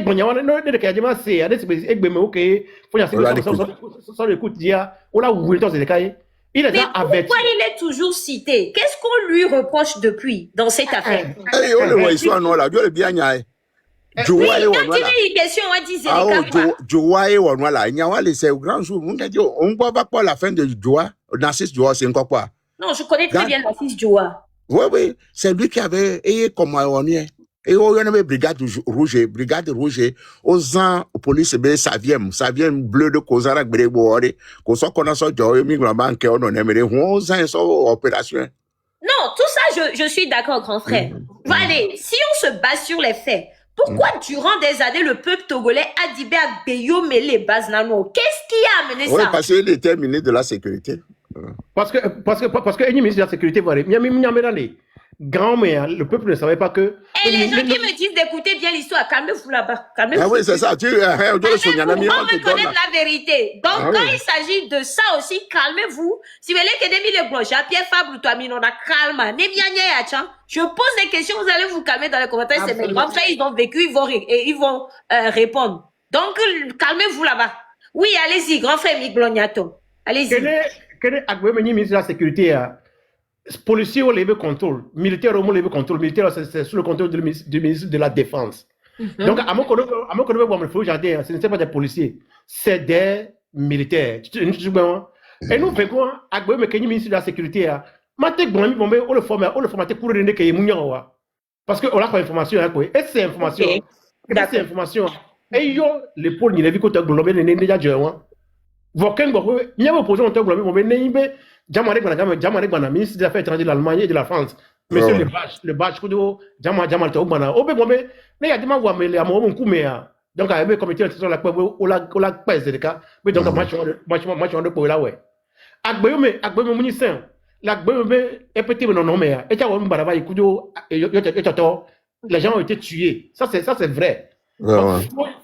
[SPEAKER 5] bon, ne qu'il y a des gens qui est faut il est
[SPEAKER 2] Mais
[SPEAKER 5] averti.
[SPEAKER 2] pourquoi il est toujours cité? Qu'est-ce qu'on lui reproche depuis dans cette affaire?
[SPEAKER 3] Eh, on le voit ici, non, là, je le bien,
[SPEAKER 2] Oui,
[SPEAKER 3] Joa et
[SPEAKER 2] quand
[SPEAKER 3] voilà.
[SPEAKER 2] il est une question, on dit c'est
[SPEAKER 3] Ah,
[SPEAKER 2] les cas.
[SPEAKER 3] Joa et voilà. Il y a c'est au grand jour. On voit pas la fin de Joa. Narcisse Joa, c'est encore quoi?
[SPEAKER 2] Non, je connais très bien la fils Joa.
[SPEAKER 3] Oui, c'est lui qui avait, et comme on y est. Et on avait brigade rouge, aux ans, police, ça vient bleu de Kozara, Grégoire, qu'on soit qu'on a sorti, banque, on a mis 11 ans, sur opération.
[SPEAKER 2] Non, tout ça, je suis d'accord, grand frère. Allez, si on se base sur les faits, pourquoi durant des années le peuple togolais a dit à Béyo Mele Baznano? Qu'est-ce qui a amené
[SPEAKER 3] Oui,
[SPEAKER 2] ça?
[SPEAKER 3] parce qu'il était ministre de la sécurité.
[SPEAKER 5] Parce que le ministre de la sécurité, grand-mère, le peuple ne savait pas que.
[SPEAKER 2] Et les gens qui me disent d'écouter bien l'histoire, calmez-vous là-bas. Calmez-vous.
[SPEAKER 3] Ah oui, c'est ça. Tu
[SPEAKER 2] on veut connaître la vérité. Donc,
[SPEAKER 3] Ah
[SPEAKER 2] quand
[SPEAKER 3] oui.
[SPEAKER 2] il s'agit de ça aussi, calmez-vous. Si vous voulez que des mille blancs, Pierre Fabre, toi, on a calme. Je pose des questions, vous allez vous calmer dans les commentaires. C'est mes grands frères, ils ont vécu, ils vont répondre. Donc, calmez-vous là-bas. Oui, allez-y, grand frère Miglognato. Allez-y.
[SPEAKER 5] Quel est le ministre de la sécurité? Policiers ont levé contrôle, militaires ont levé contrôle, militaires c'est sous le contrôle du ministre de la Défense. Donc, à mon collègue, ce ne sont pas des policiers, c'est des militaires. Et nous faisons, à le ministre de la Sécurité, on le formaté pour le que parce qu'on a pas information, et c'est information,
[SPEAKER 2] Ok.
[SPEAKER 5] et c'est information. Et il y a les pôles, il y a vu qu'on a globé les nénéjas de Voken Boko, il y a opposé en termes de Néimbe, Jamarek Bana, ministre des Affaires étrangères de l'Allemagne et de la France. Monsieur le Bach, Jamal Taubana, Obé, mais il y a des gens qui ont amoureux Koumea. Donc, il y a un comité de la pèse de cas, mais donc, match de pour la ouais. Agbe Mounissen, l'Agbe est petit, non, mais, et tu as un baraba, les gens ont été tués. Ça, c'est vrai.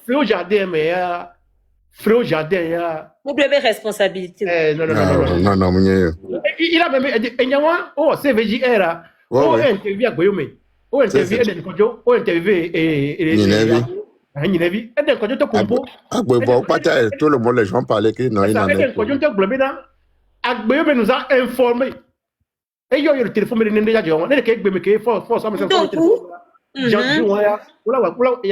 [SPEAKER 5] Fléau Jardin, mais. Frérot Jardin,
[SPEAKER 2] Vous devez responsabilité.
[SPEAKER 3] Non,
[SPEAKER 5] il a même dit, CVJR, interview à Goyome, interview à Denkojo, interview Ninevi, et Denkojo te compo.
[SPEAKER 3] Tout le monde, les gens parlaient que non, il n'en est pas.
[SPEAKER 5] Agbeome nous a informé. Et il y a eu le téléphone, mais il n'y a pas force. Il y a des gens il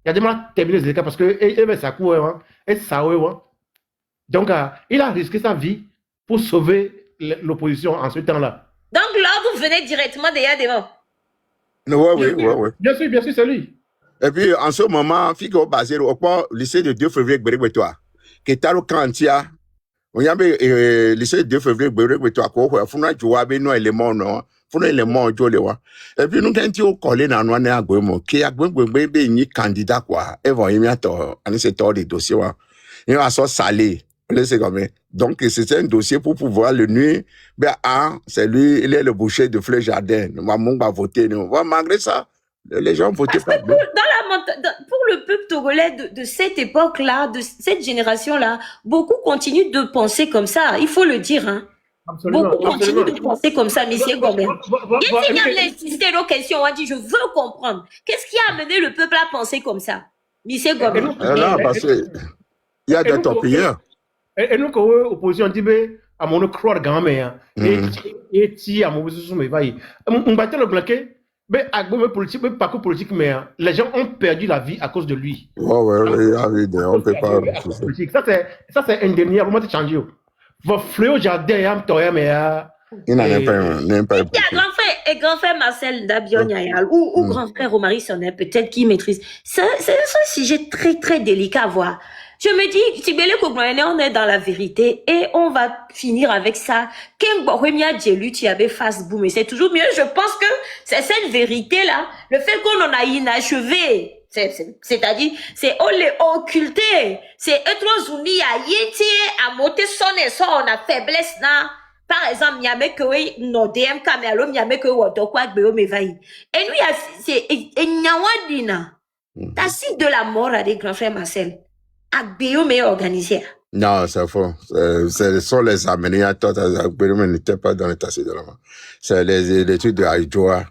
[SPEAKER 5] y a des gens qui terminé les cas parce que ça court, et ça donc il a risqué sa vie pour sauver l'opposition en ce temps-là.
[SPEAKER 2] Donc l'ordre venait directement des Yadéma.
[SPEAKER 3] Oui.
[SPEAKER 5] Bien sûr, c'est lui.
[SPEAKER 3] Et puis en ce moment, Figo basé au lycée de 2 février Bérébotois, qui est à l'Ocantia. On y a le lycée de 2 février Bérébotois, quoi, il faut que tu aies un élément, non? Faut les mots et puis nous quand collé dans nous à Gomo qui a ni candidat quoi et vont y mettre en ce temps des dossiers il va so salé laissez comme donc c'est un dossier pour pouvoir le nuire c'est lui il est le boucher de Fleur Jardin on va voter nous malgré ça les gens votent pas
[SPEAKER 2] pour le peuple togolais de cette époque-là, de cette génération-là, beaucoup continuent de penser comme ça, il faut le dire, hein.
[SPEAKER 5] Absolument,
[SPEAKER 2] beaucoup continuent de penser comme ça, monsieur Gomez. Qu'est-ce qu'il y a insisté nos questions? On dit, je veux comprendre. Qu'est-ce qui a amené le peuple à penser comme ça, monsieur Gomez?
[SPEAKER 3] Non, parce que il y a des topilleurs.
[SPEAKER 5] Et nous, quand l'opposition dit, à mon croire grand-mère, et si à mon besoin, mais va y. On battait le bloqué, mais à politique, mais parcours politique, mais les gens ont perdu la vie à cause de lui.
[SPEAKER 3] On peut pas.
[SPEAKER 5] Ça, c'est indéniablement changé. Votre Fléau Jardin,
[SPEAKER 3] il n'en a pas.
[SPEAKER 2] Grand frère Marcel Dabion-Yayal ou grand frère Romary Sonnet, peut-être qui maîtrise. C'est un sujet très, très délicat à voir. Je me dis, Tibele Kognoyene, on est dans la vérité et on va finir avec ça. Ken Bohemia Djelu, tu avais Facebook, mais c'est toujours mieux. Je pense que c'est cette vérité-là, le fait qu'on en a inachevé. C'est-à-dire, c'est on les occulté. C'est eux trois unis à yéti, à monter son et son, on a faiblesse là. Par exemple, Niamey que no DM Kamelo, Niamey que Wodokwa Gbeo Mevaï. Et nous, c'est Nyawadina. T'as si de la mort à des grands frères Marcel. À Gbeo me organisé.
[SPEAKER 3] Non, c'est faux. Ce sont les Améniateurs. Gbeo n'était pas dans le tassi de la mort. C'est les trucs de Aïdjoa.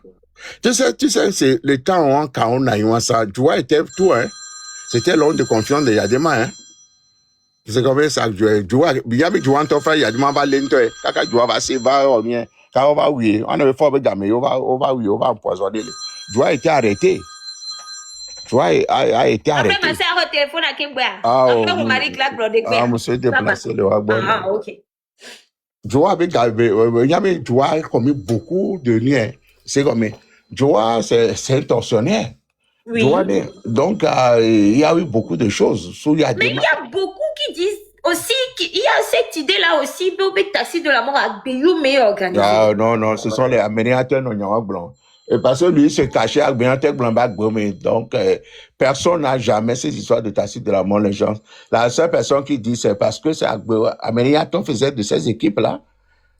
[SPEAKER 3] Tu sais, c'est le temps où quand on a eu ça, Joa était tout, hein. C'était l'homme de confiance de Yadema, hein. C'est comme ça, Joa, Biabi Joa, en fait, Yadema va lento, Kaka Joa va se va, on vient, quand on va oublier, on avait fort gamé, on va empoisonner. Joa a été arrêté. Joa a été arrêté.
[SPEAKER 2] Après, ma sœur au téléphone à Kimboya.
[SPEAKER 3] Ah,
[SPEAKER 2] après, vous m'avez claqué
[SPEAKER 3] ah, monsieur déplacé le wagon.
[SPEAKER 2] Ah, ok.
[SPEAKER 3] Joa avait Joa a commis beaucoup de liens. C'est comme, Joa, c'est un tortionnaire.
[SPEAKER 2] Oui.
[SPEAKER 3] Joa, donc, il y a eu beaucoup de choses.
[SPEAKER 2] Mais il y a beaucoup qui disent aussi qu'il y a cette idée-là aussi, Bobé Tassi de la mort à Béou, mais organisé.
[SPEAKER 3] Ah, non, ce sont les Améniateurs non blancs. Et parce que lui, il se cachait avec Améniateurs blancs, donc, personne n'a jamais ces histoires de Tassi de la mort, les gens. La seule personne qui dit, c'est parce que c'est Améniateurs faisait de ces équipes-là.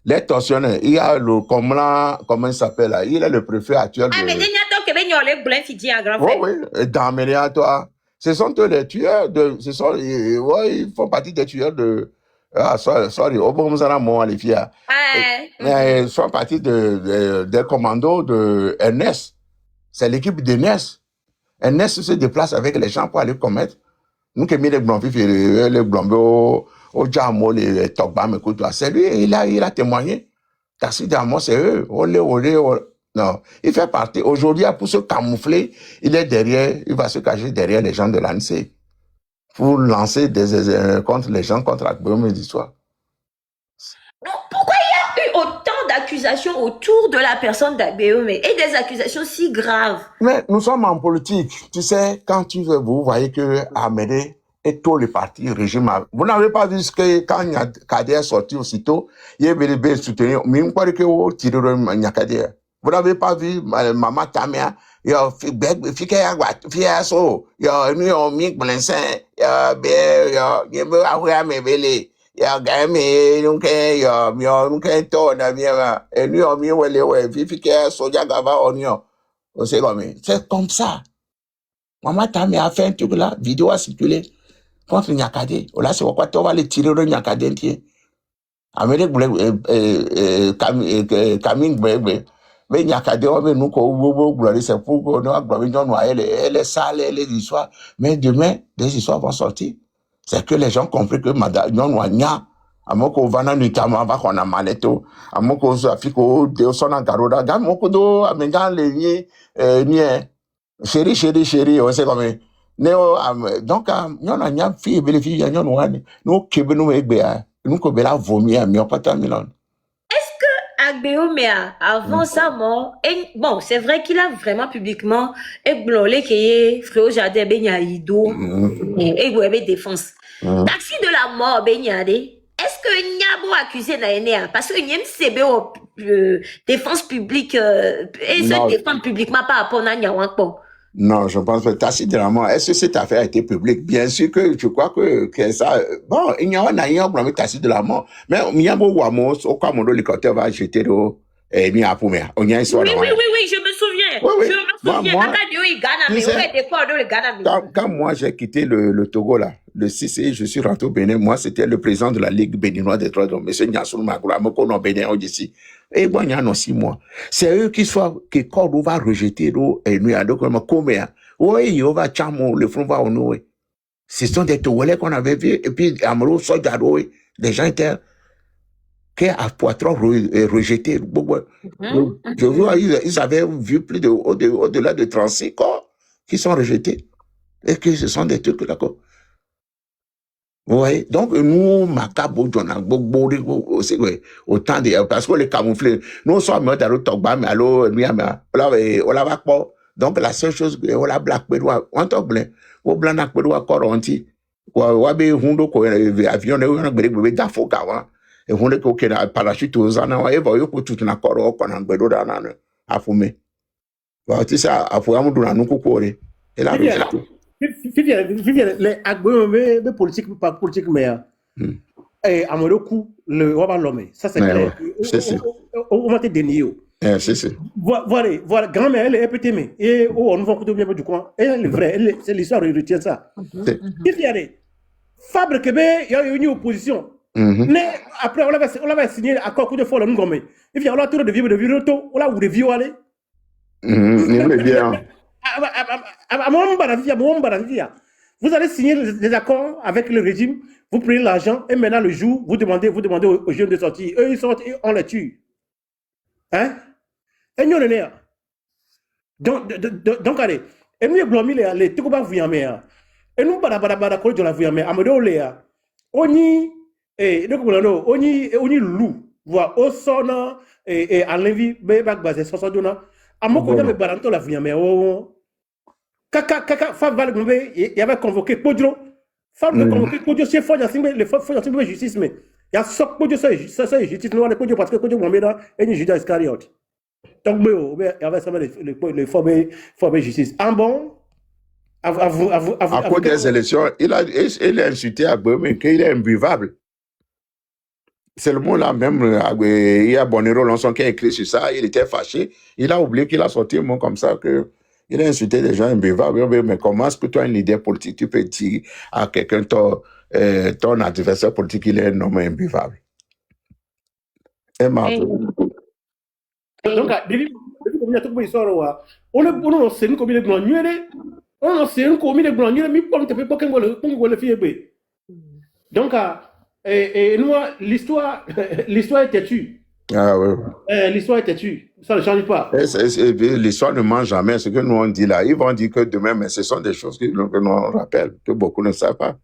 [SPEAKER 3] Les tortionnaires, il y a le, comment il s'appelle là, il est le préfet actuel de...
[SPEAKER 2] Ah, mais il y a donc les blancs qui disent à grand frère.
[SPEAKER 3] Oui, dans Améniateur, ce sont eux les tueurs de, ils font partie des tueurs de, sorry, au bon moment, les filles. Ils font partie des commandos de Ernest. C'est l'équipe d'Ernest. Ernest se déplace avec les gens pour aller commettre. Nous qui mis les blancs, les blancs, au Djamo, les Togba, c'est lui, il a témoigné. Tassi Djamo, c'est eux. Non, il fait partie. Aujourd'hui, pour se camoufler, il va se cacher derrière les gens de l'ANC pour lancer contre les gens, contre Akbom et l'histoire.
[SPEAKER 2] Pourquoi il y a eu autant d'accusations autour de la personne d'Agbeome et des accusations si graves?
[SPEAKER 3] Mais nous sommes en politique. Tu sais, quand vous voyez que Amédée et tous les partis, régime, vous n'avez pas vu ce que quand Kader est sorti aussitôt, il y avait soutenir, mais il paraît que vous tirez le Kader. Vous n'avez pas vu Maman Tamia, il y a Fiaso, il y a New York, Blanc, il y a Mebele, il y a Gamé, il y a New York, c'est comme ça. Maman Tamia a fait un truc là, vidéo a circulé contre Nyakade. Là, c'est pourquoi tu vas les tirer le Nyakade. Amérique, Camille, mais Nyakade, nous, c'est pour que nous, elle est sale, elle est l'histoire. Mais demain, des histoires vont sortir. C'est que les gens comprennent que madame, non, à mon co vana notamment va qu'on a maleto à mon co afiko de son garoda gam mon co do amenga le ni chéri on sait comme néo donc non a nya fi bele fi ya non wani no kebe no egbe a nous ko bela vomi a mi opata milon.
[SPEAKER 2] Est-ce que Agbeomea avant sa mort et bon c'est vrai qu'il a vraiment publiquement ébloqué que frère Jardin Benya Ido et Gwebe défense taxi de la mort Benyade. Est-ce que Nyabo accusé n'a parce que Nyem CBO défense publique et se défendre publiquement par rapport à Nyawanko?
[SPEAKER 3] Non, je pense que Tassi de la mort, est-ce que cette affaire a été publique? Bien sûr que je crois que ça, bon, il y a un problème Tassi de la mort. Mais Nyabo Wamos, au cas où l'hélicoptère va jeter l'eau, et il y a un problème. Oui,
[SPEAKER 2] je me souviens.
[SPEAKER 3] Oui.
[SPEAKER 2] Je me souviens.
[SPEAKER 3] Quand moi j'ai quitté le Togo là, le 6 et je suis rentré au Bénin, moi c'était le président de la Ligue béninoise des droits de l'homme, M. Nyasoul Magoula, au Bénin, ici. Et bon, il y a 6 mois. C'est eux qui soient, que Cordo va rejeter l'eau, et nous, comme oui, on va chamo, le front va au nous. Ce sont des Togolais qu'on avait vus, et puis, Amaro, Sojaro, des gens étaient, qui a Poitron rejeté. Je vois, ils avaient vu plus de, au-delà de 36 corps qui sont rejetés. Et que ce sont des trucs, d'accord. Vous voyez? Donc, nous, Macabo, autant de, parce que les camouflés, nous sommes dans le Togba, mais alors, on l'a pas. Donc, la seule chose, on l'a black, on t'a blanc, on blanc, on encore, on dit, wa be hundo ko avion de wona gbere gbere da fo gawa e hunde ko ke na parachute ozana wa eva yo ko tutuna koro ko na gbedo da na afume wa ti sa afu amudu na nuku ko re e la
[SPEAKER 5] Viviane, les agboyombe politique par politique mais Amodoku le Waba Lomé, ça c'est clair. On va te dénier. Voilà, grand-mère, elle est épitée, et on va écouter bien du coin. Elle est vraie, c'est l'histoire, il retient ça. Viviane, Fabre Québec, il y a une opposition. Mais après, on l'avait signé à quoi coup de fois le Ngomé. Et puis, on a tourné de vieux de Viroto, on l'a où de vieux aller. Vous allez signer des accords avec le régime, vous prenez l'argent et maintenant le jour, vous demandez aux jeunes de sortir. Eux, ils sortent et on les tue. Hein? Et nous, on est là. Donc, allez. Et nous, les Tokoba Vuyamé. Et nous, Bada Kolo de la Vuyamé. Amadou Léa. On y loup. Voilà. Au son, et à l'envie, Bébak Bazé, Sosodona. Amoko de Baranto la Vuyamé. Kaka, Faval Goumbé, il avait convoqué Podro. Faval convoqué Podro, c'est fort, il faut y justice, mais il y a ce Podro, ça justice, nous on est Podro parce que Podro Goumbé là, et Judas Iscariote. Donc, il y avait seulement les formés justice. En bon,
[SPEAKER 3] à cause des élections, il a insulté à Gbemé qu'il est imbuvable. C'est le mot là même, il y a Bonero Lançon qui a écrit sur ça, il était fâché, il a oublié qu'il a sorti un mot comme ça que. Il a insulté des gens imbuvables, mais comment est-ce que toi, une idée politique, tu peux dire à quelqu'un, ton adversaire politique, il est un homme imbuvable? Et donc,
[SPEAKER 5] l'histoire est têtue.
[SPEAKER 3] Ah oui.
[SPEAKER 5] L'histoire est têtue, ça ne change pas.
[SPEAKER 3] L'histoire ne ment jamais, ce que nous on dit là. Ils vont dire que demain, mais ce sont des choses que nous rappelle, que beaucoup ne savent pas.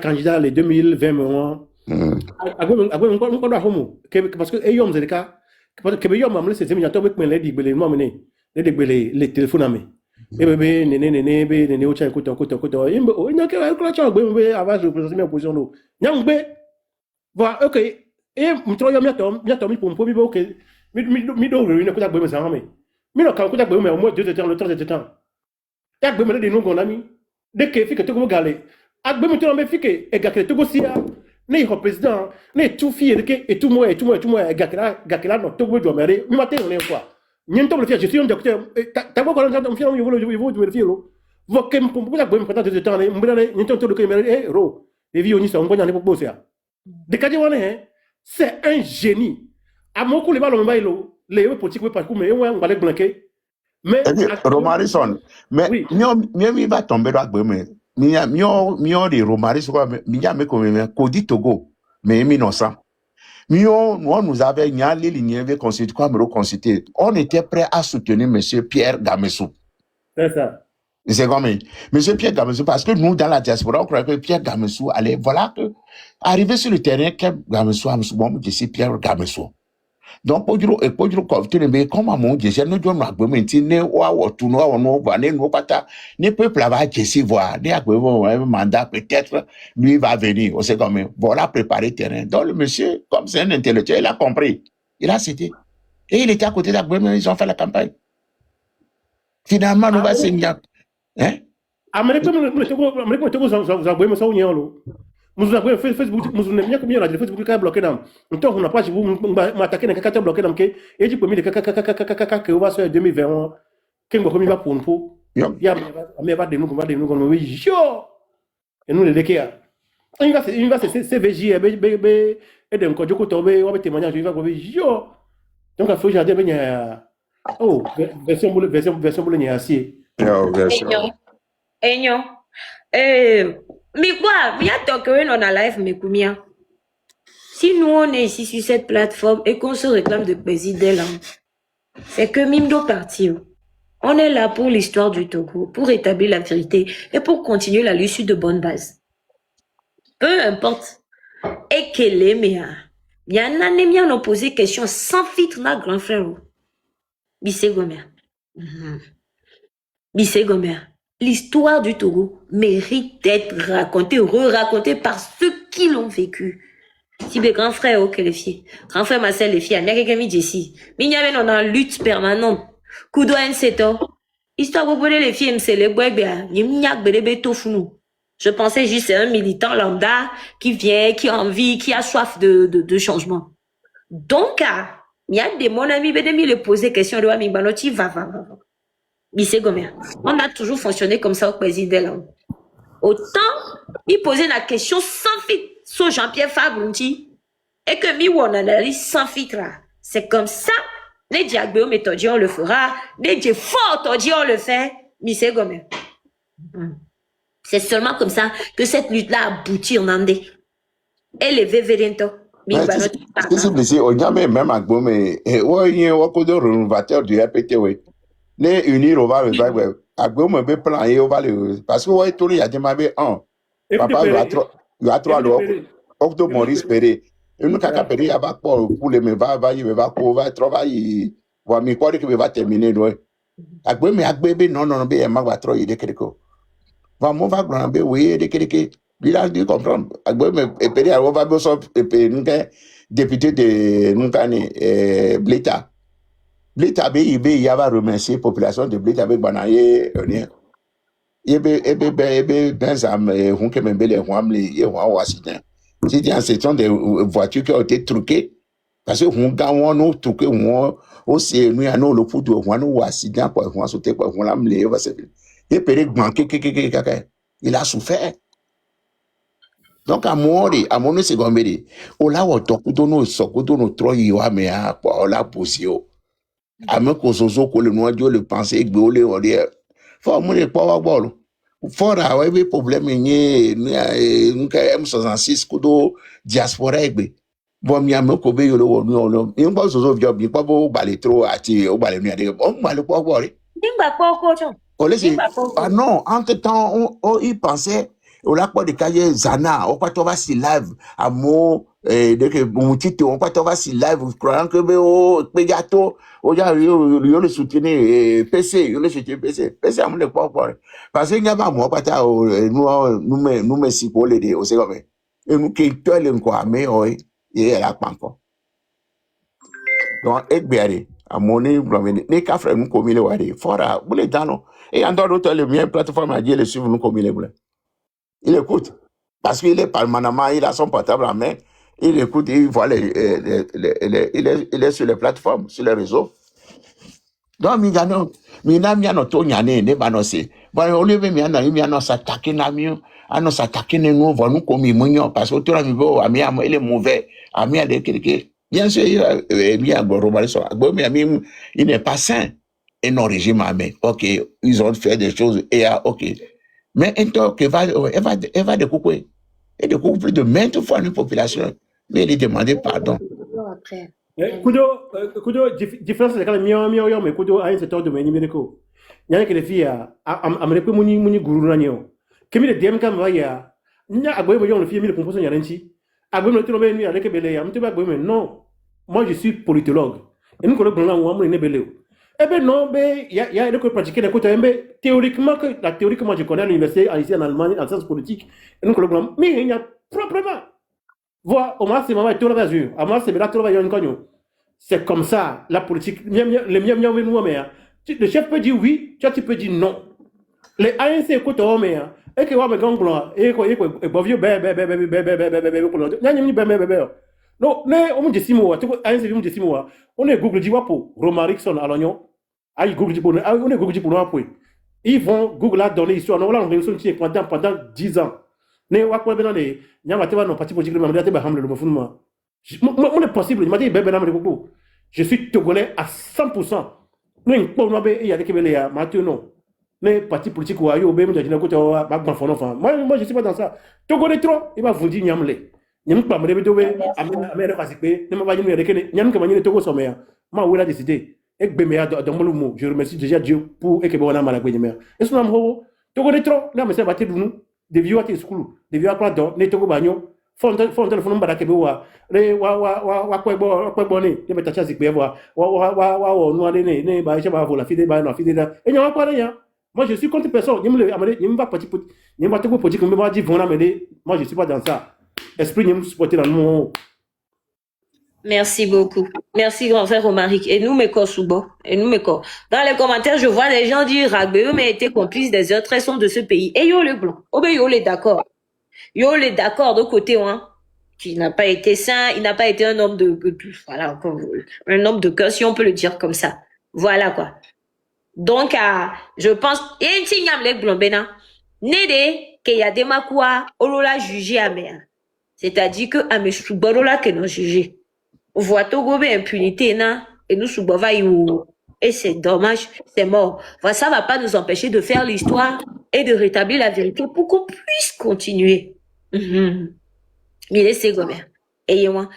[SPEAKER 5] Candidat les 2020 parce que les téléphones et bébé néné au tchèque écoute il n'y a que la bébé avant de représenter opposition l'eau nyangbe voilà ok et m'tro yo miato mi pour mi ok mi do réunir écoute bébé ça mais mi no écoute bébé au moins 2 temps le 3 temps ya bébé de nous gonami dès que fike to go galé ak bébé to me fike e gakele to go sia ne ho président ne tout fille et tout moi gakela no to go do mere mi matin on est quoi Niente le faire, je suis un docteur. T'as pas quand on fait un niveau de filo. Vous que pour la bonne pendant de temps, niente to le caméra ro. Les vieux on va aller pour bosser. De Kadjewane, c'est un génie. À mon coup les ballons bailo, les politiques pas mais on va les blanquer. Mais
[SPEAKER 3] Romarison, mais mi va tomber là mais mi de Romarison mi ya me comme Kodi Togo, mais mi innocent. On nous avait consulté. On était prêt à soutenir M. Pierre Gamessou.
[SPEAKER 5] C'est ça.
[SPEAKER 3] C'est comme M. Pierre Gamessou, parce que nous, dans la diaspora, on croyait que Pierre Gamessou allait, voilà, que, arrivé sur le terrain, Gamessou, bon, je suis Pierre Gamessou. Donc, pour dire, mais comment mon Dieu, je ne dois pas ne peuple va se voir, un mandat peut-être, lui va venir, on sait comme, voilà, préparer le terrain. Donc, le monsieur, comme c'est un intellectuel, il a compris, il a cédé. Et il était à côté d'Agboué, ils ont fait la campagne. Finalement, nous va signer. Hein?
[SPEAKER 5] Nous avons Facebook, nous avons bien combien de Facebook qui a bloqué nam. Donc on n'a pas vous m'attaquer dans quelqu'un bloqué nam et du premier de que va sur 2021 qui me va pour nous. Il y a mais va de nous comme oui yo. Et nous les déquer. Il va c'est CVJ bébé et donc quand je tomber on va témoigner il va oui yo. Donc il faut garder bien oh version boule ni acier.
[SPEAKER 2] Enyo. Mais quoi, viens toquer on a live, mais combien? Si nous on est ici sur cette plateforme et qu'on se réclame de président, c'est que Mimdo parti. On est là pour l'histoire du Togo, pour établir la vérité et pour continuer la lutte sur de bonnes bases. Peu importe. Et qu'elle est meilleure. Il y en a qui ont posé question sans filtre, là, grand frère. Bissé Gomer. Bissé Gomer, l'histoire du Togo mérite d'être racontée, re-racontée par ceux qui l'ont vécu. Si mes grands frères au qualifié, grand frère Marcel les filles, mais quelqu'un mi Jessie, mais il y avait dans lutte permanente. Kudo en seto. Histoire de les filles, c'est les bébés, je pensais juste c'est un militant lambda qui vient, qui a envie, qui a soif de changement. Donc, il y a des mon ami, le poser question de Ami Banoti, va. Bissé Gomer. On a toujours fonctionné comme ça au président. Autant, il posait la question sans filtre sur Jean-Pierre Fabrunti et que mi on analyse sans filtre. C'est comme ça. Les diagnostics méthodiques, on le fera. Les diagnostics forts, on le fait. Bissé Gomer. C'est seulement comme ça que cette lutte-là aboutit en Andé. Et les vévédento.
[SPEAKER 3] C'est blessé, on y a même à Gomé. Et ouais, il y a un coup de renovateur du RPT, oui. Les unis, on va le faire, ouais. À Gomé, on plan et on va le. Parce que, ouais, tout le monde a demandé un. Papa, il y a trois, Octo Maurice Péré. Une caca Péré, il va pour les me va travailler. Va me croire qu'il va terminer, ouais. À Gomé, non, mais il va trop, il est quelque chose. Va mon va grand oui de quelque il a dû comprendre et puis on va bosser et puis nous député de nous Bleta il y avait remercier population de Bleta avec banaye benzam on que même les hommes les accident c'est en section de voitures qui ont été truquées parce que on gagne nous truqué on aussi nous à nous le foot on nous accident quoi on sauter quoi on l'am les va se et puis il a souffert. Donc, à mon secondaire, on l'a autocuto no sokuto no troyi wa me a kwa la posio. A me kosozo ko le noa dio le penser gbe ole ori. Fo mo le power ball. For a we problème ni nka M66 kudo diaspora egbe. Bon mi ame ko be yo lo wonu ono. Mi ngba soso job mi pa bo bale tro ati o bale mi ade. O bale power ball.
[SPEAKER 2] Nimba poko chon.
[SPEAKER 3] Ah non, entre-temps, on y pensait, on l'a pas de cahier Zana, on va trouver si live, à mon, mon titre, on va trouver si live, croyant que, oh, pégato, oh, yo le soutenir, PC, yo le soutenir PC, PC, on ne peut pas. Parce qu'il n'y a pas moi, pas ta, nous, si pour l'aider, on sait comme, et nous, qui, toi, le quoi, mais, oui, et elle a pas encore. Donc, Ekberi, à mon nez, les cafés, nous, comme il est, fora, vous les dano. Et en dehors de le mien, plateforme a dit le suivre nous comme il est. Il écoute. Parce qu'il est permanemment, il a son portable en main. Il écoute, il voit il est sur les plateformes, sur les réseaux. Donc, Miano, Tonyane, ne banossé. Bon, au lieu de Miano s'attaquer, à nous s'attaquer, nous, nous, comme il parce que tout le monde, il est mauvais. Ami a des quelqu'un. Bien sûr, il n'est pas sain. Et non régime armé. Ok, ils ont fait des choses et ok. Mais un temps qu'elle va découper. Elle découpe plus de maintes fois une population. Mais elle demandait pardon.
[SPEAKER 5] Kudo, différence c'est quand même mais Kudo a un secteur de méniménico. Il y a que les filles à me répondre muni gourou nanyo. Kemi le DM kam vaya. Nya agboy mo yon le fille mi le composant yarenchi. Agboy le tino mi avec belé am te agboy non. Moi je suis politologue. Et nous collègues là on ne belé. Eh bien non, il y a des cours pratiqués d'un côté, mais théoriquement, la théorie que moi je connais à l'université, ici en Allemagne, en sciences politiques, et nous collègues, mais il y a proprement. Voilà, au moins c'est maman tout le reste, à moi c'est là tout le reste, c'est comme ça, la politique, le chef peut dire oui, tu peux dire non. Les ANC écoutent au mais, et que ouais, gang blanc, et quoi, vieux non, mais on me dit 6 mois, on est Google dit pour Romarikson à l'oignon. Google dit pour on est Google dit pour nous. Ils vont Google a donné histoire. On a réussi pendant 10 ans. Ne wa quoi ben les nyamate no parti politique mais ba hamle le fondement. On est possible, il m'a dit je suis togolais à 100%. Nous on va il y a des kebele maintenant. Mais parti politique ou ayo be me dit na côté ba ban fond enfin. Moi je suis pas dans ça. Togolais trop, il va vous dire nyamle. Nyam pas me dobe amere pasipe ne ma nyam rekene nyam kama nyine Togo somea. Ma wala décider. Ek be me dans mon mot. Je remercie déjà Dieu pour ek be wana mala gbe nyama. Est-ce que nous Togolais trop, na me se bater nous. De vieux à tes school, de vieux à quoi donc, ne Togo bagno. Font téléphone mbara kebe wa le wa kwa boni ne betacha zikbe wa no ale ne ba che ba vola fide ba no fide da enya kwa ya Moi, je suis contre personne. Je ne pas partir pour. Je ne pas pour politique. Je ne pas dire, moi, je ne suis pas dans ça. Esprit, je ne supporter dans le monde.
[SPEAKER 2] Merci beaucoup. Merci, grand frère Romaric. Et nous, Meko Soubo. Et nous, Meko. Dans les commentaires, je vois des gens dire Ragbeo mais été complice des autres raisons de ce pays. Et yo le blanc. Oh ben yo les d'accord. Yo les d'accord de côté, hein. Qui n'a pas été saint, il n'a pas été un homme voilà, un homme de cœur, si on peut le dire comme ça. Voilà quoi. Donc, je pense, et un petit nyam les blancs, bena. Nede, que y a des makoua, olola jugé à mer. C'est-à-dire que, à mes souborola que nous jugé. Voit Togo impunité, na, et nous soubava you. Et c'est dommage, c'est mort. Voilà, ça va pas nous empêcher de faire l'histoire et de rétablir la vérité pour qu'on puisse continuer. Il est Ségobert. Et moi,